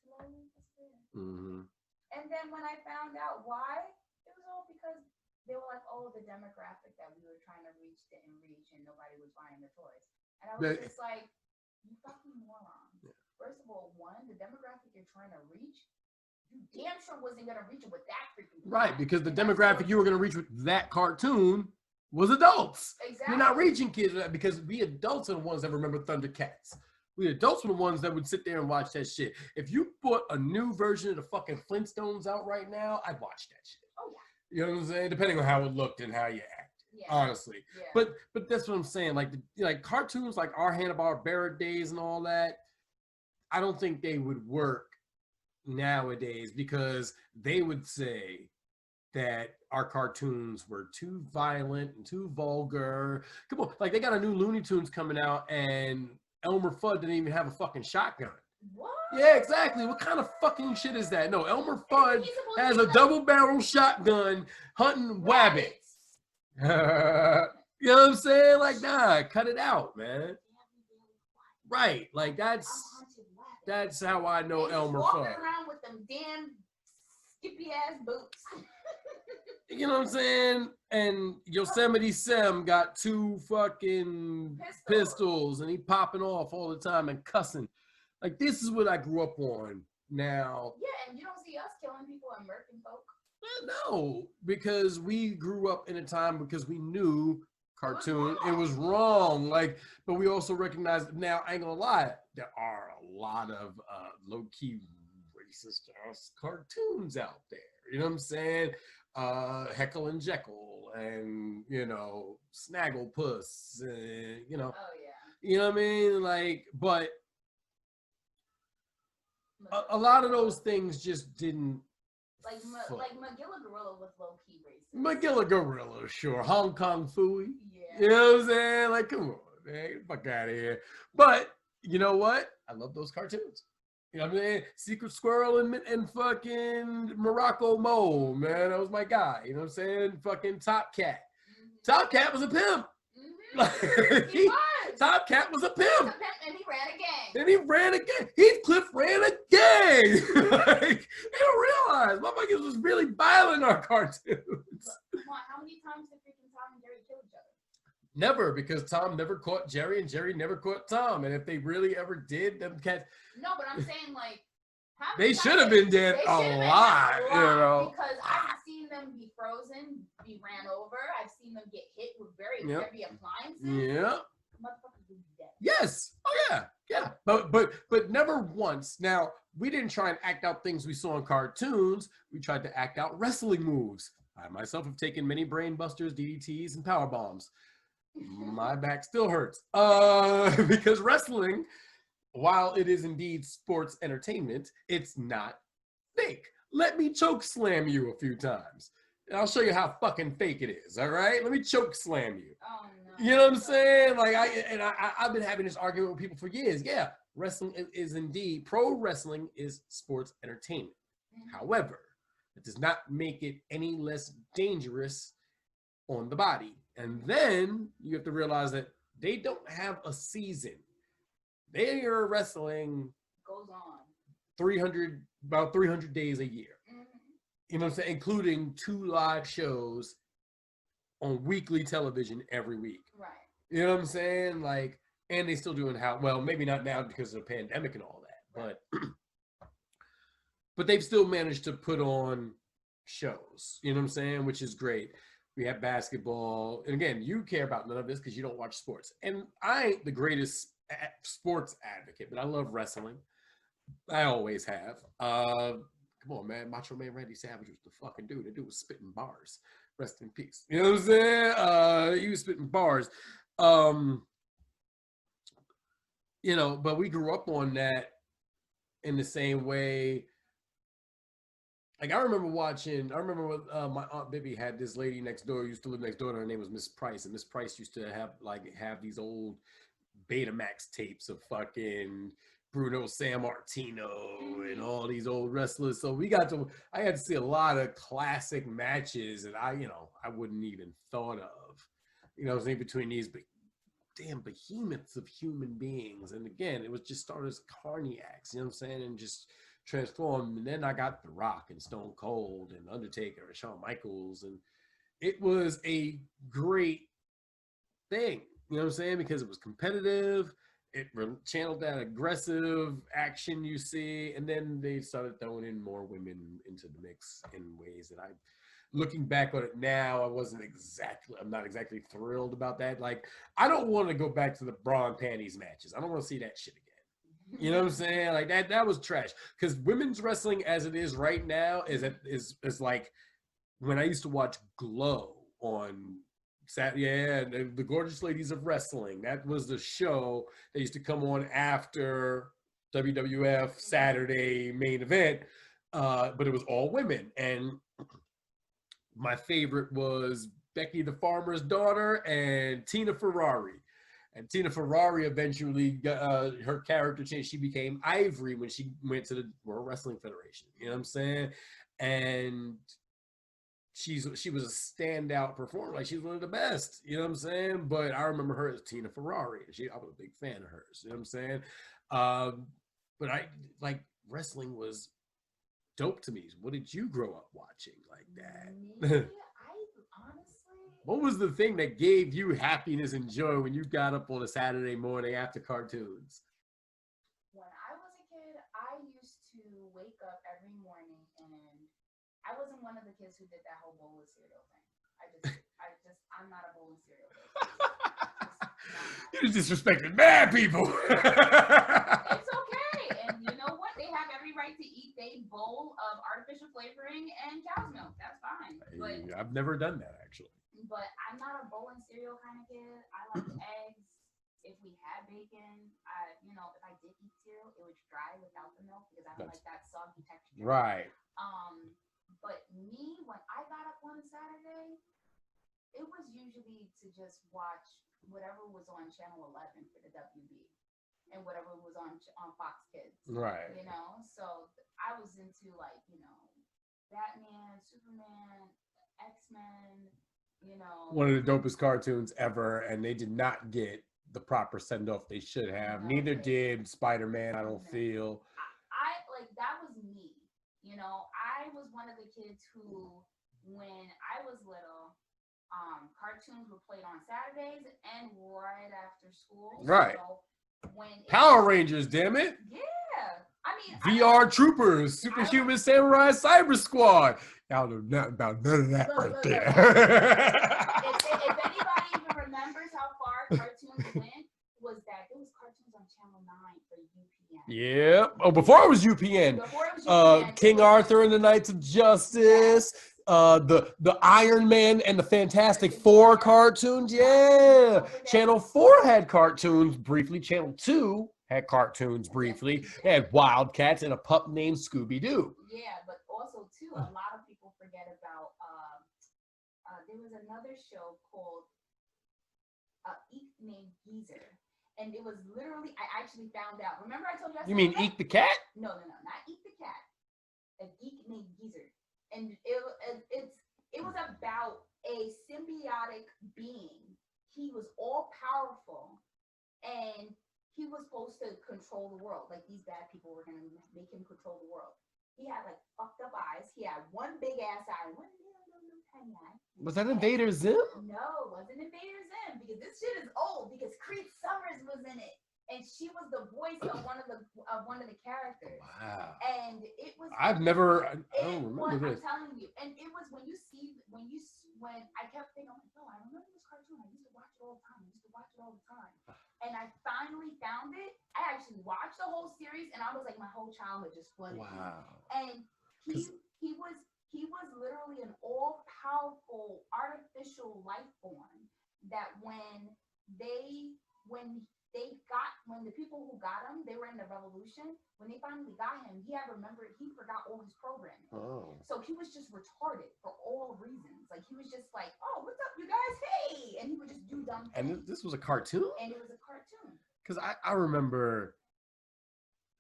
Speaker 3: slowly disappeared. And then when I found out why, it was all because they were like, "Oh, the demographic that we were trying to reach didn't reach, and nobody was buying the toys." And I was just like, "You fucking moron!" First of all, one, the demographic you're trying to reach, you damn sure wasn't gonna reach it with that freaking
Speaker 1: right, because the demographic you were gonna reach with that cartoon was adults.
Speaker 3: Exactly.
Speaker 1: You're not reaching kids because we adults are the ones that remember Thundercats. We adults were the ones that would sit there and watch that shit. If you put a new version of the fucking Flintstones out right now, I'd watch that shit.
Speaker 3: Oh yeah.
Speaker 1: You know what I'm saying? Depending on how it looked and how you acted. Yeah. Honestly. Yeah. But that's what I'm saying. Like cartoons like our Hanna-Barbera days and all that, I don't think they would work nowadays because they would say that our cartoons were too violent and too vulgar. Come on, like they got a new Looney Tunes coming out and Elmer Fudd didn't even have a fucking shotgun. What? Yeah, exactly. What kind of fucking shit is that? No, Elmer Fudd has a double-barrel shotgun hunting wabbits. You know what I'm saying? Like, nah, cut it out, man. Right, like that's how I know Elmer Fudd.
Speaker 3: Walking around with them damn skippy ass boots.
Speaker 1: You know what I'm saying? And Yosemite Sam got 2 fucking pistols and he popping off all the time and cussing. Like, this is what I grew up on now.
Speaker 3: Yeah, and you don't see us killing people and murking folk.
Speaker 1: No, because we grew up in a time because we knew cartoon, it was wrong. Like, but we also recognize now, I ain't gonna lie, there are a lot of low-key racist cartoons out there. You know what I'm saying? Heckle and Jekyll and, you know, Snagglepuss, you know. Oh, yeah. You know what I mean? Like, but a lot of those things just didn't.
Speaker 3: Like Magilla Gorilla was low-key racist.
Speaker 1: Magilla Gorilla, sure. Hong Kong Phooey. Yeah. You know what I'm saying? Like, come on, man. Get the fuck out of here. But, you know what? I love those cartoons. You know what I'm saying? Secret Squirrel and fucking Morocco Mole, man. That was my guy. You know what I'm saying? Fucking Top Cat. Top Cat was a pimp.
Speaker 3: He was.
Speaker 1: Top Cat was a pimp.
Speaker 3: And he ran a gang.
Speaker 1: And he ran a gang. Heathcliff ran a gang. Like, they don't realize motherfuckers was really violent in our cartoons.
Speaker 3: Come on, how many times did freaking Tom and Jerry kill each other?
Speaker 1: Never, because Tom never caught Jerry and Jerry never caught Tom. And if they really ever did, them cats.
Speaker 3: No, but I'm saying, like,
Speaker 1: they should have been dead a lot, you know.
Speaker 3: Because I've seen them be frozen, be ran over. I've seen them get hit with very heavy appliances.
Speaker 1: Yeah.
Speaker 3: Motherfuckers would be dead.
Speaker 1: Yes. Oh yeah. Yeah. But never once. Now, we didn't try and act out things we saw in cartoons. We tried to act out wrestling moves. I myself have taken many brain busters, DDTs, and power bombs. My back still hurts. Because wrestling, while it is indeed sports entertainment, it's not fake. Let me choke slam you a few times. And I'll show you how fucking fake it is. All right? Let me choke slam you.
Speaker 3: Oh no.
Speaker 1: You know what I'm saying? Like I've been having this argument with people for years. Yeah, wrestling is indeed, pro wrestling is sports entertainment. However, it does not make it any less dangerous on the body. And then you have to realize that they don't have a season. They are wrestling
Speaker 3: Goes on.
Speaker 1: about 300 days a year. You know what I'm saying? Including 2 live shows on weekly television every week.
Speaker 3: Right.
Speaker 1: You know what I'm saying? Like, and they still doing maybe not now because of the pandemic and all that,
Speaker 3: Right.
Speaker 1: but they've still managed to put on shows. You know what I'm saying? Which is great. We have basketball, and again, you care about none of this because you don't watch sports. And I ain't the greatest sports advocate, but I love wrestling. I always have. Come on, man. Macho Man Randy Savage was the fucking dude. That dude was spitting bars. Rest in peace. You know what I'm saying? He was spitting bars. You know, but we grew up on that in the same way. Like I remember when my Aunt Bibby had this lady next door, used to live next door, and her name was Miss Price. And Miss Price used to have these old Betamax tapes of fucking Bruno Sammartino and all these old wrestlers. So I had to see a lot of classic matches that I wouldn't even thought of. You know, I was in between these damn behemoths of human beings. And again, it was just started as carniacs, you know what I'm saying? And just transformed. And then I got The Rock and Stone Cold and Undertaker and Shawn Michaels. And it was a great thing, you know what I'm saying? Because it was competitive. It channeled that aggressive action you see. And then they started throwing in more women into the mix in ways that looking back on it now, I'm not exactly thrilled about that. Like, I don't want to go back to the bra and panties matches. I don't want to see that shit again. You know what I'm saying? Like that was trash. Because women's wrestling as it is right now is like when I used to watch Glow on Saturday, the Gorgeous Ladies of Wrestling. That was the show that used to come on after WWF Saturday main event. But it was all women. And my favorite was Becky the Farmer's Daughter and Tina Ferrari. And Tina Ferrari eventually got her character changed. She became Ivory when she went to the World Wrestling Federation. You know what I'm saying? And she was a standout performer. Like, she's one of the best. You know what I'm saying? But I remember her as Tina Ferrari. I was a big fan of hers. You know what I'm saying? But I like wrestling was dope to me. What did you grow up watching like that?
Speaker 3: Honestly,
Speaker 1: what was the thing that gave you happiness and joy when you got up on a Saturday morning after cartoons?
Speaker 3: When I was a kid, I used to wake up every morning, and I wasn't one of the kids who did that whole bowl of cereal thing. I'm not a bowl of cereal
Speaker 1: You just disrespected mad people.
Speaker 3: It's okay. And you know what? They have every right to eat a bowl of artificial flavoring and cow's milk. That's fine. But
Speaker 1: I've never done that, actually.
Speaker 3: But I'm not a bowl and cereal kind of kid. I like eggs. If we had bacon, if I did eat cereal, it was dry without the milk because I don't like that soggy texture.
Speaker 1: Right.
Speaker 3: But me, when I got up on a Saturday, it was usually to just watch whatever was on Channel 11 for the WB and whatever was on Fox Kids.
Speaker 1: Right.
Speaker 3: You know, so I was into Batman, Superman, X-Men,
Speaker 1: one of the dopest cartoons ever, and they did not get the proper send-off they should have. Neither did Spider-Man, I don't feel.
Speaker 3: That was me. I was one of the kids who, when I was little, cartoons were played on Saturdays and right after school.
Speaker 1: Right.
Speaker 3: So
Speaker 1: Power Rangers, damn it.
Speaker 3: Yeah. I mean,
Speaker 1: VR Troopers, Superhuman Samurai Cyber Squad. Y'all know nothing about none of that right there.
Speaker 3: If anybody even remembers how far cartoons went, was that there was
Speaker 1: Yeah. Oh, before it was UPN.
Speaker 3: Before it was UPN,
Speaker 1: King Arthur and the Knights of Justice.
Speaker 3: Yes.
Speaker 1: The Iron Man and the Fantastic Four cartoons. Yeah. Channel 4 had cartoons briefly. Channel 2 had cartoons briefly. They had Wildcats and a pup named Scooby-Doo.
Speaker 3: Yeah, but also too, a lot of people forget about there was another show called Eek named Geezer. And it was literally, I actually found out. Remember I told you?
Speaker 1: You mean Eek the Cat?
Speaker 3: No, not Eek the Cat. A geek named Geezer. And it was about a symbiotic being. He was all powerful, and he was supposed to control the world. Like these bad people were gonna make him control the world. He had like fucked up eyes. He had one big ass eye, one little tiny eye.
Speaker 1: Was that Invader Zim?
Speaker 3: No, it wasn't Invader Zim, because this shit is old, because Crete Summers was in it. And she was the voice of one of the characters.
Speaker 1: Wow.
Speaker 3: And it was.
Speaker 1: I don't remember this.
Speaker 3: I'm telling you, and it was when I kept thinking, oh, I remember this cartoon. I used to watch it all the time. And I finally found it. I actually watched the whole series, and I was like, my whole childhood just flooded.
Speaker 1: Wow.
Speaker 3: And he was literally an all-powerful artificial life form that when the people who got him, they were in the revolution. When they finally got him, he forgot all his programming.
Speaker 1: Oh.
Speaker 3: So he was just retarded for all reasons. Like he was just like, oh, what's up, you guys? Hey, and he would just do dumb things.
Speaker 1: And this was a cartoon?
Speaker 3: And it was a cartoon.
Speaker 1: Because I remember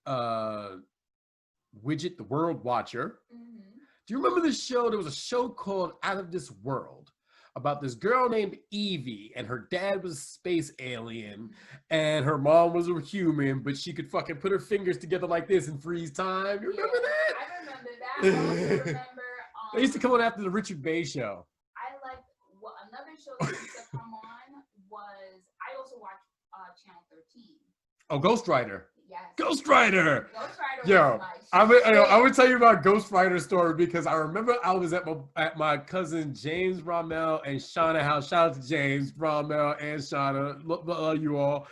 Speaker 1: Widget the World Watcher.
Speaker 3: Mm-hmm.
Speaker 1: Do you remember this show? There was a show called Out of This World about this girl named Evie, and her dad was a space alien, and her mom was a human, but she could fucking put her fingers together like this and freeze time. You remember that?
Speaker 3: I remember that. I also remember.
Speaker 1: They used to come on after the Richard Bay show.
Speaker 3: Another show that used to come on was, I also watched Channel 13.
Speaker 1: Oh, Ghost Rider.
Speaker 3: Yes.
Speaker 1: Ghost Rider.
Speaker 3: Ghost Rider.
Speaker 1: Yo,
Speaker 3: was
Speaker 1: I would tell you about Ghost Rider story, because I remember I was at my cousin James Rommel and Shauna house. Shout out to James Rommel and Shauna. Love you all.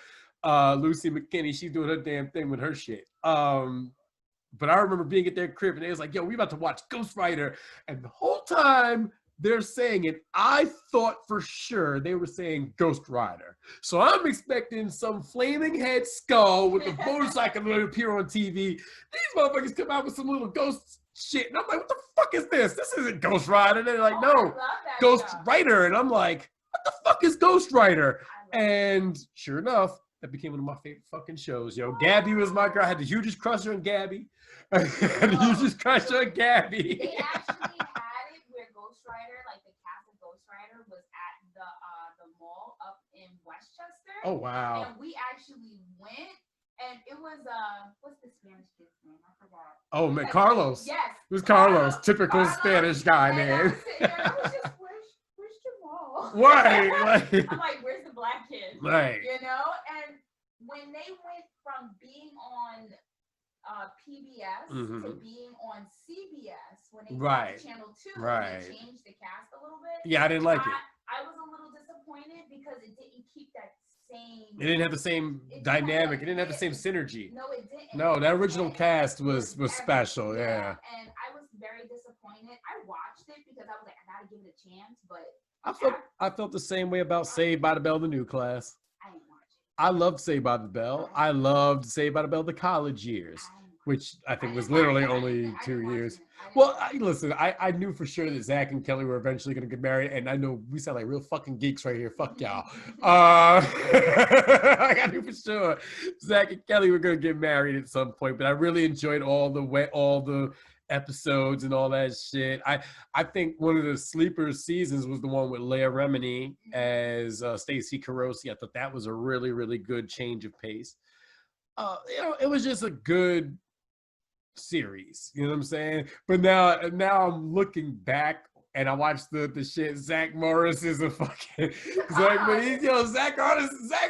Speaker 1: Lucy McKinney, she's doing her damn thing with her shit. But I remember being at their crib, and they was like, yo, we about to watch Ghost Rider. And the whole time they're saying it, I thought for sure they were saying Ghost Rider. So I'm expecting some flaming head skull with a motorcycle to appear on TV. These motherfuckers come out with some little ghost shit. And I'm like, what the fuck is this? This isn't Ghost Rider. And they're like, no, Ghost Rider. And I'm like, what the fuck is Ghost Rider? And sure enough, that became one of my favorite fucking shows. Yo, Gabby was my girl. I had the hugest crush on Gabby. I had the hugest crush on Gabby.
Speaker 3: They actually had it where Ghost Rider, like the cast of Ghost Rider, was at the mall up in Westchester.
Speaker 1: Oh wow!
Speaker 3: And we actually went, and it was what's the Spanish kid's name? I forgot.
Speaker 1: Oh man, Carlos.
Speaker 3: Yes,
Speaker 1: it was Carlos, typical Spanish guy name.
Speaker 3: I was just, where's Jamal?
Speaker 1: Right. Like,
Speaker 3: I'm like, where's the black kid?
Speaker 1: Right.
Speaker 3: You know, and when they went from being on PBS to being on CBS, when they got to Channel 2, and they changed the cast a little bit.
Speaker 1: Yeah, I didn't like it.
Speaker 3: I was a little disappointed because it didn't keep that same.
Speaker 1: It didn't have the same dynamic. It didn't have the same synergy.
Speaker 3: No, it didn't.
Speaker 1: No, that original cast was special. Yeah.
Speaker 3: And I was very disappointed. I watched it because I was like, I gotta give it a chance, but
Speaker 1: I felt the same way about Saved by the Bell, the new class.
Speaker 3: I didn't watch it.
Speaker 1: I loved Saved by the Bell. I loved Saved by the Bell, the college years, which I think was literally only 2 years. Well, listen, I knew for sure that Zach and Kelly were eventually going to get married, and I know we sound like real fucking geeks right here. Fuck y'all. I knew for sure Zach and Kelly were going to get married at some point, but I really enjoyed all the episodes and all that shit. I think one of the sleeper seasons was the one with Leah Remini as Stacey Carosi. I thought that was a really, really good change of pace. It was just a good series, you know what I'm saying? But now I'm looking back and I watched the shit. Zach Morris is a fucking Zach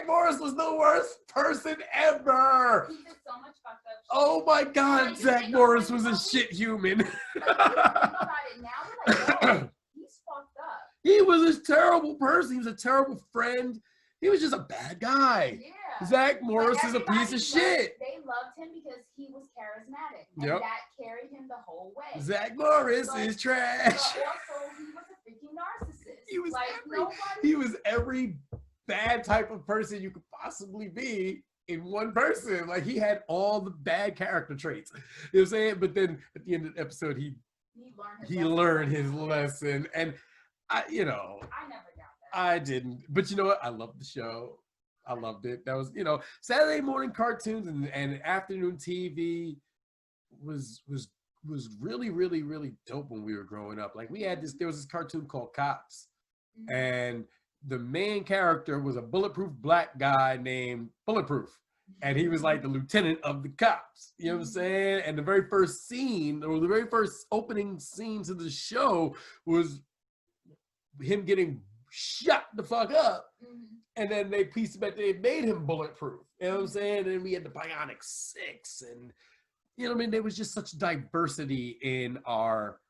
Speaker 1: Morris was the worst person ever.
Speaker 3: He did so much fucked up shit.
Speaker 1: Oh my god, Zach Morris was a shit human.
Speaker 3: Think about it now, we're like, oh, he's fucked up.
Speaker 1: He was a terrible person. He was a terrible friend. He was just a bad guy.
Speaker 3: Yeah.
Speaker 1: Zach Morris is a piece of shit.
Speaker 3: They loved him because he was charismatic, and
Speaker 1: Yep.
Speaker 3: that carried him the whole way.
Speaker 1: Zach Morris is trash.
Speaker 3: But also, he was a freaking narcissist.
Speaker 1: He was
Speaker 3: like
Speaker 1: every, he was every bad type of person you could possibly be in one person. Like, he had all the bad character traits. You know what I'm saying? But then at the end of the episode, he learned his lesson. And I never
Speaker 3: got that.
Speaker 1: I didn't. But you know what? I loved the show. I loved it. That was, Saturday morning cartoons and afternoon TV was really, really, really dope when we were growing up. Like, there was this cartoon called Cops. And the main character was a bulletproof black guy named Bulletproof. And he was like the lieutenant of the cops. You know what I'm saying? And the very first scene, or the very first opening scene to the show, was him getting shut the fuck up. And then they pieced it back, they made him bulletproof. You know what I'm saying? And then we had the Bionic 6. And, there was just such diversity in our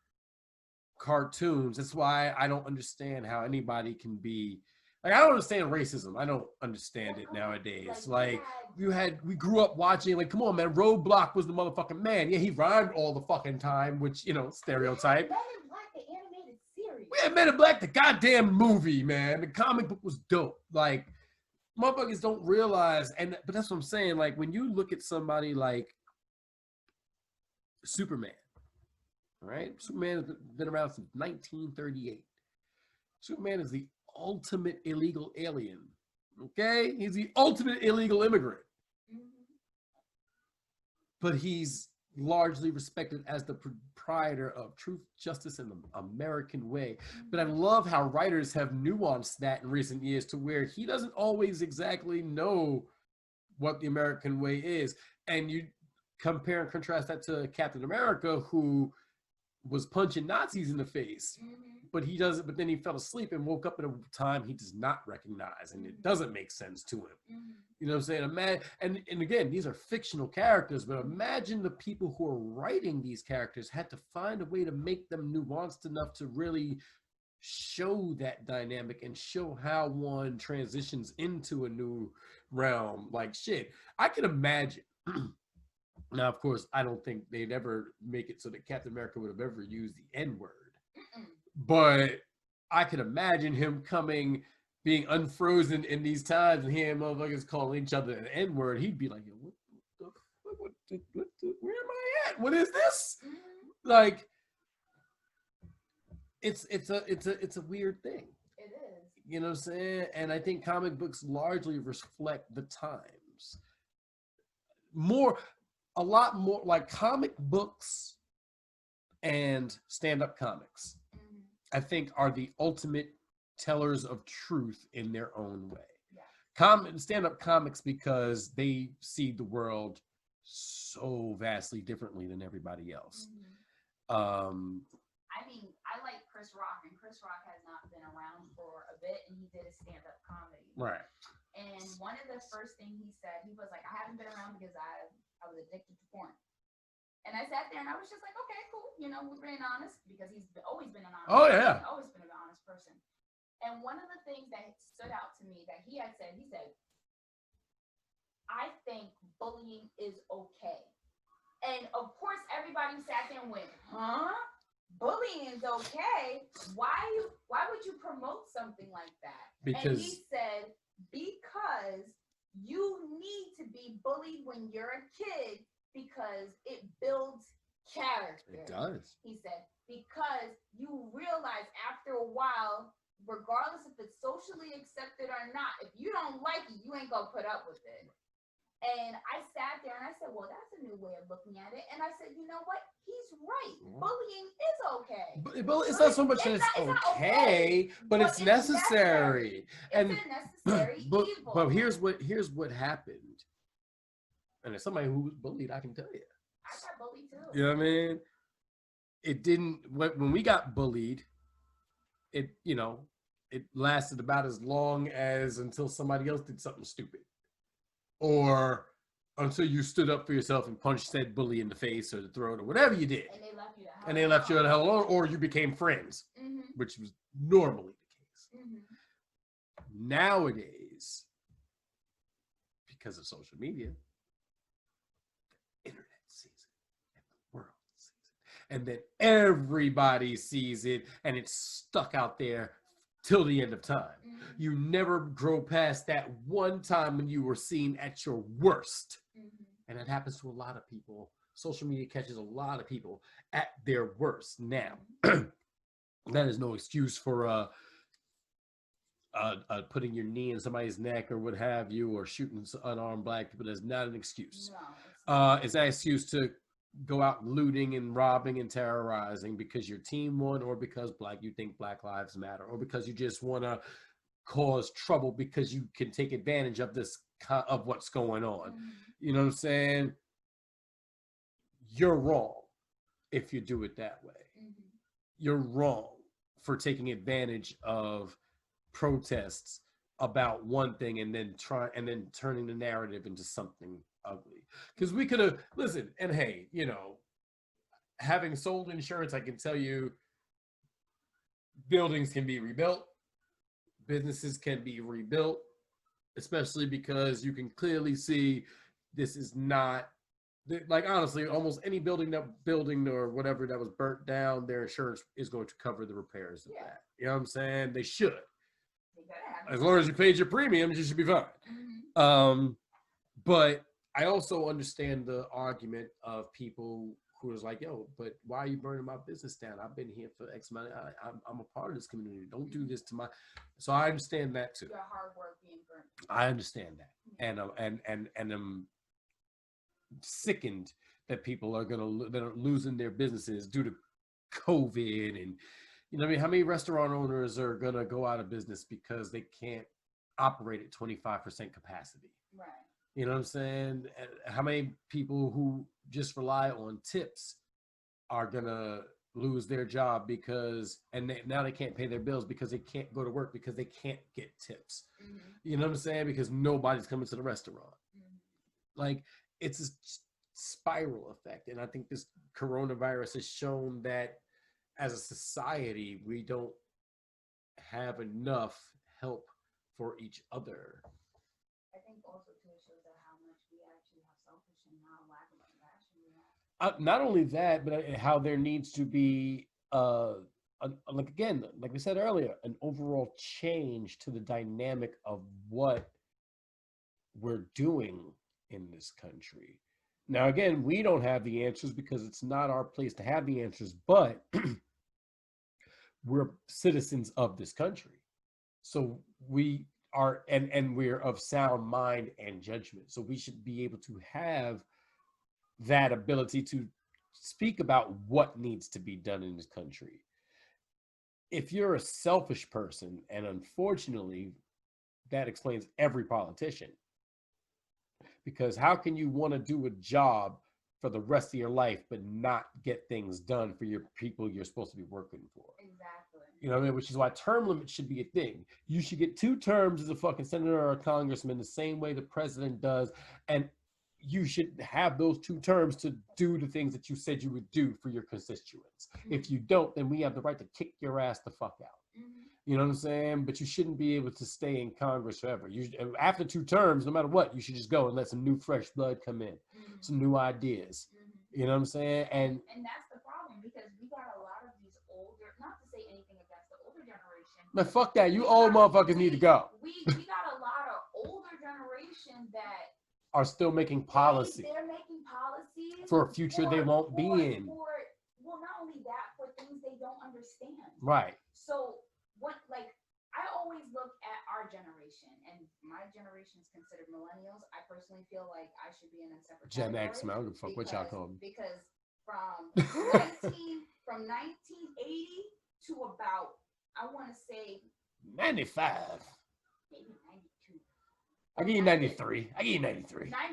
Speaker 1: cartoons. That's why I don't understand how anybody can be like, I don't understand racism. I don't understand it nowadays. Like, we grew up watching, like, come on, man, Roadblock was the motherfucking man. Yeah, he rhymed all the fucking time, which, stereotype.
Speaker 3: Men in Black, the animated series.
Speaker 1: We had Men in Black, the goddamn movie, man. The comic book was dope. Like, motherfuckers don't realize, but that's what I'm saying. Like, when you look at somebody like Superman, right? Superman has been around since 1938. Superman is the ultimate illegal alien. Okay? He's the ultimate illegal immigrant. But he's largely respected as the proprietor of truth, justice, and the American way. But I love how writers have nuanced that in recent years to where he doesn't always exactly know what the American way is. And you compare and contrast that to Captain America, who was punching Nazis in the face. But he doesn't. But then he fell asleep and woke up at a time he does not recognize, and it doesn't make sense to him. You know what I'm saying? And again, these are fictional characters, but imagine the people who are writing these characters had to find a way to make them nuanced enough to really show that dynamic and show how one transitions into a new realm. Like, shit, I can imagine. Now, of course, I don't think they'd ever make it so that Captain America would have ever used the N-word. But I could imagine him being unfrozen in these times and hearing motherfuckers calling each other an N-word. He'd be like, where am I at? What is this? Like, it's a weird thing.
Speaker 3: It is.
Speaker 1: You know what I'm saying? And I think comic books largely reflect the times. A lot more like comic books and stand-up comics, I think, are the ultimate tellers of truth in their own way. Stand-up comics, because they see the world so vastly differently than everybody else.
Speaker 3: I mean, I like Chris Rock, and Chris Rock has not been around for a bit, and he did a stand-up comedy.
Speaker 1: Right.
Speaker 3: And one of the first things he said, he was like, I haven't been around because I was addicted to porn. And I sat there and I was just like, okay, cool. We're being honest, because he's always been an honest person. Always been an honest person. And one of the things that stood out to me that he said, I think bullying is okay. And of course, everybody sat there and went, huh? Bullying is okay? Why would you promote something like that? And he said, because you need to be bullied when you're a kid, because it builds character.
Speaker 1: It does.
Speaker 3: He said, because you realize after a while, regardless if it's socially accepted or not, if you don't like it, you ain't gonna put up with it. And I sat there and I said, well, that's a new way of looking at it. And I said, you know what? He's right. Bullying is okay.
Speaker 1: But it's not so much that it's okay, but it's necessary.
Speaker 3: It's a necessary evil.
Speaker 1: But here's what happened. And as somebody who was bullied, I can tell you.
Speaker 3: I got bullied too.
Speaker 1: You know what I mean? It didn't, when we got bullied, it lasted about as long as until somebody else did something stupid. Or until you stood up for yourself and punched said bully in the face or the throat or whatever you did. And they left you the hell alone, or you became friends, which was normally the case. Nowadays, because of social media, and then everybody sees it, and it's stuck out there till the end of time. You never grow past that one time when you were seen at your worst. And that happens to a lot of people. Social media catches a lot of people at their worst. Now, that is no excuse for putting your knee in somebody's neck or what have you, or shooting unarmed black people. That's not an excuse. It's an excuse to go out looting and robbing and terrorizing because your team won, or because you think Black Lives Matter, or because you just want to cause trouble because you can take advantage of of what's going on. You know what I'm saying? You're wrong if you do it that way. You're wrong for taking advantage of protests about one thing and then turning the narrative into something ugly. Because we could have listened, and hey, you know, having sold insurance, I can tell you buildings can be rebuilt, businesses can be rebuilt, especially because you can clearly see this is not, like, honestly, almost any building or whatever that was burnt down, their insurance is going to cover the repairs of that. You know what I'm saying? They should. As long as you paid your premiums, you should be fine. But I also understand the argument of people who is like, yo, but why are you burning my business down? I've been here for X amount. I'm a part of this community. Don't do this to my. So I understand that too.
Speaker 3: Your hard work being burnt.
Speaker 1: I understand that, and I'm sickened that people are losing their businesses due to COVID. And you know, I mean, how many restaurant owners are gonna go out of business because they can't operate at 25% capacity?
Speaker 3: Right.
Speaker 1: You know what I'm saying? How many people who just rely on tips are gonna lose their job now they can't pay their bills because they can't go to work because they can't get tips. You know what I'm saying? Because nobody's coming to the restaurant. Like, it's a spiral effect, and I think this coronavirus has shown that as a society we don't have enough help for each other.
Speaker 3: I think also too it shows that how much we actually have selfish and how lack of compassion we have.
Speaker 1: Not only that, but how there needs to be like we said earlier, an overall change to the dynamic of what we're doing in this country. Now, again, we don't have the answers because it's not our place to have the answers, but we're citizens of this country. So we are, and we're of sound mind and judgment. So we should be able to have that ability to speak about what needs to be done in this country. If you're a selfish person, and unfortunately, that explains every politician. Because how can you want to do a job for the rest of your life but not get things done for your people you're supposed to be working for?
Speaker 3: Exactly.
Speaker 1: You know what I mean? Which is why term limits should be a thing. You should get 2 terms as a fucking senator or a congressman the same way the president does, and you should have those 2 terms to do the things that you said you would do for your constituents. If you don't, then we have the right to kick your ass the fuck out. You know what I'm saying? But you shouldn't be able to stay in Congress forever. After 2 terms, no matter what, you should just go and let some new fresh blood come in, some new ideas. You know what I'm saying? And
Speaker 3: that's the problem, because we got a lot of these older, not to say anything against the older generation.
Speaker 1: Man, fuck that. You old motherfuckers need to go.
Speaker 3: We got a lot of older generation that
Speaker 1: are still making policy.
Speaker 3: They're making policies
Speaker 1: for a future they won't be in.
Speaker 3: Well, not only that, for things they don't understand.
Speaker 1: Right.
Speaker 3: So I always look at our generation, and my generation is considered millennials. I personally feel like I should be in a separate
Speaker 1: Gen
Speaker 3: category.
Speaker 1: X, man. I don't give a fuck what y'all call them.
Speaker 3: Because from 1980 to about, I want to say
Speaker 1: 95.
Speaker 3: Maybe 92.
Speaker 1: I give you 93. I give you 93.
Speaker 3: 93?
Speaker 1: I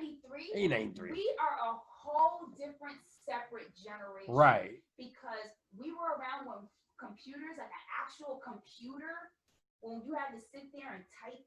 Speaker 1: give you 93.
Speaker 3: We are a whole different, separate generation.
Speaker 1: Right.
Speaker 3: Because we were around when computers, like an actual computer, when you had to sit there and type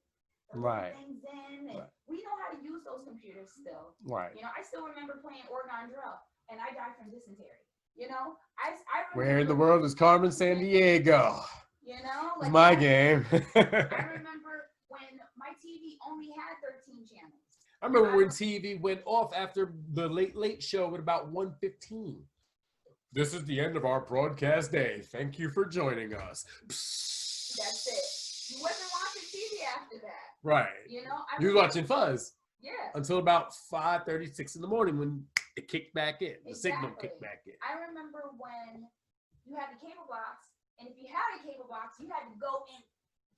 Speaker 3: things in, and we know how to use those computers still.
Speaker 1: Right.
Speaker 3: You know, I still remember playing Oregon Drill, and I died from dysentery. You know, I
Speaker 1: where in the world is Carmen Sandiego?
Speaker 3: You know,
Speaker 1: it's my game.
Speaker 3: I remember when my TV only had 13 channels.
Speaker 1: I remember when TV went off after the Late Late Show at about 1:15. This is the end of our broadcast day. Thank you for joining us.
Speaker 3: That's it. You wasn't watching TV after that.
Speaker 1: Right.
Speaker 3: You know,
Speaker 1: You was watching Fuzz.
Speaker 3: Yeah.
Speaker 1: Until about 5:36 in the morning when it kicked back in. The
Speaker 3: Exactly.
Speaker 1: signal kicked back in.
Speaker 3: I remember when you had the cable box, and if you had a cable box, you had to go and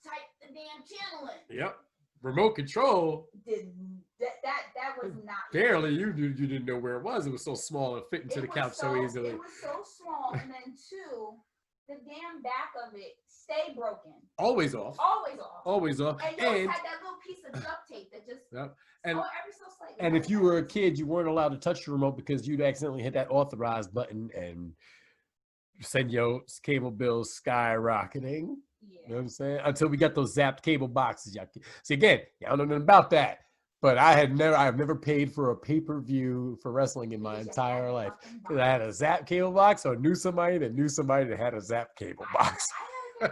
Speaker 3: type the damn channel in.
Speaker 1: Yep. Remote control.
Speaker 3: That was not
Speaker 1: barely. You didn't know where it was. It was so small and fit into the couch so easily.
Speaker 3: It was so small, and then two, the damn back of it stayed broken.
Speaker 1: Always off.
Speaker 3: Always off.
Speaker 1: Always off.
Speaker 3: And you always had that little piece of duct tape that just
Speaker 1: yep. And,
Speaker 3: ever so slightly.
Speaker 2: And if you were a kid, you weren't allowed to touch the remote because you'd accidentally hit that authorized button and send your cable bills skyrocketing.
Speaker 3: Yeah.
Speaker 2: You know what I'm saying? Until we got those zapped cable boxes. See, again, y'all don't know nothing about that. But I've never paid for a pay-per-view for wrestling in my entire life. Because I had a zap cable box or knew somebody that had a zap cable box.
Speaker 3: I had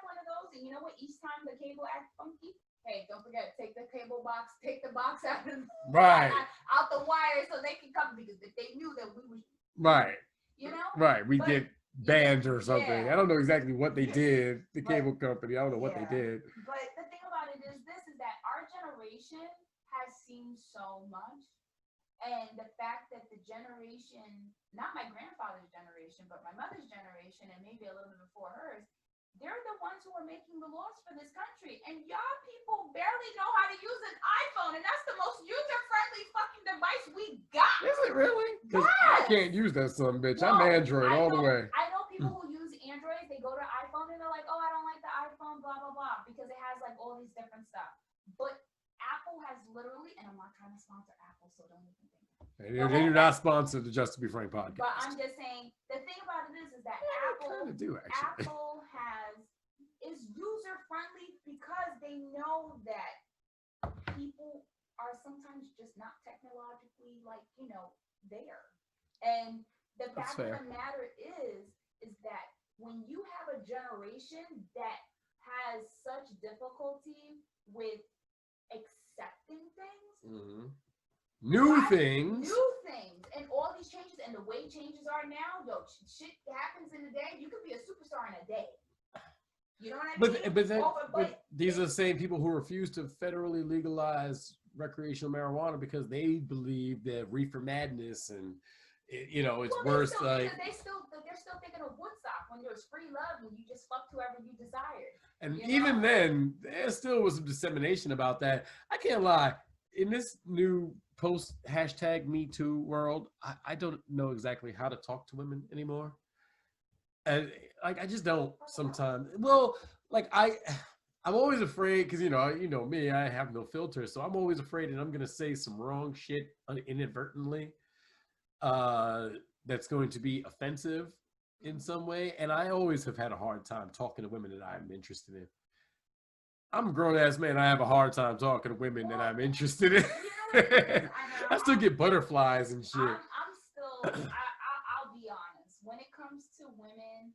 Speaker 3: one of those, and you know what? Each time the cable acts funky, hey, don't forget, take the cable box, take the box out the wire so they can come, because if they knew that we was you know?
Speaker 1: Right. We get banned or something. Yeah. I don't know exactly what they did, the cable company. I don't know what they did.
Speaker 3: But the thing about it is that our generation has seen so much. And the fact that the generation, not my grandfather's generation, but my mother's generation, and maybe a little bit before hers, they're the ones who are making the laws for this country. And y'all people barely know how to use an iPhone. And that's the most user-friendly fucking device we got.
Speaker 1: Is it really? Because I can't use that son bitch.
Speaker 3: No,
Speaker 1: I'm Android all the way.
Speaker 3: I know people who use Android, they go to iPhone and they're like, oh, I don't like the iPhone, blah, blah, blah, because it has like all these different stuff. But Apple has literally, and I'm not trying to sponsor Apple, so don't even think.
Speaker 1: They do not sponsor the Just to Be Frank podcast.
Speaker 3: But I'm just saying, the thing about it is that Apple is user friendly because they know that people are sometimes just not technologically there. And the fact of the matter is that when you have a generation that has such difficulty with accepting things,
Speaker 1: New things,
Speaker 3: and all these changes, and the way changes are now, shit happens in a day. You could be a superstar in a day. You know what I mean?
Speaker 1: But these are the same people who refuse to federally legalize recreational marijuana because they believe that reefer madness and it's worse.
Speaker 3: They're still thinking of Woodstock when there's free love and you just fucked whoever you desired.
Speaker 1: And even then, there still was some dissemination about that. I can't lie. In this new post #MeToo world, I don't know exactly how to talk to women anymore. And I just don't sometimes. Well, I'm always afraid because you know me, I have no filter, so I'm always afraid that I'm gonna say some wrong shit inadvertently. That's going to be offensive in some way, and I always have had a hard time talking to women that I'm interested in. I'm a grown-ass man. I have a hard time talking to women that I'm interested in. I still get butterflies and shit.
Speaker 3: I'll be honest. When it comes to women,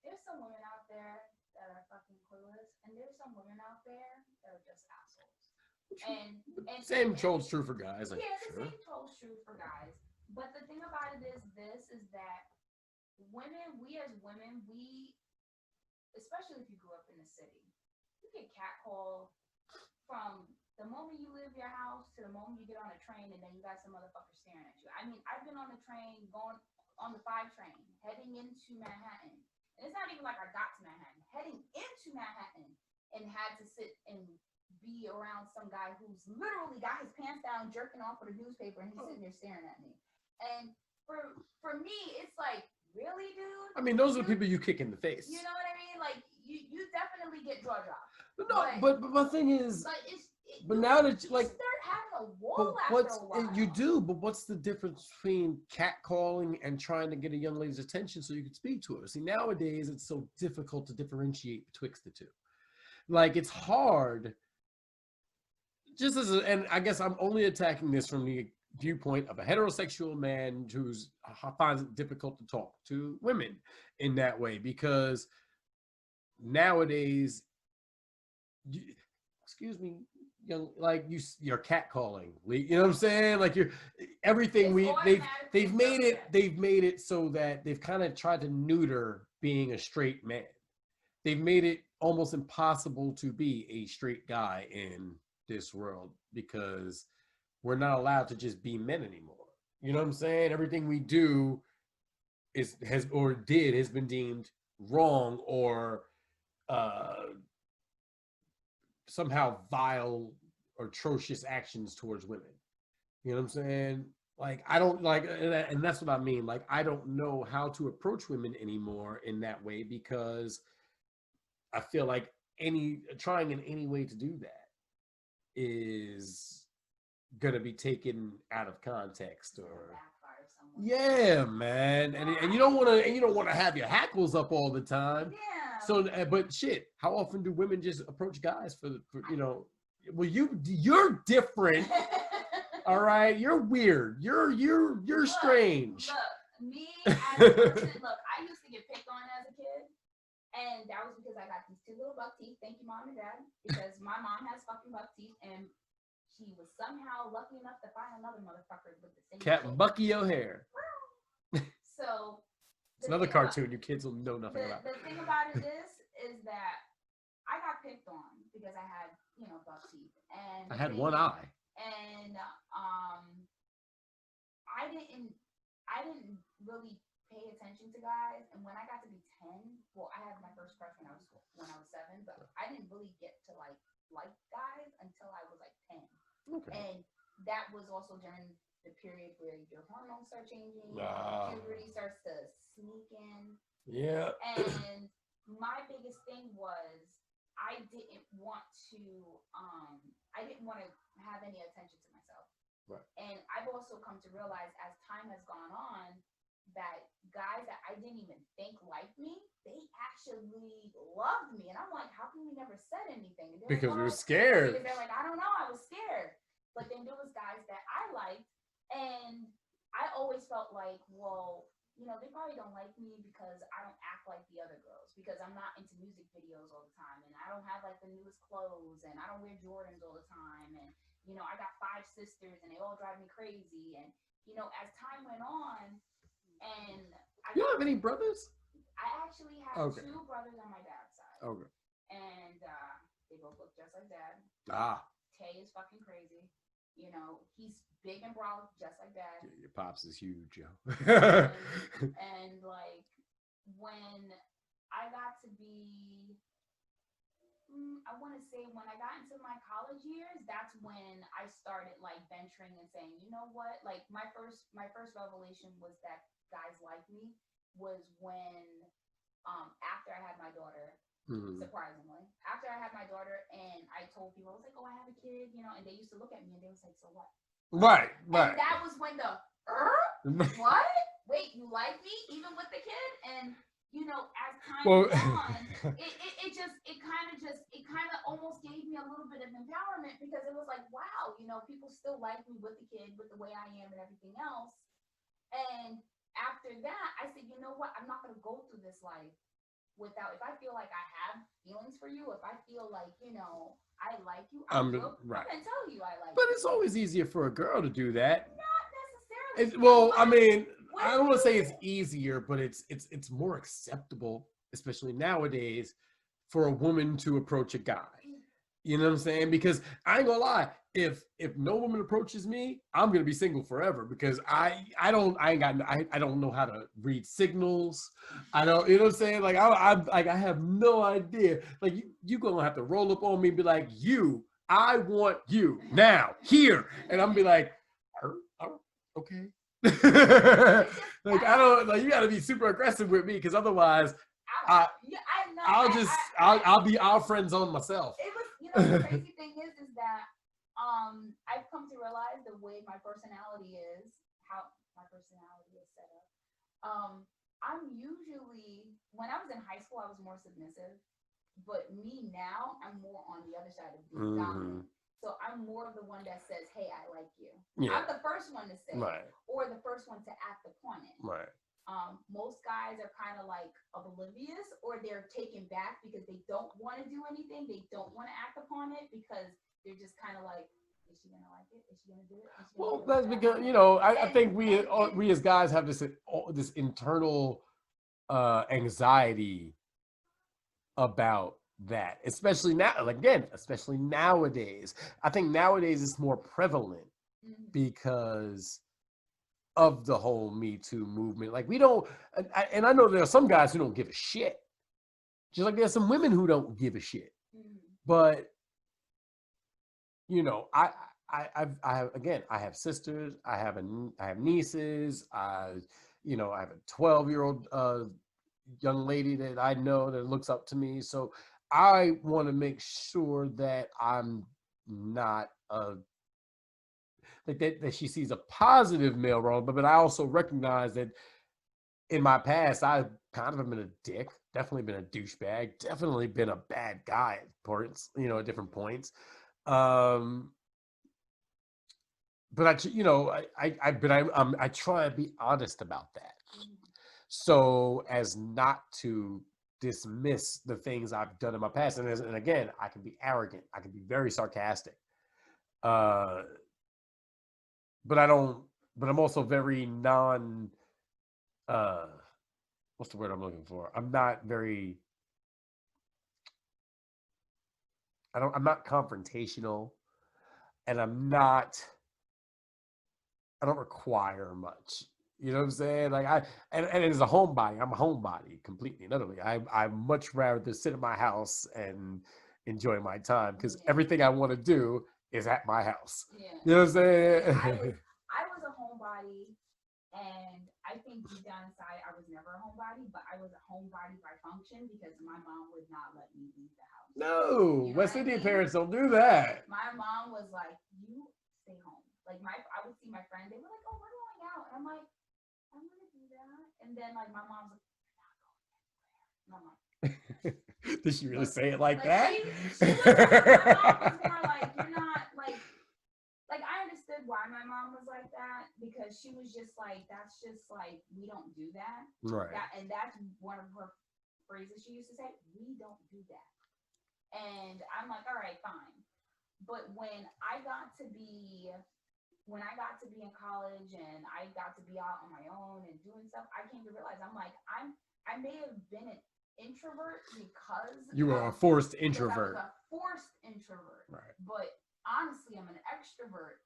Speaker 3: there's some women out there that are fucking clueless, and there's some women out there that are just assholes. And
Speaker 1: same holds true for guys.
Speaker 3: The same holds true for guys. But the thing about it is that we as women, especially if you grew up in the city, you get catcalled from the moment you leave your house to the moment you get on a train, and then you got some motherfucker staring at you. I mean, I've been on the train, going on the 5 train, heading into Manhattan. And it's not even like I got to Manhattan. Heading into Manhattan and had to sit and be around some guy who's literally got his pants down, jerking off with a newspaper, and he's sitting there staring at me. And for me, it's like, really, dude?
Speaker 1: I mean, those are the people you kick in the face.
Speaker 3: You know what I mean? Like, you definitely get jaw dropped.
Speaker 1: But my thing is, but now that
Speaker 3: you start having a wall after a while.
Speaker 1: You do, but what's the difference between catcalling and trying to get a young lady's attention so you can speak to her? See, nowadays it's so difficult to differentiate betwixt the two. Like, it's hard. And I guess I'm only attacking this from the viewpoint of a heterosexual man who finds it difficult to talk to women in that way, because nowadays, excuse me, you're catcalling. You know what I'm saying? Like,
Speaker 2: everything
Speaker 3: It's
Speaker 2: they've
Speaker 3: automatically
Speaker 2: made it
Speaker 3: programmed.
Speaker 2: they've made it so that they've kind of tried to neuter being a straight man. They've made it almost impossible to be a straight guy in this world because we're not allowed to just be men anymore. You know what I'm saying? Everything we do has been deemed wrong or somehow vile or atrocious actions towards women. You know what I'm saying? Like I don't like, and that's what I mean. Like I don't know how to approach women anymore in that way because I feel like trying in any way to do that is gonna be taken out of context or yeah, man. And you don't want to have your hackles up all the time.
Speaker 3: Yeah.
Speaker 2: So but shit, how often do women just approach guys for you know? Well, you're different. All right, you're weird. You're strange.
Speaker 3: Look, me as a person, look, I used to get picked on as a kid, and that was because I got these 2 little buck teeth. Thank you, mom and dad, because my mom has fucking buck teeth, and she was somehow lucky enough to find another motherfucker with the same.
Speaker 2: Captain Bucky O'Hare.
Speaker 3: So
Speaker 2: it's another cartoon you kids will know nothing about.
Speaker 3: The thing about it is that I got picked on because I had buck teeth, and
Speaker 2: I had one eye.
Speaker 3: And I didn't really pay attention to guys. And when I got to be 10, well, I had my first crush when I was 7, but I didn't really get to like guys until I was like 10.
Speaker 2: Okay.
Speaker 3: And that was also during the period where your hormones start changing, puberty starts to sneak in.
Speaker 2: Yeah.
Speaker 3: And my biggest thing was I didn't want to have any attention to myself.
Speaker 2: Right.
Speaker 3: And I've also come to realize as time has gone on that guys that I didn't even think liked me, they actually loved me. And I'm like, how come we never said anything?
Speaker 2: Because
Speaker 3: like,
Speaker 2: we were scared.
Speaker 3: Because they're like, I don't know, I was scared. But then there was guys that I liked, and I always felt like, well, they probably don't like me because I don't act like the other girls, because I'm not into music videos all the time, and I don't have like the newest clothes, and I don't wear Jordans all the time, and I got 5 sisters, and they all drive me crazy, and as time went on, and
Speaker 2: you don't have any brothers?
Speaker 3: I actually have 2 brothers on my dad's side.
Speaker 2: Okay.
Speaker 3: And they both look just like dad. Tay is fucking crazy. He's big and broad, just like dad.
Speaker 2: Your pops is huge, yo.
Speaker 3: and like when I got to be, I want to say when I got into my college years, that's when I started like venturing and saying, you know what? Like my first revelation was that guys like me was when after I had my daughter. Mm-hmm. Surprisingly, after I had my daughter, and I told people, I was like, "Oh, I have a kid," and they used to look at me and they was like, "So what?"
Speaker 2: Right.
Speaker 3: And that was when the what? Wait, you like me even with the kid? And as time went on, it kind of almost gave me a little bit of empowerment, because it was like, wow, people still like me with the kid, with the way I am and everything else. And after that, I said, you know what? I'm not gonna go through this life without, if I feel like I have feelings for you, if I feel like, I like you, I'm gonna tell you I like you.
Speaker 2: But it's always easier for a girl to do that.
Speaker 3: Not necessarily.
Speaker 2: Well, I mean, I don't want to say it's easier, but it's more acceptable, especially nowadays, for a woman to approach a guy. You know what I'm saying? Because I ain't gonna lie, if no woman approaches me, I'm gonna be single forever, because I don't know how to read signals. I don't, you know what I'm saying? Like I have no idea. Like you gonna have to roll up on me and be like, I want you now here, and I'm gonna be like, oh, okay. Like I don't, like, you gotta be super aggressive with me, because otherwise I'll be our friend zone myself.
Speaker 3: The crazy thing is that I've come to realize the way my personality is, how my personality is set up. I'm usually, when I was in high school, I was more submissive, but me now, I'm more on the other side of being dominant. So I'm more of the one that says, hey, I like you. Yeah. I'm the first one to say it, or the first one to act upon it.
Speaker 2: Right.
Speaker 3: Most guys are kind of like oblivious, or they're taken back because they don't want to do anything. They don't want to act upon it, because they're just kind of like, Is she gonna like it? Is she gonna do it? Is she gonna
Speaker 2: Well,
Speaker 3: do it?
Speaker 2: that's
Speaker 3: That's
Speaker 2: because
Speaker 3: it.
Speaker 2: you know I
Speaker 3: And
Speaker 2: think
Speaker 3: and
Speaker 2: we as guys have this internal anxiety about that, especially now. Like, again, especially nowadays. I think nowadays it's more prevalent
Speaker 3: mhm.
Speaker 2: because of the whole Me Too movement. Like, we don't, and I know there are some guys who don't give a shit. Just like there's some women who don't give a shit.
Speaker 3: Mhm.
Speaker 2: But you know, I have, again, I have sisters, I have nieces, you know, I have a 12-year-old young lady that I know that looks up to me. So I want to make sure that I'm not like that she sees a positive male role, but I also recognize that in my past I kind of have been a dick, definitely been a douchebag, definitely been a bad guy at points, you know, at different points. Um, but you know, I try to be honest about that,
Speaker 3: Mhm.
Speaker 2: so as not to dismiss the things I've done in my past. And again, I can be arrogant, I can be very sarcastic, uh, but I don't. But I'm also very non. Uh, what's the word I'm looking for? I'm not very. I don't. I'm not confrontational, and I don't require much. You know what I'm saying? Like and as a homebody, I'm a homebody completely. Literally, I much rather sit in my house and enjoy my time because
Speaker 3: Yeah.
Speaker 2: everything I want to do is at my house.
Speaker 3: Yeah.
Speaker 2: You know what I'm saying?
Speaker 3: I was a homebody, and I think deep down inside I was never a homebody, but I was a homebody by function because my mom would not let me leave the house.
Speaker 2: No,
Speaker 3: You know
Speaker 2: West
Speaker 3: what I
Speaker 2: Indian
Speaker 3: mean?
Speaker 2: parents don't do that.
Speaker 3: My mom was like, "You stay home." Like I would see my friends. They were like, "Oh, we're going out," and I'm like, "I want to do that." And then like my mom's like, "You're not going anywhere." And I'm like,
Speaker 2: Did she really
Speaker 3: "Look,"
Speaker 2: say it like
Speaker 3: like
Speaker 2: that?
Speaker 3: she was more. My mom was more like, "You're not like I understood why my mom was like that because she was just like, that's just like we don't do that.
Speaker 2: Right.
Speaker 3: And that's one of her phrases she used to say, we don't do that. And I'm like, all right, fine. But when I got to be in college and I got to be out on my own and doing stuff, I came to realize I'm like, I may have been an introvert because
Speaker 2: You were a forced
Speaker 3: because I was
Speaker 2: introvert.
Speaker 3: a forced introvert.
Speaker 2: Right.
Speaker 3: But honestly, I'm an extrovert,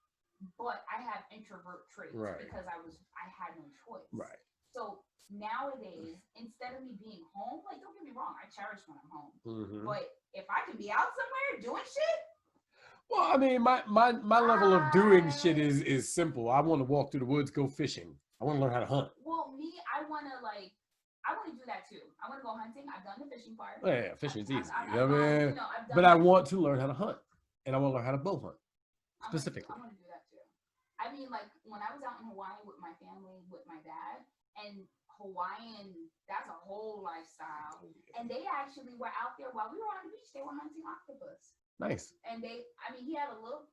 Speaker 3: but I have introvert traits
Speaker 2: Right.
Speaker 3: because I had no choice.
Speaker 2: Right.
Speaker 3: So nowadays, instead of me being home, like don't get me wrong, I cherish when I'm home.
Speaker 2: Mhm.
Speaker 3: But if I can be out somewhere doing shit,
Speaker 2: Well, I mean, my level of doing shit is simple. I want to walk through the woods, go fishing. I want to learn how to hunt.
Speaker 3: well, me, I want to do that too. I want to go hunting. I've done the fishing part.
Speaker 2: Yeah, fishing's easy.
Speaker 3: I've
Speaker 2: You know what I mean?
Speaker 3: you know, I've done.
Speaker 2: But I want to learn how to hunt, and I want to learn how to bow hunt specifically.
Speaker 3: I want to do that too. I mean, like when I was out in Hawaii with my family, with my dad, and Hawaiian, that's a whole lifestyle. And they actually were out there while we were on the beach. They were hunting octopus.
Speaker 2: Nice.
Speaker 3: And I mean, he had a little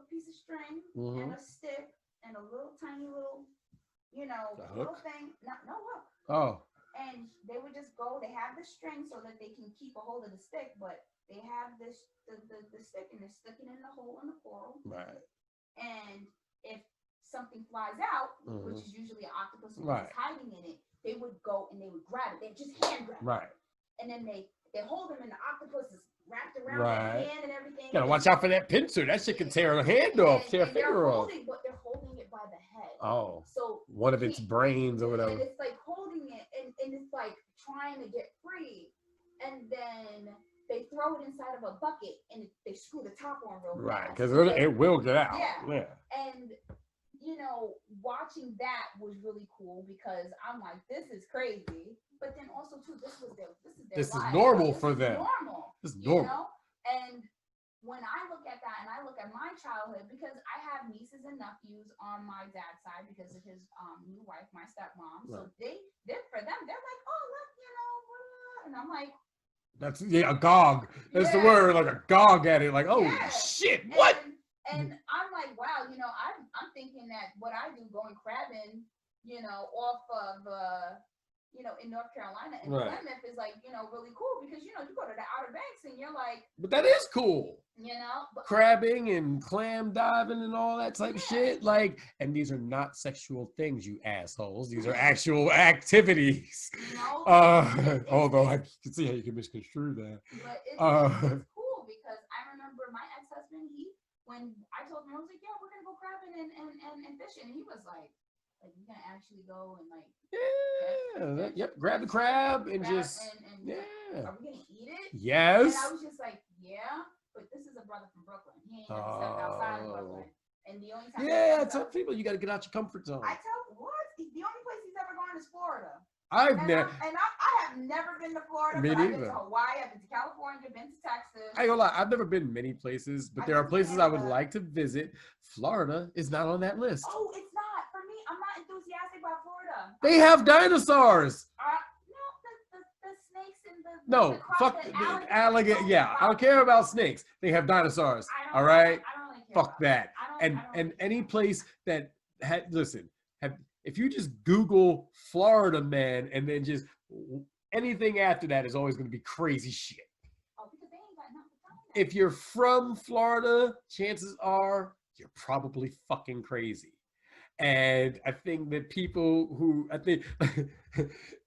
Speaker 3: piece of string
Speaker 2: Mhm.
Speaker 3: and a stick and a little tiny little, you know,
Speaker 2: A
Speaker 3: little
Speaker 2: hook?
Speaker 3: thing. No hook.
Speaker 2: Oh,
Speaker 3: And they would just go. They have the string so that they can keep a hold of the stick, but they have the stick and they're sticking in the hole in the coral.
Speaker 2: right.
Speaker 3: And if something flies out, which is usually an octopus or
Speaker 2: Right.
Speaker 3: it's hiding in it, they would go and they would grab it. They just hand grab it.
Speaker 2: Right.
Speaker 3: And then they hold them, and the octopus is wrapped around
Speaker 2: Right.
Speaker 3: their hand and everything.
Speaker 2: Gotta watch out for that pincer. That shit can tear a hand off, tear a finger off.
Speaker 3: But they're holding it by the head.
Speaker 2: Oh.
Speaker 3: So
Speaker 2: One of its brains or whatever.
Speaker 3: And it's like holding it, and it's like trying to get free, and then they throw it inside of a bucket, and they screw the top on real
Speaker 2: Right,
Speaker 3: fast.
Speaker 2: because it will get out.
Speaker 3: Yeah. And you know, watching that was really cool because I'm like, this is crazy. But then also too, this is their
Speaker 2: This is
Speaker 3: life.
Speaker 2: normal
Speaker 3: This
Speaker 2: for
Speaker 3: is
Speaker 2: them.
Speaker 3: Normal.
Speaker 2: This is
Speaker 3: you
Speaker 2: normal.
Speaker 3: know? And when I look at that and I look at my childhood, because I have nieces and nephews on my dad's side because of his new wife, my stepmom.
Speaker 2: Right.
Speaker 3: So they're for them, they're like, oh look, you know, and I'm like,
Speaker 2: that's a gog. That's the word, like a gog at it, like, oh shit, what?
Speaker 3: And I'm like, wow, you know, I'm thinking that what I do going crabbing, you know, off of you know, in North Carolina, and
Speaker 1: Right.
Speaker 3: Plymouth is like, you know, really cool because, you know, you go to the Outer Banks and you're like,
Speaker 1: But that is cool.
Speaker 3: you know, but,
Speaker 1: Crabbing and clam diving and all that type of
Speaker 3: Yeah.
Speaker 1: shit. Like, and these are not sexual things, you assholes. These are actual activities.
Speaker 3: you know,
Speaker 1: Although I can see how you can misconstrue that.
Speaker 3: but it's cool because I remember my ex-husband, when I told him, I was like, yeah, we're gonna go crabbing and fishing, and he was like you're gonna actually go and like
Speaker 1: Yep, grab the crab and
Speaker 3: crab
Speaker 1: just
Speaker 3: and
Speaker 1: yeah.
Speaker 3: are we gonna eat it?
Speaker 1: Yes.
Speaker 3: And I was just like, yeah, but this is a brother from Brooklyn. He ain't never stepped outside of Brooklyn. And the only time
Speaker 1: I tell people you got to get out your comfort zone.
Speaker 3: I tell what? The only place he's ever gone is Florida.
Speaker 1: I
Speaker 3: have never been to Florida.
Speaker 1: Me
Speaker 3: but
Speaker 1: neither.
Speaker 3: I've been to Hawaii. I've been to California. Been to Texas.
Speaker 1: I ain't gonna lie, I've never been many places, but there are places I would like to visit. Florida is not on that list.
Speaker 3: Oh, it's not for me. I'm not enthusiastic about Florida.
Speaker 1: They have dinosaurs.
Speaker 3: No, the snakes and
Speaker 1: fuck the alligator. Yeah, I don't care about snakes. They have dinosaurs. All right,
Speaker 3: I don't really care
Speaker 1: fuck that. And any place that if you just Google Florida man and then just anything after that is always going to be crazy shit.
Speaker 3: Oh, because they ain't got nothing to find.
Speaker 1: If you're from Florida, chances are you're probably fucking crazy. And I think that people who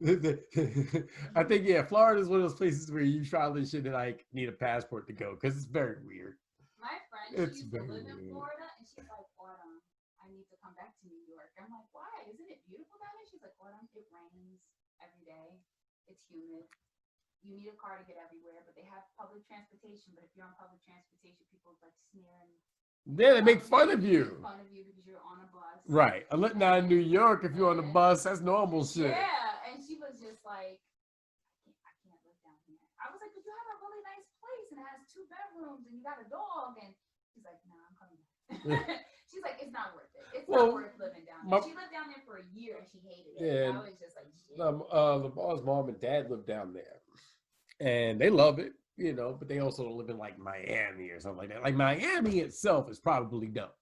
Speaker 1: yeah, Florida is one of those places where you probably should like need a passport to go because it's very weird.
Speaker 3: My friend, she used to live in Florida, and she's like, Autumn, I need to come back to New York. I'm like, why? Isn't it beautiful down there? She's like, Autumn, it rains every day. It's humid. You need a car to get everywhere, but they have public transportation. But if you're on public transportation, people like sneer and
Speaker 1: yeah, they make fun of you.
Speaker 3: Fun of you because you're on a bus.
Speaker 1: Right. Now in New York, if you're on the bus, that's normal shit.
Speaker 3: Yeah, and she was just like, I can't live down here. I was like, but you have a really nice place and it has 2 bedrooms and you got a dog. And she's like, no, I'm coming back. She's like, it's not worth it. It's not worth living down there. She lived down there for a year and she hated it.
Speaker 1: Yeah,
Speaker 3: I was just like, shit.
Speaker 1: Lamar's mom and dad live down there, and they love it, you know. But they also live in like Miami or something like that. Like Miami itself is probably dope,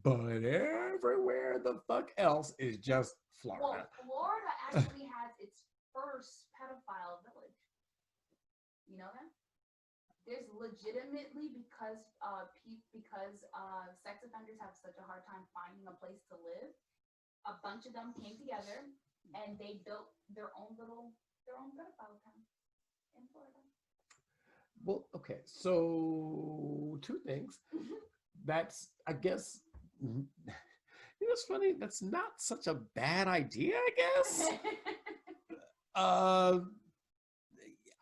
Speaker 1: but everywhere the fuck else is just Florida.
Speaker 3: Well, Florida actually has its first pedophile village. You know that? There's legitimately because sex offenders have such a hard time finding a place to live. A bunch of them came together and they built their own pedophile town in Florida.
Speaker 1: Well, okay, so 2 things. That's, I guess, you know, it's funny. That's not such a bad idea, I guess.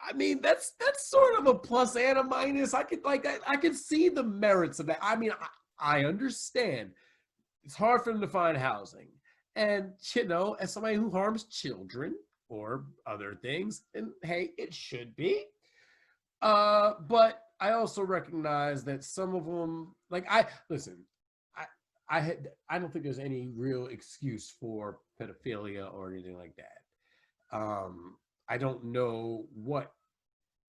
Speaker 1: I mean, that's sort of a plus and a minus. I could see the merits of that. I mean, I understand. It's hard for them to find housing. And, you know, as somebody who harms children or other things, and hey, it should be. But I also recognize that some of them, like I don't think there's any real excuse for pedophilia or anything like that. I don't know what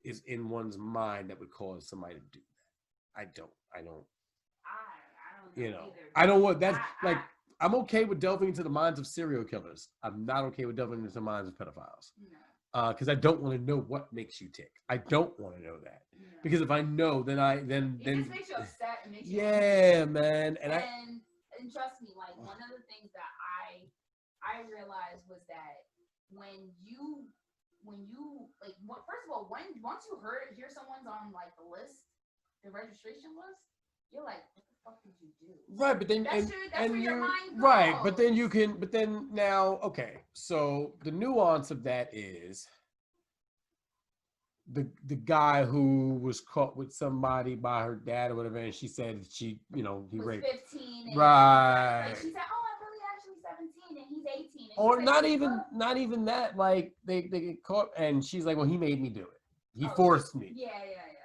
Speaker 1: is in one's mind that would cause somebody to do that. I don't know. You know, either. I don't want that. Like, I'm okay with delving into the minds of serial killers. I'm not okay with delving into the minds of pedophiles. Because I don't want to know what makes you tick. I don't want to know that. Because if I know, then
Speaker 3: it just makes you upset. It makes you
Speaker 1: man. And
Speaker 3: trust me, like one of the things that I realized was that when you like, first of all, once you hear someone's on like the list, the registration list, you're like, what the fuck did you do?
Speaker 1: Right, but then
Speaker 3: that's where your mind goes.
Speaker 1: Right, but then now, okay, so the nuance of that is the guy who was caught with somebody by her dad or whatever, and she said he
Speaker 3: was
Speaker 1: raped
Speaker 3: 15.
Speaker 1: Right.
Speaker 3: Like she said, oh, I'm really actually 17 and he's 18. And
Speaker 1: or not even that. Like they get caught, and she's like, well, he made me do it. He forced me.
Speaker 3: Yeah.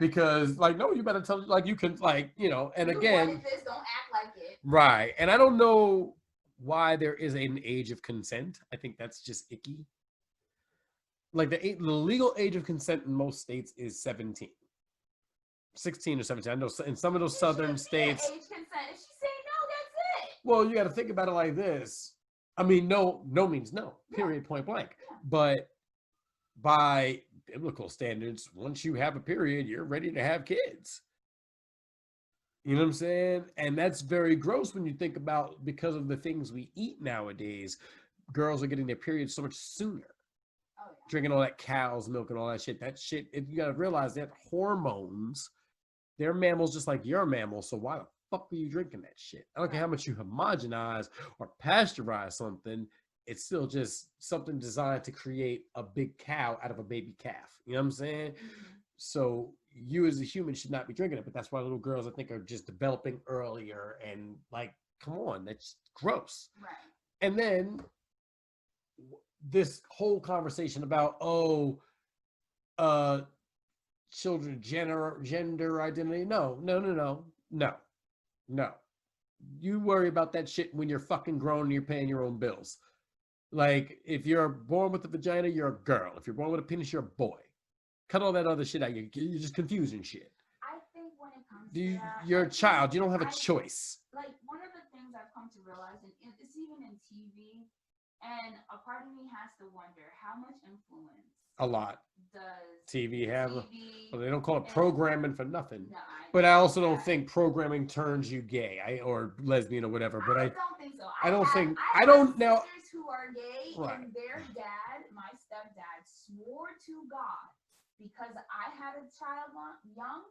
Speaker 1: Because like, no, you better tell, like, you can, like, you know, and
Speaker 3: you
Speaker 1: again,
Speaker 3: wanted this, don't act like it.
Speaker 1: Right. And I don't know why there is an age of consent. I think that's just icky. Like the legal age of consent in most states is 17. 16 or 17. I know in some of those southern states.
Speaker 3: Age consent. If she say no, that's it.
Speaker 1: Well, you got to think about it like this. I mean, no means no. Period. Point blank.
Speaker 3: Yeah.
Speaker 2: But by biblical standards, once you have a period, you're ready to have kids. You know what I'm saying? And that's very gross when you think about, because of the things we eat nowadays, girls are getting their periods so much sooner.
Speaker 3: Oh yeah.
Speaker 2: Drinking all that cow's milk and all that shit. That shit, you got to realize that hormones, they're mammals just like you're a mammal. So why the fuck are you drinking that shit? I don't care how much you homogenize or pasteurize something. It's still just something designed to create a big cow out of a baby calf. You know what I'm saying? So you as a human should not be drinking it, but that's why little girls, I think, are just developing earlier. And like, come on, that's gross.
Speaker 3: Right.
Speaker 2: And then this whole conversation about children gender identity. No. You worry about that shit when you're fucking grown and you're paying your own bills. Like, if you're born with a vagina, you're a girl. If you're born with a penis, you're a boy. Cut all that other shit out. You're just confusing shit.
Speaker 3: I think when it comes to that,
Speaker 2: You're a child. You don't have a choice.
Speaker 3: Like, one of the things I've come to realize, and it's even in TV, and a part of me has to wonder how much influence
Speaker 2: A lot.
Speaker 3: does
Speaker 2: TV have.
Speaker 3: TV,
Speaker 2: Well, they don't call it programming for nothing.
Speaker 3: No,
Speaker 2: but I also don't think programming turns you gay, or lesbian or whatever. But I
Speaker 3: don't think so.
Speaker 2: I don't
Speaker 3: have,
Speaker 2: think.
Speaker 3: I
Speaker 2: don't now.
Speaker 3: Sisters who are gay,
Speaker 2: Right.
Speaker 3: And their dad, my stepdad, swore to God, because I had a child young,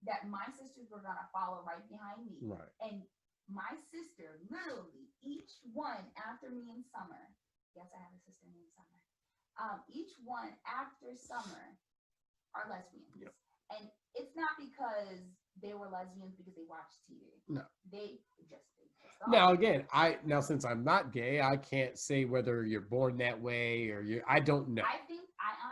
Speaker 3: that my sisters were gonna follow right behind me.
Speaker 2: Right.
Speaker 3: And my sister, literally, each one after me in summer. Yes, I have a sister named Summer. Each one after summer are lesbians.
Speaker 2: Yep.
Speaker 3: And it's not because they were lesbians because they watched TV.
Speaker 2: No.
Speaker 3: They just
Speaker 2: Now again, since I'm not gay, I can't say whether you're born that way or I don't know.
Speaker 3: I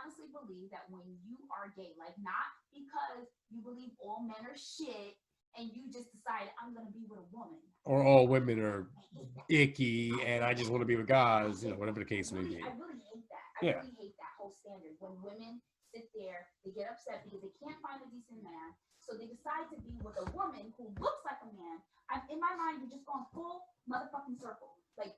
Speaker 3: honestly believe that when you are gay, like, not because you believe all men are shit and you just decide I'm gonna be with a woman.
Speaker 2: Or all women are icky and I just want to be with guys, whatever the case may be.
Speaker 3: I really hate that. I really hate that whole standard. When women sit there, they get upset because they can't find a decent man, so they decide to be with a woman who looks like a man. In my mind, you're just going full motherfucking circle. Like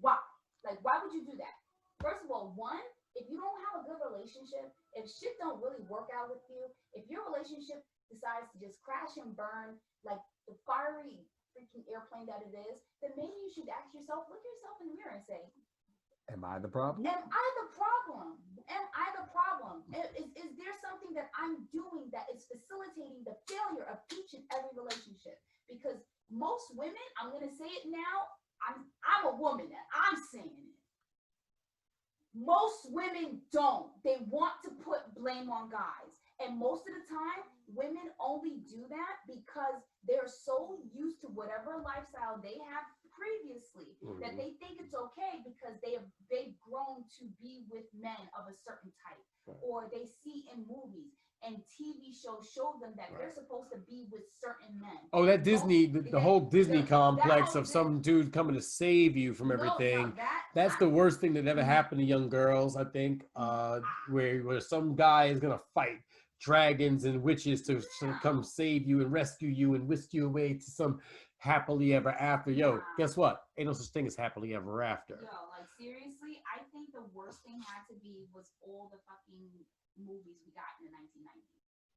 Speaker 3: why? Like, why would you do that? First of all, one, if you don't have a good relationship, if shit don't really work out with you, if your relationship decides to just crash and burn like the fiery freaking airplane that it is, then maybe you should ask yourself, look yourself in the mirror and say,
Speaker 2: am I the problem?
Speaker 3: Am I the problem? Am I the problem? Is there something that I'm doing that is facilitating the failure of each and every relationship? Because most women, I'm going to say it now, I'm a woman and I'm saying it. Most women don't. They want to put blame on guys. And most of the time, women only do that because they're so used to whatever lifestyle they have previously that they think it's okay because they've grown to be with men of a certain type, or they see in movies and TV shows show them that they're supposed to be with certain men. Oh,
Speaker 2: that Disney, the whole Disney complex of some dude coming to save you from everything. That's the worst thing that ever happened to young girls, I think, where some guy is going to fight dragons and witches to come save you and rescue you and whisk you away to some happily ever after. Yo, guess what? Ain't no such thing as happily ever after.
Speaker 3: Yo, like, seriously, I think the worst thing had to be was all the fucking movies we got in the 1990s,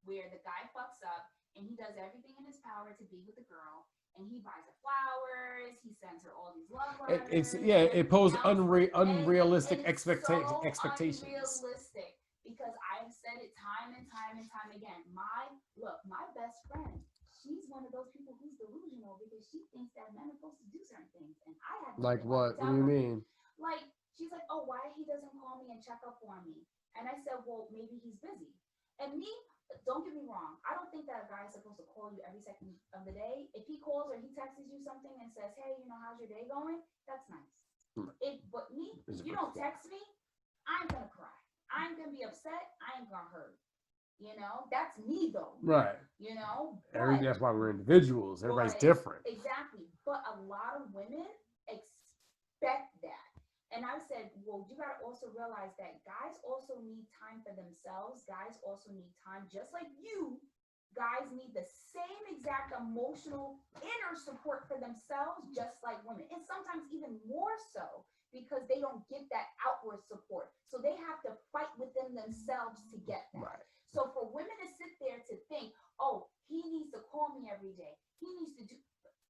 Speaker 3: where the guy fucks up and he does everything in his power to be with the girl, and he buys her flowers, he sends her all these love letters.
Speaker 2: It posed unrealistic expectations.
Speaker 3: Unrealistic, because I've said it time and time and time again. My best friend, she's one of those people who's delusional because she thinks that men are supposed to do certain things, and I have
Speaker 2: like what? What do you mean?
Speaker 3: Like, she's like, oh, why he doesn't call me and check up on me? And I said, well, maybe he's busy. And me, don't get me wrong, I don't think that a guy is supposed to call you every second of the day. If he calls or he texts you something and says, hey, how's your day going? That's nice. But me, if you don't text me, I'm gonna cry. I'm gonna be upset. I ain't gonna hurt. That's me though.
Speaker 2: Right. That's why we're individuals. Everybody's different.
Speaker 3: Exactly. But a lot of women expect that. And I said, well, you got to also realize that guys also need time for themselves. Guys also need time, just like you guys need the same exact emotional inner support for themselves, just like women, and sometimes even more so because they don't get that outward support. So they have to fight within themselves to get that.
Speaker 2: Right.
Speaker 3: So for women to sit there to think, oh, he needs to call me every day. He needs to do.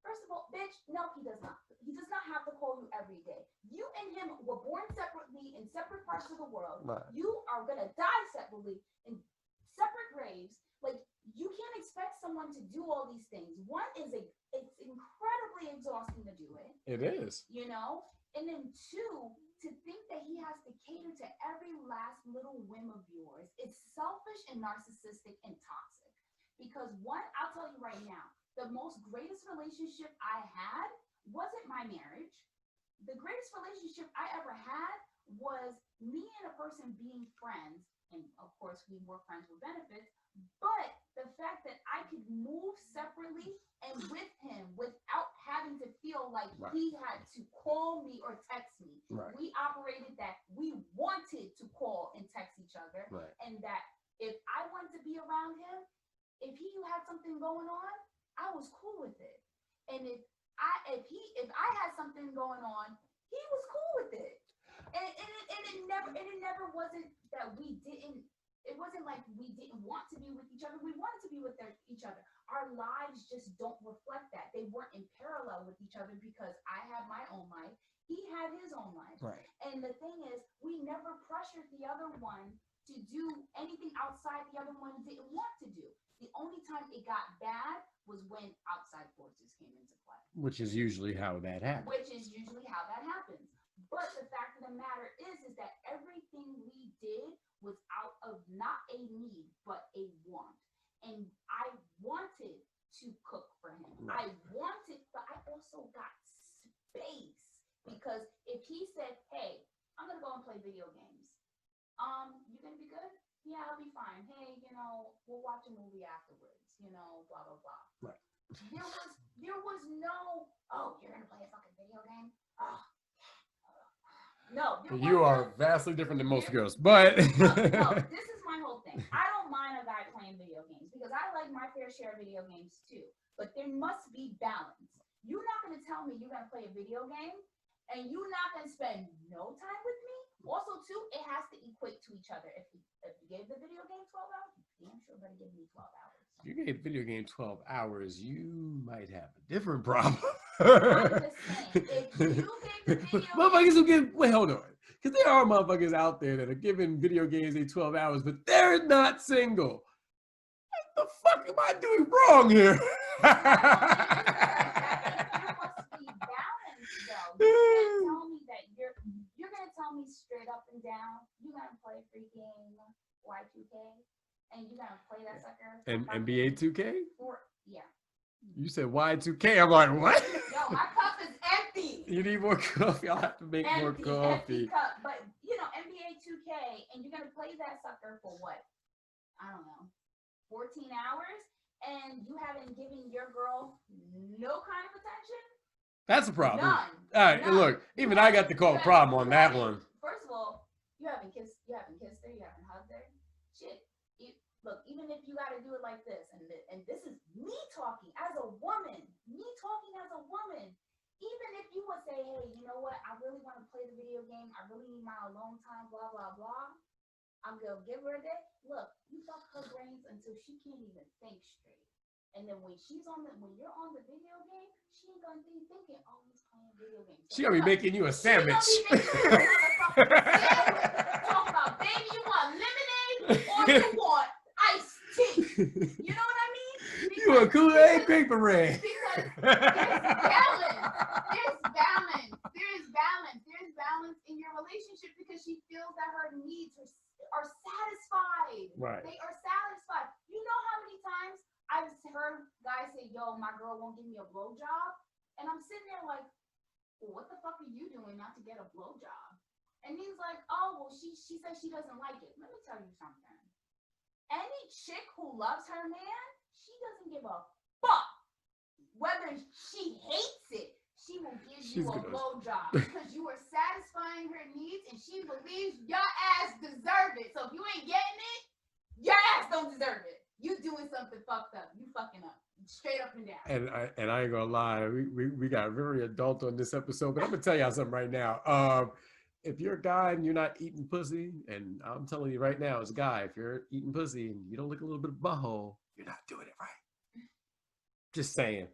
Speaker 3: First of all, bitch, no, he does not. He does not have to call you every day. You and him were born separately in separate parts of the world.
Speaker 2: Right.
Speaker 3: You are gonna die separately in separate graves. Like, you can't expect someone to do all these things. One is it's incredibly exhausting to do it.
Speaker 2: It is.
Speaker 3: You know? And then two, to think that he has to cater to every last little whim of yours, it's selfish and narcissistic and toxic. Because one, I'll tell you right now, the most greatest relationship I had wasn't my marriage. The greatest relationship I ever had was me and a person being friends. And of course, we were friends with benefits. But the fact that I could move separately and with him without having to feel like he had to call me or text me.
Speaker 2: Right.
Speaker 3: We operated that we wanted to call and text each other.
Speaker 2: Right.
Speaker 3: And that if I wanted to be around him, if he had something going on, I was cool with it. And if I had something going on, he was cool with it. And it never wasn't that we didn't. It wasn't like we didn't want to be with each other. We wanted to be with each other. Our lives just don't reflect that. They weren't in parallel with each other because I had my own life. He had his own life.
Speaker 2: Right.
Speaker 3: And the thing is, we never pressured the other one to do anything outside the other one didn't want to do. The only time it got bad was when outside forces came into play.
Speaker 2: Which is usually how that happens.
Speaker 3: But the fact of the matter is that everything we did was out of not a need, but a want. And I wanted to cook for him.
Speaker 2: Right.
Speaker 3: But I also got space. Because if he said, hey, I'm going to go and play video games. You going to be good? Yeah, I'll be fine. Hey, we'll watch a movie afterwards, blah, blah, blah.
Speaker 2: Right.
Speaker 3: There was no, oh, you're going to play a fucking video game? Oh. No.
Speaker 2: You are vastly different than most girls, but
Speaker 3: no, this is my whole thing. I don't mind a guy playing video games because I like my fair share of video games too. But there must be balance. You're not going to tell me you're going to play a video game and you're not going to spend no time with me. Also, too, it has to equate to each other. If you gave the video game 12 hours, you damn sure better give me 12 hours.
Speaker 2: If you gave the video game 12 hours, you might have a different problem.
Speaker 3: I'm just saying, if you gave the video
Speaker 2: motherfuckers who give, wait, hold on. Because there are motherfuckers out there that are giving video games 12 hours, but they're not single. What the fuck am I doing wrong here?
Speaker 3: There must be balance, though. You can't tell me that you're gonna tell me straight up and down you're gonna play freaking Y2K and you're gonna play that sucker.
Speaker 2: And NBA 2K?
Speaker 3: Yeah.
Speaker 2: You said Y2K. I'm like, what?
Speaker 3: No, my cup is empty.
Speaker 2: You need more coffee. I'll have to make more coffee.
Speaker 3: Empty cup. But NBA 2K, and you're gonna play that sucker for what? I don't know, 14 hours, and you haven't given your girl no kind of attention.
Speaker 2: That's a problem.
Speaker 3: None.
Speaker 2: All right,
Speaker 3: None.
Speaker 2: look, even I got to call a problem on that one.
Speaker 3: First of all, you haven't kissed her, you haven't hugged her. Shit. Look, even if you got to do it like this, and this is me talking as a woman, even if you would say, hey, you know what, I really want to play the video game, I really need my alone time, blah, blah, blah, I'm going to give her a day. Look, you fuck her brains until she can't even think straight. And then when you're on the video game, she ain't going to be thinking, oh, he's playing video games.
Speaker 2: She going to be making you a sandwich.
Speaker 3: She going to be making you a fucking sandwich. Talk about, baby, you want lemonade or you want iced tea? You know what I mean? Because,
Speaker 2: you a Kool-Aid paper red.
Speaker 3: Because there's balance in your relationship because she feels that her needs are satisfied.
Speaker 2: Right.
Speaker 3: They are satisfied. You know how many times I've heard guys say, yo, my girl won't give me a blowjob? And I'm sitting there like, well, what the fuck are you doing not to get a blowjob? And he's like, oh, well, she says she doesn't like it. Let me tell you something. Any chick who loves her man, she doesn't give a fuck. Whether she hates it, she will give you a blowjob because you are satisfying her needs and she believes your ass deserve it. So if you ain't getting it, your ass don't deserve it. You doing something fucked up. You fucking up. Straight up and down.
Speaker 2: And I ain't gonna lie, we got very adult on this episode, but I'm gonna tell y'all something right now. If you're a guy and you're not eating pussy, and I'm telling you right now, as a guy, if you're eating pussy and you don't lick a little bit of butthole, you're not doing it right. Just saying.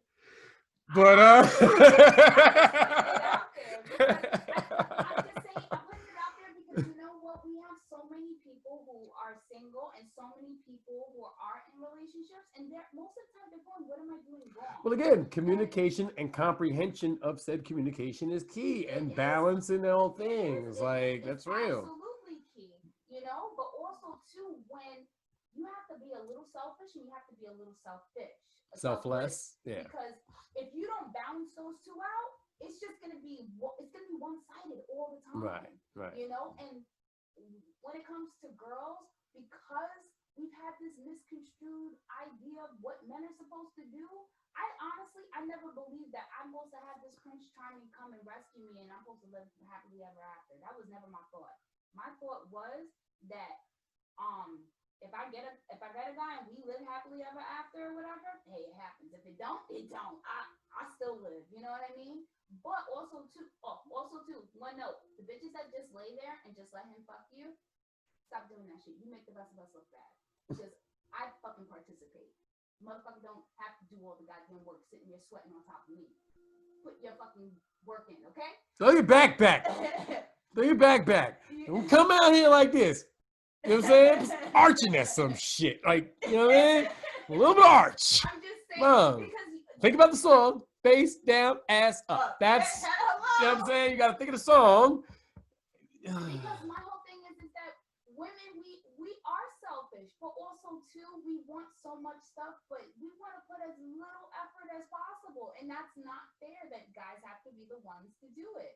Speaker 2: But
Speaker 3: I'm just putting it out there because I'm just saying, I'm putting it out there because you know what? We have so many people who are single and so many people who are in relationships, and they're most of the time they're going, "What am I doing wrong?"
Speaker 2: Well, again, communication and comprehension of said communication is key, and balance in all things. Like, that's real.
Speaker 3: Absolutely key, you know. But also too, when you have to be a little selfish and you have to be a little selfish,
Speaker 2: Selfless, yeah.
Speaker 3: Because if you don't balance those two out, it's just gonna be one-sided all the time.
Speaker 2: Right.
Speaker 3: You know, and when it comes to girls, because we've had this misconstrued idea of what men are supposed to do. I never believed that I'm supposed to have this Prince Charming come and rescue me and I'm supposed to live happily ever after. That was never my thought. My thought was that if I get a guy and we live happily ever after or whatever, hey, it happens. If it don't, it don't. I still live. You know what I mean? But also too, one note: the bitches that just lay there and just let him fuck you, stop doing that shit. You make the rest of us look bad because I fucking participate. Motherfucker don't have to do all the goddamn work sitting there sweating on top of me. Put your fucking work in, okay?
Speaker 2: Throw your back back. Throw your back back. Don't come out here like this. You know what I'm saying? Just arching at some shit. Like, you know what I mean? A little bit of arch.
Speaker 3: I'm just saying,
Speaker 2: Mom, think about the song. Face down, ass up. That's, you know what I'm saying? You got to think of the song.
Speaker 3: Because my whole thing is that women, we are selfish, but also too, we want so much stuff, but we want to put as little effort as possible. And that's not fair that guys have to be the ones to do it.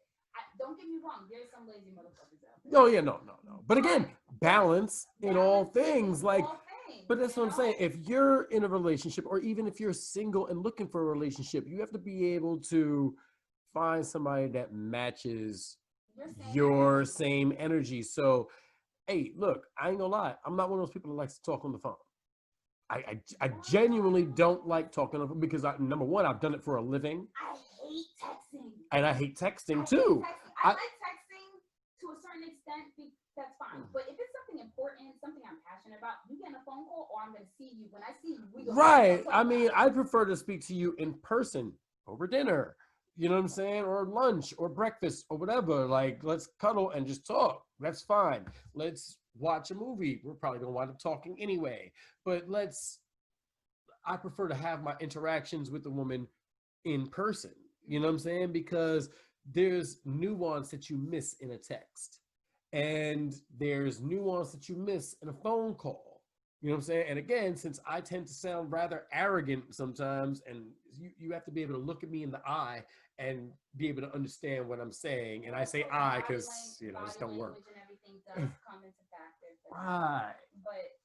Speaker 3: Don't get me wrong, there's some lazy motherfuckers out there.
Speaker 2: Oh yeah, no. But again, balance in all things. Like, but that's what I'm saying. If you're in a relationship, or even if you're single and looking for a relationship, you have to be able to find somebody that matches your same energy. So, hey, look, I ain't gonna lie, I'm not one of those people that likes to talk on the phone. I genuinely don't like talking on the phone because number one, I've done it for a living.
Speaker 3: I hate texting.
Speaker 2: And I hate texting too.
Speaker 3: I like texting to a certain extent. That's fine. But if it's something important, something I'm passionate about, you get a phone call, or I'm going to see you. When I see you, we go.
Speaker 2: Right. I mean, I prefer to speak to you in person over dinner. You know what I'm saying? Or lunch or breakfast or whatever. Like, let's cuddle and just talk. That's fine. Let's watch a movie. We're probably going to wind up talking anyway. But I prefer to have my interactions with the woman in person. You know what I'm saying? Because there's nuance that you miss in a text. And there's nuance that you miss in a phone call. You know what I'm saying? And again, since I tend to sound rather arrogant sometimes, and you have to be able to look at me in the eye and be able to understand what I'm saying. And I say I because, you know, this don't work.
Speaker 3: And everything does come into factor.
Speaker 2: Right.
Speaker 3: But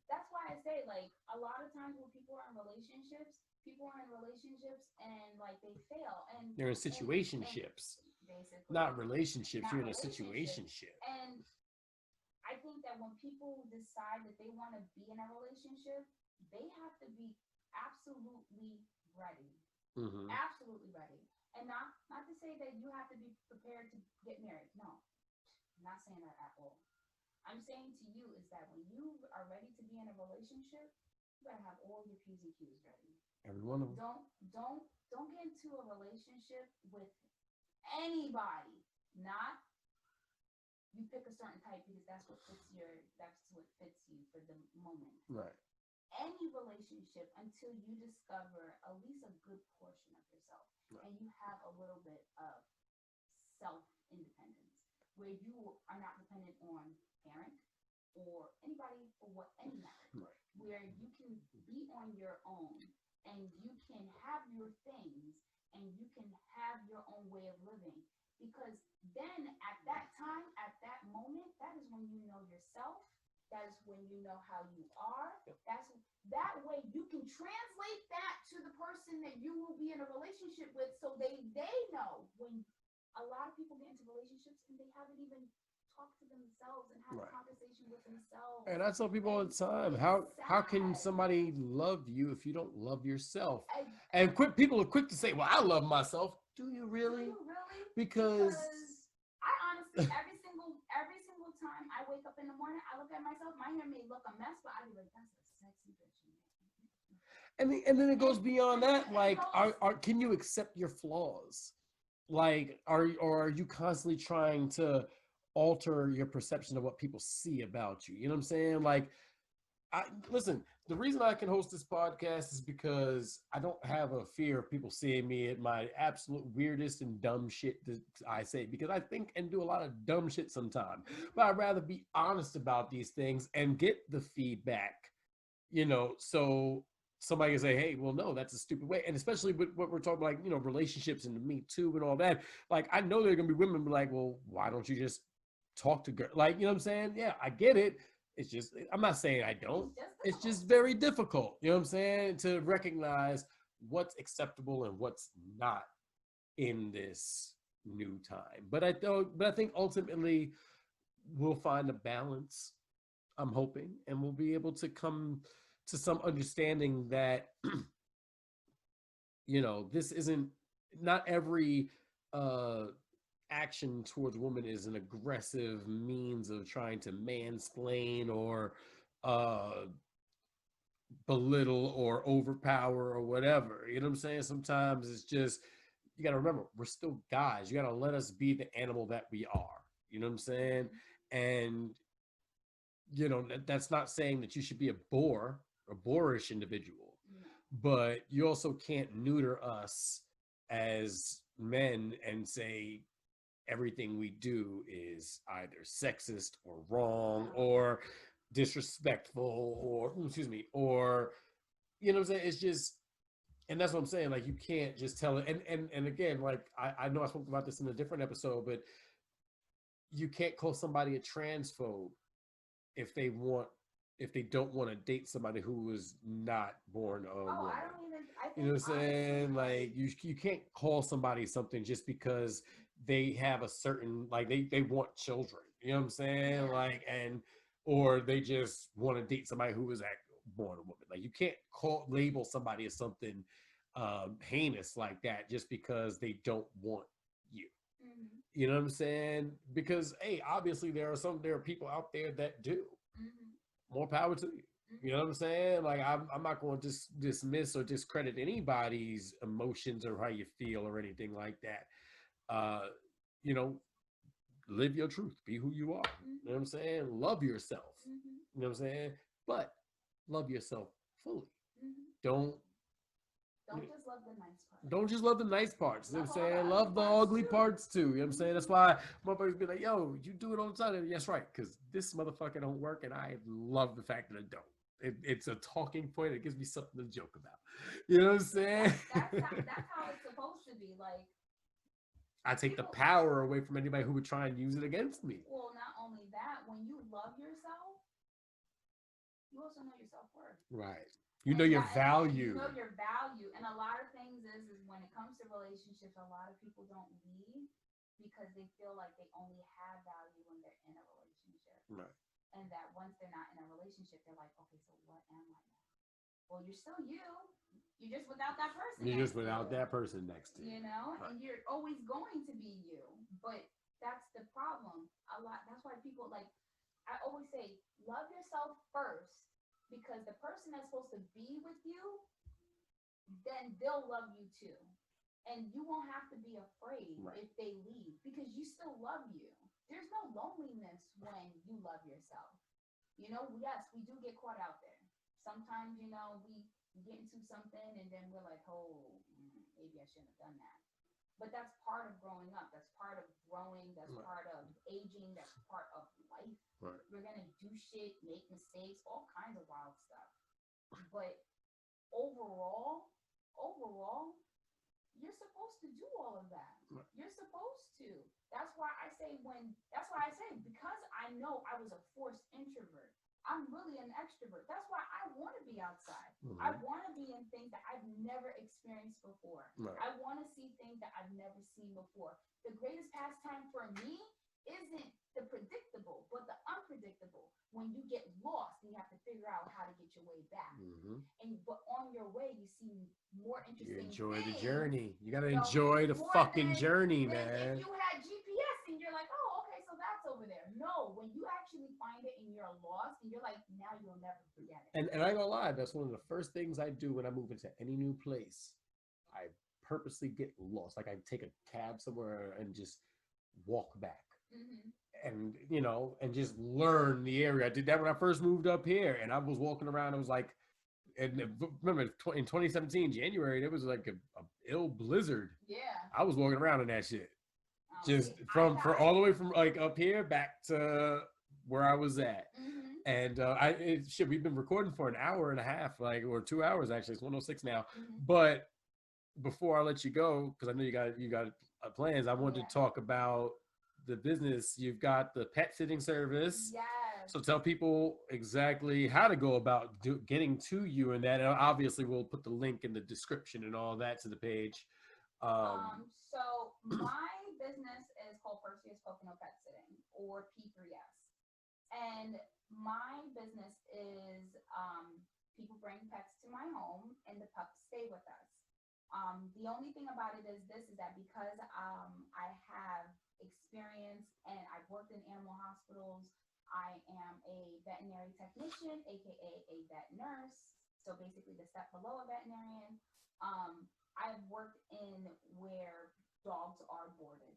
Speaker 3: that's why I say, like, a lot of times when people are in relationships and like they fail, and
Speaker 2: they're in situationships,
Speaker 3: basically
Speaker 2: not relationships. You're in a situationship.
Speaker 3: And I think that when people decide that they want to be in a relationship, they have to be absolutely ready. Mm-hmm. Absolutely ready. And not to say that you have to be prepared to get married. No, I'm not saying that at all. I'm saying to you is that when you are ready to be in a relationship, you gotta have all your P's and Q's ready.
Speaker 2: Every one of them.
Speaker 3: Don't get into a relationship with anybody. Not you pick a certain type because that's what fits you for the moment.
Speaker 2: Right.
Speaker 3: Any relationship until you discover at least a good portion of yourself, right, and you have a little bit of self-independence where you are not dependent on parent or anybody for any matter, right, where you can be on your own and you can have your things and you can have your own way of living. Because then at that time, at that moment, that is when you know yourself. That is when you know how you are. That way you can translate that to the person that you will be in a relationship with, so they know. When a lot of people get into relationships and they haven't even talk to themselves and have
Speaker 2: Right.
Speaker 3: a conversation with themselves.
Speaker 2: And I tell people all the time, how can somebody love you if you don't love yourself? And people are quick to say, well, I love myself. Do you really?
Speaker 3: Do you really?
Speaker 2: Because
Speaker 3: I honestly, every single time I wake up in the morning, I look at myself. My hair may look a mess, but I be like, that's a sexy bitch.
Speaker 2: and then it goes beyond that. Like, can you accept your flaws? Like, are you constantly trying to alter your perception of what people see about you? You know what I'm saying? Like, listen, the reason I can host this podcast is because I don't have a fear of people seeing me at my absolute weirdest and dumb shit that I say, because I think and do a lot of dumb shit sometimes. But I'd rather be honest about these things and get the feedback, so somebody can say, hey, well, no, that's a stupid way. And especially with what we're talking about, like, relationships and the Me Too and all that. Like, I know there are going to be women be like, well, why don't you just talk to girls? Like, you know what I'm saying? Yeah, I get it. It's just, I'm not saying I don't. It's just very difficult, you know what I'm saying, to recognize what's acceptable and what's not in this new time. But I think ultimately we'll find a balance, I'm hoping, and we'll be able to come to some understanding that this isn't, not every action towards women is an aggressive means of trying to mansplain or belittle or overpower or whatever. You know what I'm saying? Sometimes it's just, you got to remember, we're still guys. You got to let us be the animal that we are. You know what I'm saying? And that's not saying that you should be a boorish individual, but you also can't neuter us as men and say everything we do is either sexist or wrong or disrespectful or you know what I'm saying? It's just, and that's what I'm saying. Like, you can't just tell it. And again, like, I know I spoke about this in a different episode, but you can't call somebody a transphobe if they don't want to date somebody who was not born a woman.
Speaker 3: I think,
Speaker 2: you know what I'm saying? Like, you can't call somebody something just because they have a certain, like, they want children. You know what I'm saying?
Speaker 3: Yeah.
Speaker 2: Like, or they just want to date somebody who was born a woman. Like, you can't label somebody as something heinous like that just because they don't want you.
Speaker 3: Mm-hmm.
Speaker 2: You know what I'm saying? Because, hey, obviously there are people out there that do.
Speaker 3: Mm-hmm.
Speaker 2: More power to you.
Speaker 3: Mm-hmm.
Speaker 2: You know what I'm saying? Like, I'm not going to dismiss or discredit anybody's emotions or how you feel or anything like that. Live your truth. Be who you are.
Speaker 3: Mm-hmm.
Speaker 2: You know what I'm saying? Love yourself.
Speaker 3: Mm-hmm.
Speaker 2: You know what I'm saying? But love yourself fully.
Speaker 3: Mm-hmm.
Speaker 2: Don't
Speaker 3: just love the nice parts.
Speaker 2: Don't just love the nice parts. You know what I'm saying? Love the ugly parts too. You know what I'm saying? That's why motherfuckers be like, yo, you do it all the time. And yes, right. Because this motherfucker don't work. And I love the fact that it don't. It's a talking point. It gives me something to joke about. You know what I'm saying?
Speaker 3: That's how it's supposed to be. Like,
Speaker 2: I take the power away from anybody who would try and use it against me.
Speaker 3: Well, not only that, when you love yourself, you also know your self-worth.
Speaker 2: Right. You know your value.
Speaker 3: You know your value. And a lot of things is when it comes to relationships, a lot of people don't leave because they feel like they only have value when they're in a relationship.
Speaker 2: Right.
Speaker 3: And that once they're not in a relationship, they're like, okay, so what am I now? Well, you're still you. You're just without that person.
Speaker 2: You're just without that person next to you.
Speaker 3: You know? Right. And you're always going to be you. But that's the problem. That's why people, like, I always say, love yourself first. Because the person that's supposed to be with you, then they'll love you too. And you won't have to be afraid if they leave because you still love you. There's no loneliness when you love yourself. Yes, we do get caught out there. Sometimes, we get into something and then we're like, oh, maybe I shouldn't have done that. But that's part of growing up. That's part of growing. That's part of aging. That's part of life. Right. We're going to do shit, make mistakes, all kinds of wild stuff. But overall, you're supposed to do all of that. Right. You're supposed to. That's why I say because I know I was a forced introvert, I'm really an extrovert. That's why I want to be outside. Mm-hmm. I want to be in things that I've never experienced before. Right. I want to see things that I've never seen before. The greatest pastime for me isn't the predictable, but the unpredictable. When you get lost and you have to figure out how to get your way back.
Speaker 2: Mm-hmm.
Speaker 3: But on your way, you see more
Speaker 2: You
Speaker 3: interesting
Speaker 2: enjoy the
Speaker 3: things.
Speaker 2: journey. You gotta
Speaker 3: So,
Speaker 2: enjoy the
Speaker 3: more
Speaker 2: fucking
Speaker 3: than-
Speaker 2: journey,
Speaker 3: than
Speaker 2: man.
Speaker 3: If you had GPS and you're like, oh, okay, so that's over there. No, when you actually find it and you're lost and you're like, now you'll never forget it.
Speaker 2: And I ain't gonna lie, that's one of the first things I do when I move into any new place. I purposely get lost. Like I take a cab somewhere and just walk back.
Speaker 3: Mm-hmm.
Speaker 2: And and just learn the area. I did that when I first moved up here, and I was walking around. I was like, and remember in 2017 January, there was like a ill blizzard.
Speaker 3: Yeah.
Speaker 2: I was walking around in that shit, just
Speaker 3: See,
Speaker 2: from all the way from like up here back to where I was at.
Speaker 3: Mm-hmm.
Speaker 2: And shit, we've been recording for an hour and a half, like, or 2 hours actually. It's 1:06 now.
Speaker 3: Mm-hmm.
Speaker 2: But before I let you go, because I know you got plans, I wanted to talk about the business. You've got the pet sitting service.
Speaker 3: Yes.
Speaker 2: So tell people exactly how to go about getting to you and that. And obviously, we'll put the link in the description and all that to the page.
Speaker 3: So my business is called Perseus Pocono Pet Sitting, or P3S. And my business is people bring pets to my home and the pups stay with us. The only thing about it is that because I have experience and I've worked in animal hospitals, I am a veterinary technician, aka a vet nurse. So basically the step below a veterinarian. I've worked in where dogs are boarded.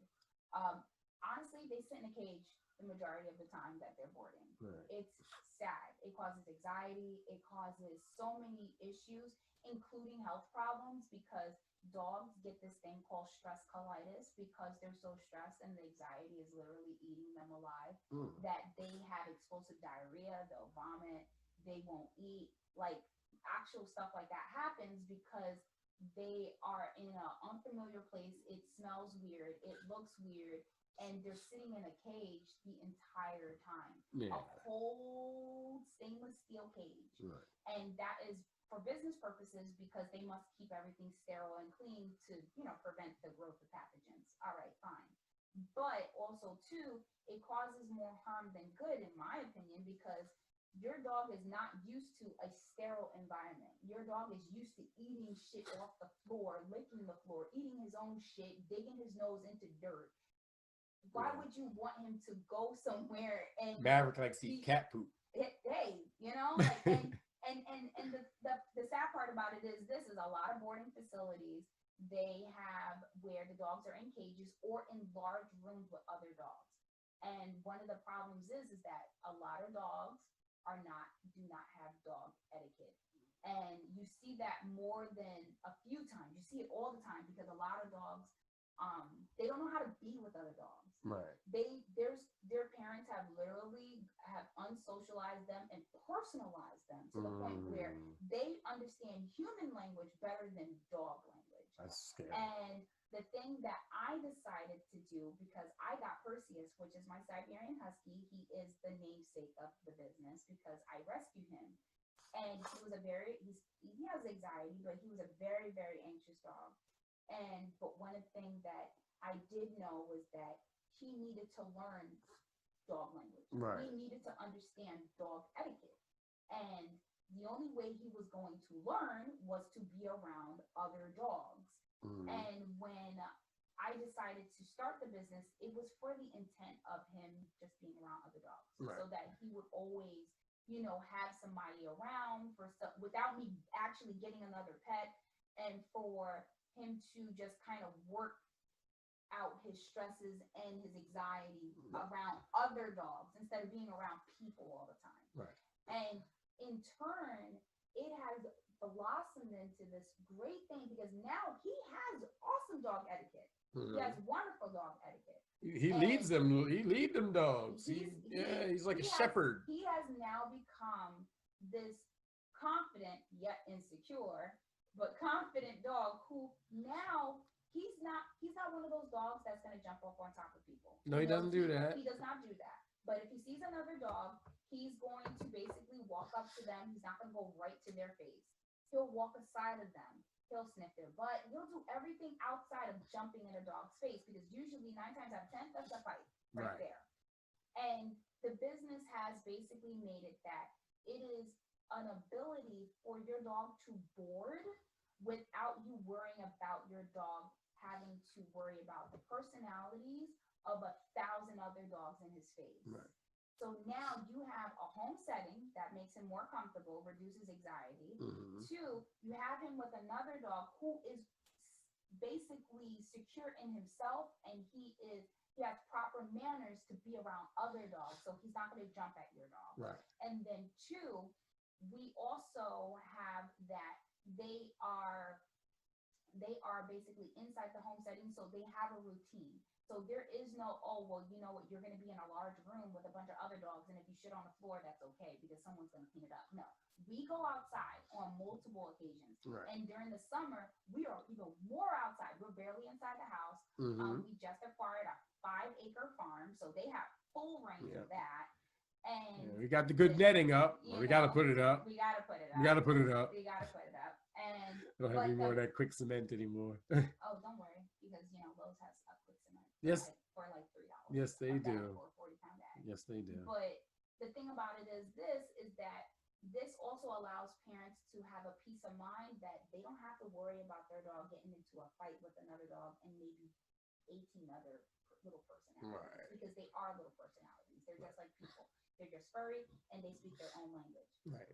Speaker 3: Honestly, they sit in a cage the majority of the time that they're boarding.
Speaker 2: Right.
Speaker 3: It's sad. It causes anxiety. It causes so many issues, including health problems, because dogs get this thing called stress colitis because they're so stressed and the anxiety is literally eating them alive. That they have explosive diarrhea, they'll vomit, they won't eat. Like actual stuff like that happens because they are in an unfamiliar place. It smells weird, it looks weird, and they're sitting in a cage the entire time.
Speaker 2: Yeah.
Speaker 3: A cold stainless steel cage.
Speaker 2: Right.
Speaker 3: And that is for business purposes because they must keep everything sterile and clean to, prevent the growth of pathogens. All right, fine. But also too, it causes more harm than good, in my opinion, because your dog is not used to a sterile environment. Your dog is used to eating shit off the floor, licking the floor, eating his own shit, digging his nose into dirt. Why would you want him to go somewhere and
Speaker 2: Maverick likes to eat cat poop?
Speaker 3: Hey, like, and the sad part about it is a lot of boarding facilities, they have where the dogs are in cages or in large rooms with other dogs. And one of the problems is that a lot of dogs do not have dog etiquette. And you see that more than a few times. You see it all the time because a lot of dogs, they don't know how to be with other dogs.
Speaker 2: Right.
Speaker 3: Their parents have literally unsocialized them and personalized them to the point where they understand human language better than dog language.
Speaker 2: That's scary.
Speaker 3: And the thing that I decided to do, because I got Perseus, which is my Siberian Husky, he is the namesake of the business because I rescued him. And he has anxiety, but he was a very, very anxious dog. But one of the things that I did know was that he needed to learn dog language.
Speaker 2: Right.
Speaker 3: He needed to understand dog etiquette. And the only way he was going to learn was to be around other dogs. And when I decided to start the business, it was for the intent of him just being around other dogs. Right. So that he would always, have somebody around without me actually getting another pet, and for him to just kind of work out his stresses and his anxiety around other dogs instead of being around people all the time.
Speaker 2: Right.
Speaker 3: And in turn, it has blossomed into this great thing because now he has awesome dog etiquette. He has wonderful dog etiquette.
Speaker 2: He leads them. He leads them dogs. He's like a shepherd.
Speaker 3: He has now become this confident yet insecure, but confident dog who now he's not one of those dogs that's going to jump up on top of people.
Speaker 2: No, he doesn't do that.
Speaker 3: He does not do that. But if he sees another dog, he's going to basically walk up to them. He's not going to go right to their face. He'll walk aside of them. He'll sniff their butt. He'll do everything outside of jumping in a dog's face because usually 9 times out of 10, that's a fight. right
Speaker 1: Right.
Speaker 3: there. And the business has basically made it that it is an ability for your dog to board without you worrying about your dog having to worry about the personalities of 1,000 other dogs in his face.
Speaker 1: Right.
Speaker 3: So now you have a home setting that makes him more comfortable, reduces anxiety.
Speaker 1: Mhm.
Speaker 3: 2, you have him with another dog who is basically secure in himself, and he has proper manners to be around other dogs, so he's not going to jump at your dog.
Speaker 1: Right.
Speaker 3: And then 2, we also have that they are basically inside the home setting, so they have a routine. So there is no, oh, well, you know what, you're going to be in a large room with a bunch of other dogs, and if you shit on the floor, that's okay because someone's going to clean it up. No, we go outside on multiple occasions.
Speaker 1: Right.
Speaker 3: And during the summer, we are even more outside. We're barely inside the house.
Speaker 1: Mhm.
Speaker 3: We just acquired a 5-acre farm, so they have full range
Speaker 1: Yeah.
Speaker 3: of that. And
Speaker 1: Yeah, we got the good netting up.
Speaker 3: you
Speaker 1: We got to
Speaker 3: know,
Speaker 1: put it up.
Speaker 3: we got to put it up.
Speaker 1: We got to put it up.
Speaker 3: We got to put it up. And
Speaker 1: Don't have
Speaker 3: but
Speaker 1: any more of
Speaker 3: the-
Speaker 1: that quick cement anymore.
Speaker 3: oh, don't worry, because Lowe's has a quick cement
Speaker 1: Yes.
Speaker 3: for like $3.
Speaker 1: Yes, they
Speaker 3: a bag
Speaker 1: do.
Speaker 3: or a 40-pound bag.
Speaker 1: Yes, they do.
Speaker 3: But the thing about it is that this also allows parents to have a peace of mind that they don't have to worry about their dog getting into a fight with another dog and maybe 18 other little personalities.
Speaker 1: Right.
Speaker 3: Because they are little personalities. They're just like people. They're just furry and they speak their own language.
Speaker 1: Right.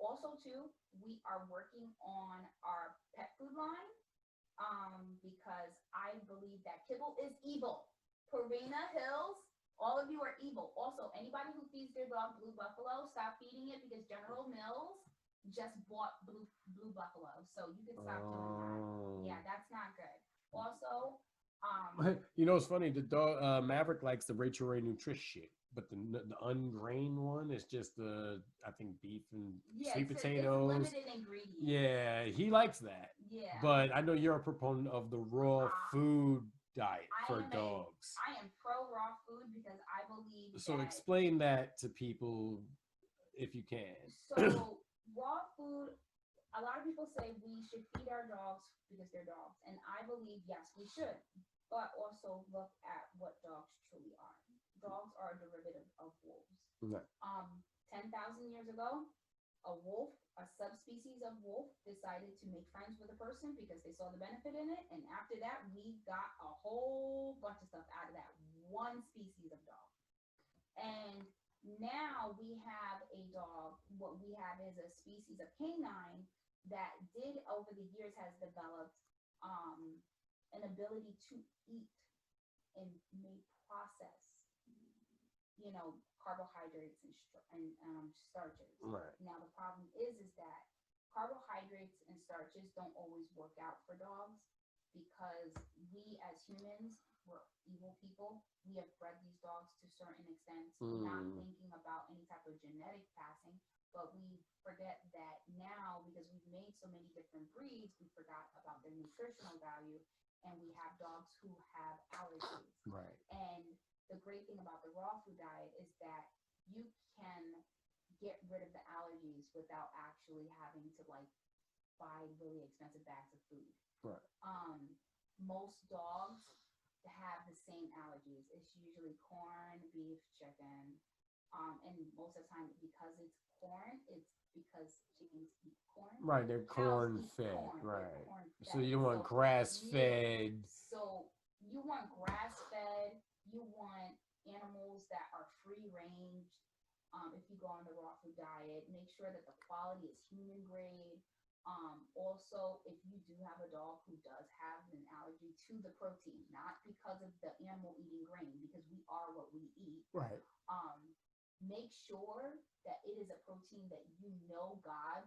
Speaker 3: Also too, we are working on our pet food line because I believe that kibble is evil. Purina Hills, all of you are evil. Also, anybody who feeds their dog Blue Buffalo, stop feeding it because General Mills just bought Blue Buffalo. So you can stop doing that. Yeah, that's not good. Also,
Speaker 1: You know, it's funny. The dog Maverick likes the Rachel Ray Nutrish shit, but the ungrained one is just I think beef and sweet potatoes.
Speaker 3: It's limited ingredients.
Speaker 1: Yeah, he likes that.
Speaker 3: Yeah.
Speaker 1: But I know you're a proponent of the raw food diet for dogs.
Speaker 3: I am pro raw food because I believe.
Speaker 1: So
Speaker 3: that,
Speaker 1: explain that to people if you can.
Speaker 3: So raw food. A lot of people say we should feed our dogs because they're dogs, and I believe yes, we should. But also look at what dogs truly are. Dogs are a derivative of wolves.
Speaker 1: Right.
Speaker 3: 10,000 years ago, a wolf, a subspecies of wolf, decided to make friends with a person because they saw the benefit in it. And after that, we got a whole bunch of stuff out of that one species of dog. And now we have a dog. What we have is a species of canine that over the years has developed an ability to eat and may process, carbohydrates and starches.
Speaker 1: Right.
Speaker 3: Now the problem is that carbohydrates and starches don't always work out for dogs because we as humans, we're evil people. We have bred these dogs to certain extents, not thinking about any type of genetic passing. But we forget that now, because we've made so many different breeds, we forgot about their nutritional value, and we have dogs who have allergies.
Speaker 1: Right.
Speaker 3: And the great thing about the raw food diet is that you can get rid of the allergies without actually having to buy really expensive bags of food.
Speaker 1: Right.
Speaker 3: Most dogs have the same allergies. It's usually corn, beef, chicken. And most of the time, because it's corn, it's because chickens eat corn.
Speaker 1: Right, they're corn fed. Right. So you don't want grass fed.
Speaker 3: So you want grass fed. You want animals that are free range. If you go on the raw food diet, make sure that the quality is human grade. Also, if you do have a dog who does have an allergy to the protein, not because of the animal eating grain, because we are what we eat.
Speaker 1: Right.
Speaker 3: Make sure that it is a protein that God,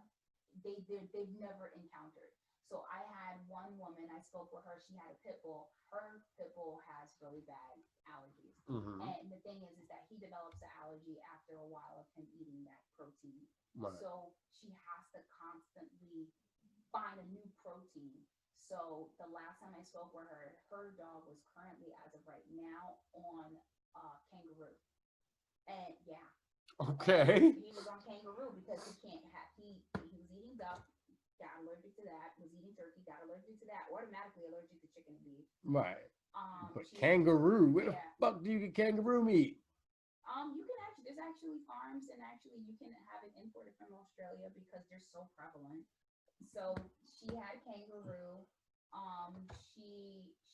Speaker 3: they've never encountered. So I had one woman, I spoke with her, she had a pit bull. Her pit bull has really bad allergies. And the thing is that he develops an allergy after a while of him eating that protein. Right. So she has to constantly find a new protein. So the last time I spoke with her, her dog was currently, as of right now, on kangaroo. And yeah.
Speaker 1: Okay.
Speaker 3: He was on kangaroo because he was eating duck, got allergic to that, was eating turkey, got allergic to that, automatically allergic to chicken and beef.
Speaker 1: Right.
Speaker 2: But
Speaker 3: cheese.
Speaker 2: kangaroo, where the
Speaker 3: Yeah.
Speaker 2: fuck do you get kangaroo meat?
Speaker 3: You can actually, there's actually farms, and actually you can have it imported from Australia because they're so prevalent. So she had kangaroo.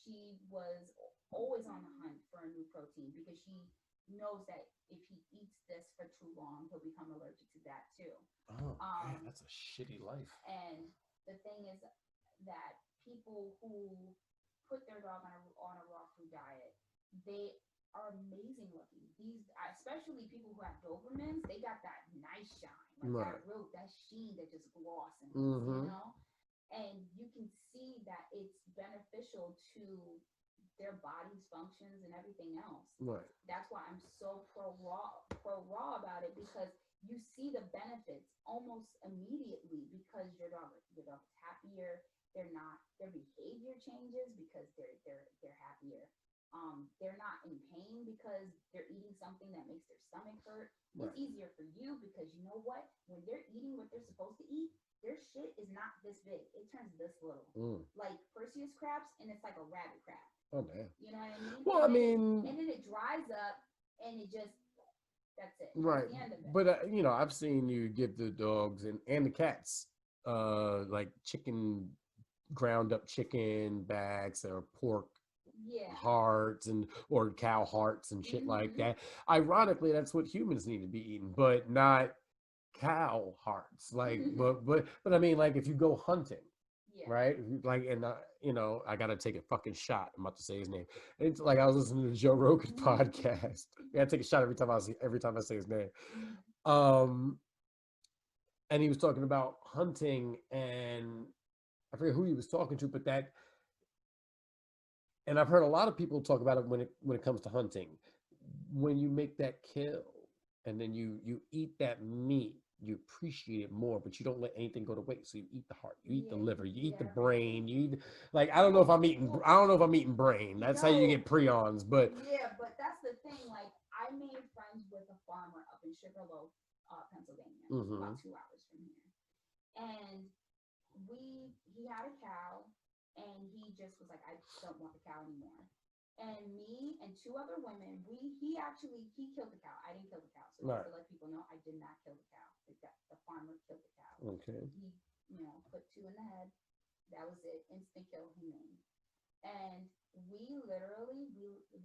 Speaker 3: She was always on the hunt for a new protein because she knows that if he eats this for too long, he'll become allergic to that too.
Speaker 2: Oh man, that's a shitty life.
Speaker 3: And the thing is that people who put their dog on a raw food diet, they are amazing looking. These, especially people who have Dobermans, they got that nice shine, like that sheen that just gloss, and you know. And you can see that it's beneficial to their body's functions and everything else.
Speaker 2: Right.
Speaker 3: That's why I'm so pro raw about it, because you see the benefits almost immediately, because your dog is happier. Their behavior changes because they're happier. They're not in pain because they're eating something that makes their stomach hurt. It's easier for you because you know what? When they're eating what they're supposed to eat, their shit is not this big. It turns this little. Like Perseus crabs, and it's like a rabbit crab.
Speaker 2: Oh damn.
Speaker 3: You know what I mean?
Speaker 2: Well,
Speaker 3: and then it dries up, and it just, that's it.
Speaker 2: Right.
Speaker 3: That's the end of it.
Speaker 2: But you know, I've seen you give the dogs and the cats like chicken, ground up chicken bags or pork hearts or cow hearts and shit like that. Ironically, that's what humans need to be eating, but not cow hearts. Like, but I mean, like if you go hunting, right? Like, and you know, I gotta take a fucking shot. I'm about to say his name. It's like I was listening to the Joe Rogan podcast. I gotta take a shot every time I say his name. And he was talking about hunting, and I forget who he was talking to, but that. And I've heard a lot of people talk about it when it comes to hunting. When you make that kill, and then you eat that meat, you appreciate it more, but you don't let anything go to waste. So you eat the heart, you eat the liver, you eat the brain, you eat, like I don't know if I'm eating brain. That's how you get prions, but
Speaker 3: yeah, but that's the thing. Like I made friends with a farmer up in Sugarloaf, Pennsylvania, about 2 hours from here, and he had a cow, and he just was like, I don't want the cow anymore. And me and two other women, he killed the cow. I didn't kill the cow. So just to let people know, I did not kill the cow. The farmer killed the cow.
Speaker 2: Okay.
Speaker 3: He, put two in the head. That was it. Instant kill, humane. And we literally,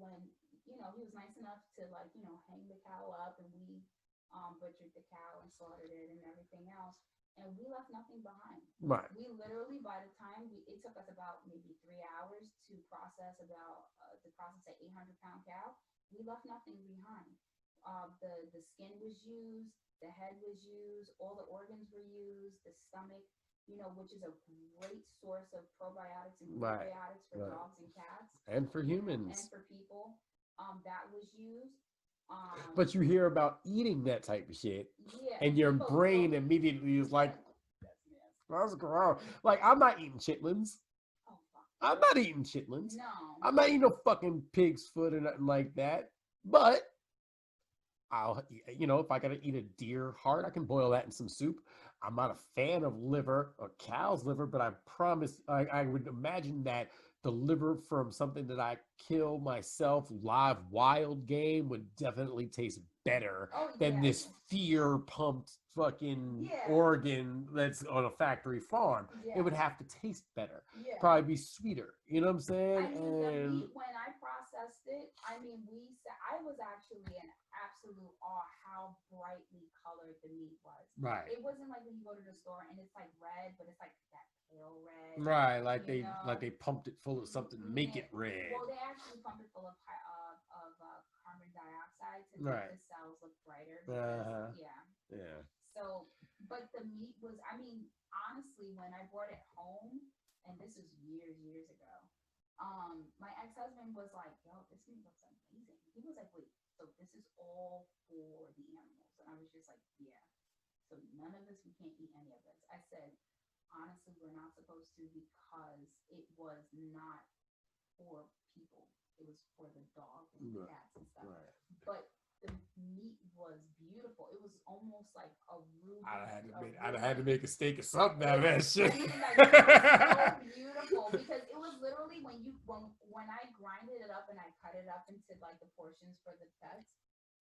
Speaker 3: when, he was nice enough to hang the cow up, and we butchered the cow and slaughtered it and everything else. And we left nothing behind.
Speaker 2: Right.
Speaker 3: We literally, by the time it took us about maybe 3 hours to process an 800-pound cow. We left nothing behind. The skin was used, the head was used, all the organs were used, the stomach, which is a great source of probiotics and prebiotics for dogs and cats,
Speaker 2: and for humans,
Speaker 3: and for people. That was used.
Speaker 2: But you hear about eating that type of shit, and your brain immediately is like, that's gross. Like, I'm not eating chitlins. I'm not eating chitlins.
Speaker 3: No.
Speaker 2: I'm not eating no fucking pig's foot or nothing like that. But I'll, if I gotta eat a deer heart, I can boil that in some soup. I'm not a fan of liver or cow's liver, but I promise, I would imagine that the liver from something that I kill myself, live wild game, would definitely taste better than this fear pumped fucking organ that's on a factory farm. It would have to taste better. Probably be sweeter. You know what I'm saying?
Speaker 3: The meat, when I processed it, I was actually in absolute awe how brightly colored the meat was.
Speaker 2: Right.
Speaker 3: It wasn't like when you go to the store and it's like red, but it's like that pale red.
Speaker 2: Right, like they pumped it full of something to make it red.
Speaker 3: Well, they actually pumped it full of carbon dioxide to make the cells look brighter. Because,
Speaker 2: Yeah.
Speaker 3: So, but the meat was, honestly, when I brought it home, and this was years ago, my ex-husband was like, yo, this meat looks amazing. He was like, wait, so this is all for the animals? And I was just like, yeah. So none of this, we can't eat any of this. I said, honestly, we're not supposed to, because it was not for people. It was for the dogs and the cats and stuff. Right. But the meat was beautiful. It was almost like a ruby.
Speaker 2: I'd have had to make a steak or something out of that shit.
Speaker 3: It was so beautiful, because it was literally when when I grinded it up and I cut it up into like the portions for the pets,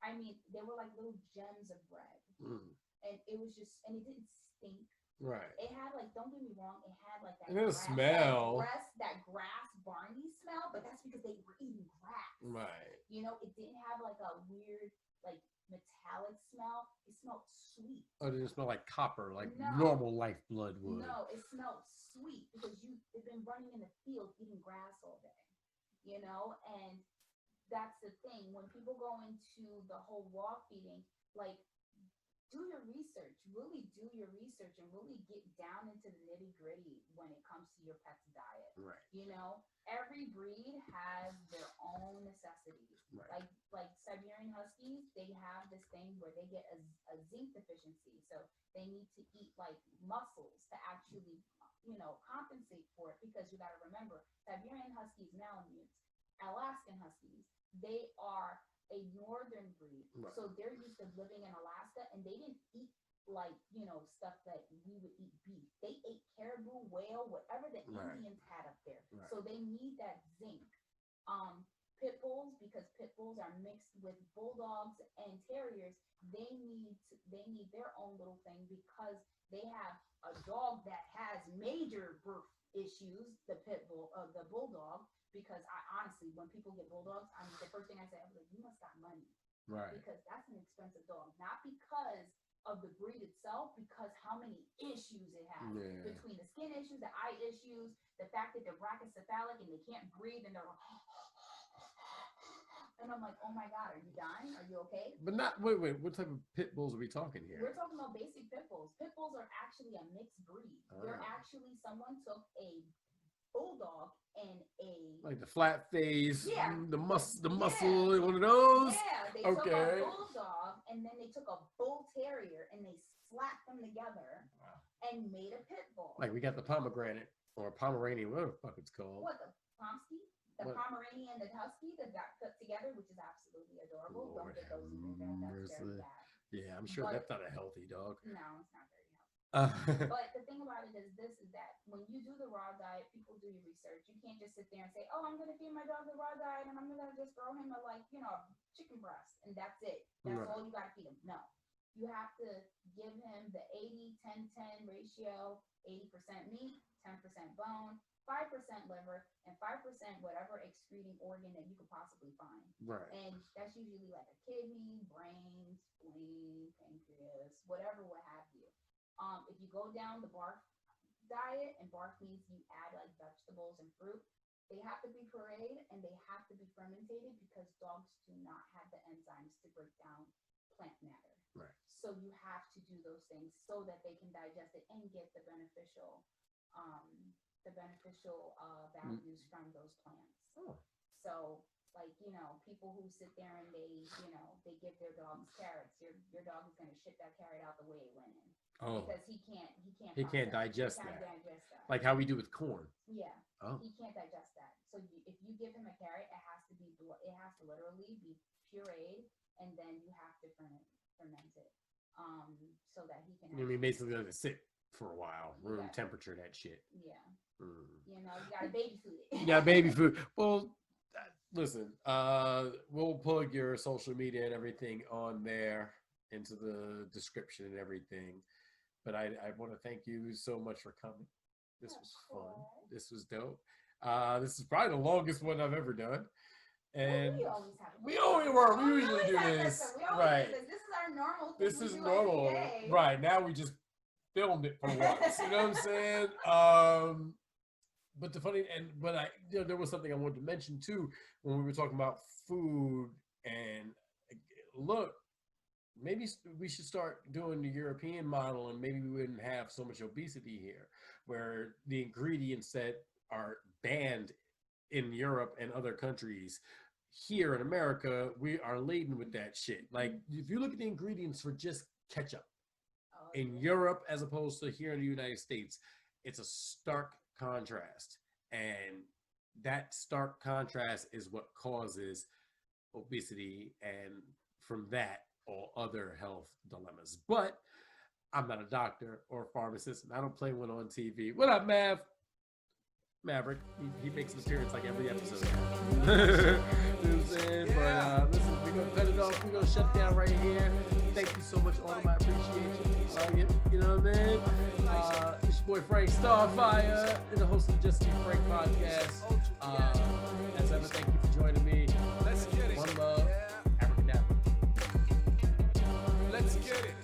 Speaker 3: I mean, they were like little gems of bread, and it was just, and it didn't stink.
Speaker 1: Right.
Speaker 3: It had like, don't get me wrong, it had like that
Speaker 1: And the smell.
Speaker 3: that grass barney smell, but that's because they were eating grass.
Speaker 1: Right.
Speaker 3: You know, it didn't have like a weird like metallic smell. It smelled sweet.
Speaker 1: Oh, it didn't smell like copper, like
Speaker 3: No.
Speaker 1: normal lifeblood would.
Speaker 3: No, it smelled sweet because you've been running in the field eating grass all day. You know, and that's the thing. When people go into the whole raw feeding, like, do your research, really do your research, and really get down into the nitty gritty when it comes to your pet's diet.
Speaker 1: Right.
Speaker 3: You know, every breed has their own necessities.
Speaker 1: Right.
Speaker 3: Like Siberian Huskies, they have this thing where they get a zinc deficiency, so they need to eat like mussels to actually, you know, compensate for it. Because you got to remember, Siberian Huskies, Malamutes, Alaskan Huskies, they are a northern breed,
Speaker 1: Right.
Speaker 3: so they're used to living in Alaska, and they didn't eat like, you know, stuff that we would eat beef. They ate caribou, whale, whatever the
Speaker 1: Right.
Speaker 3: Indians had up there.
Speaker 1: Right.
Speaker 3: So they need that zinc. Pit bulls, because pit bulls are mixed with bulldogs and terriers, they need their own little thing, because they have a dog that has major birth issues, the pit bull, the bulldog. Because I honestly, when people get bulldogs, I mean, the first thing I say, I was like, you must got money.
Speaker 1: Right.
Speaker 3: Because that's an expensive dog. Not because of the breed itself, because how many issues it has.
Speaker 1: Yeah.
Speaker 3: Between the skin issues, the eye issues, the fact that they're brachycephalic and they can't breathe and they're like, and I'm like, oh my God, are you dying? Are you okay?
Speaker 1: But not, wait, what type of pit bulls are we talking here?
Speaker 3: We're talking about basic pit bulls. Pit bulls are actually a mixed breed. They're actually, someone took a bulldog and a
Speaker 1: like the flat face,
Speaker 3: Yeah.
Speaker 1: the muscle,
Speaker 3: Yeah.
Speaker 1: one of those.
Speaker 3: Yeah, they took a bulldog and then they took a bull terrier and they slapped them together and made a pit bull.
Speaker 1: Like we got the pomegranate or Pomeranian, whatever the fuck it's called.
Speaker 3: What, the Pomsky? The
Speaker 1: What?
Speaker 3: Pomeranian and the Husky that got put together, which is absolutely adorable.
Speaker 1: Lord
Speaker 3: Don't get those either. That's very bad.
Speaker 1: Yeah, I'm sure
Speaker 3: But-
Speaker 1: that's not a healthy dog.
Speaker 3: No, it's not very healthy.
Speaker 1: Right.
Speaker 3: But the thing about it is that when you do the raw diet, people do your research. You can't just sit there and say, oh, I'm going to feed my dog the raw diet and I'm going to just throw him a, like, you know, chicken breast and that's it. That's all you got to feed him. No. You have to give him the 80-10-10 ratio, 80% meat, 10% bone, 5% liver, and 5% whatever excreting organ that you could possibly find.
Speaker 1: Right.
Speaker 3: And that's usually like a kidney, brain, spleen, pancreas, whatever, what have you. If you go down the bark diet, and bark means you add like vegetables and fruit, they have to be pureed and they have to be fermented because dogs do not have the enzymes to break down plant matter.
Speaker 1: Right.
Speaker 3: So you have to do those things so that they can digest it and get the beneficial values from those plants.
Speaker 1: Oh.
Speaker 3: So, like, you know, people who sit there and they, you know, they give their dogs carrots. Your dog is gonna shit that carrot out the way it went in.
Speaker 1: Oh.
Speaker 3: Because he can't
Speaker 1: digest
Speaker 3: that.
Speaker 1: that. Like how we do with corn.
Speaker 3: Yeah.
Speaker 1: Oh.
Speaker 3: He can't digest that. So if you give him a carrot, it has to literally be pureed, and then you have to ferment it, so that he can.
Speaker 1: I mean, basically let it sit for a while, room
Speaker 3: Yeah.
Speaker 1: temperature, that shit.
Speaker 3: Yeah.
Speaker 1: Mm.
Speaker 3: You know, you gotta baby food it.
Speaker 1: You got baby food. Well, listen, we'll plug your social media and everything on there into the description and everything. But I want to thank you so much for coming. This was fun. This was dope. This is probably the longest one I've ever done. And we usually do this. Right.
Speaker 3: This is our normal thing.
Speaker 1: This
Speaker 3: we
Speaker 1: is
Speaker 3: do
Speaker 1: normal.
Speaker 3: every day.
Speaker 1: Right. Now we just filmed it for once. You know what I'm saying? But there was something I wanted to mention too when we were talking about food. And look, maybe we should start doing the European model, and maybe we wouldn't have so much obesity here, where the ingredients that are banned in Europe and other countries, here in America, we are laden with that shit. Like, if you look at the ingredients for just ketchup in Europe as opposed to here in the United States, it's a stark contrast. And that stark contrast is what causes obesity, and from that, all other health dilemmas. But I'm not a doctor or a pharmacist, and I don't play one on TV. What up, Mav? Maverick. He makes an appearance like every episode. You know what I'm saying? But listen, we're gonna cut it off. We're gonna shut down right here. Thank you so much, Autumn. I appreciate you. Love you. You know what I mean? It's your boy Frank Starfire, and the host of the Just Be Frank podcast. As ever, thank you for joining me.
Speaker 4: Let's get it.
Speaker 1: One love. Abracadabra.
Speaker 4: Let's get it.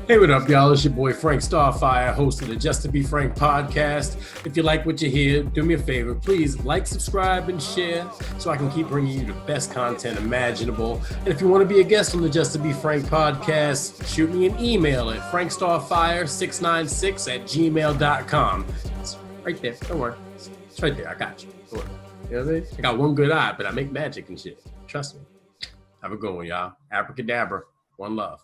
Speaker 1: Hey, what up, y'all? It's your boy Frank Starfire, host of the Just to Be Frank podcast. If you like what you hear, do me a favor. Please like, subscribe, and share so I can keep bringing you the best content imaginable. And if you want to be a guest on the Just to Be Frank podcast, shoot me an email at frankstarfire696@gmail.com. It's right there. Don't worry. It's right there. I got you. Don't worry. You know what I mean? I got one good eye, but I make magic and shit. Trust me. Have a good one, y'all. Abracadabra. One love.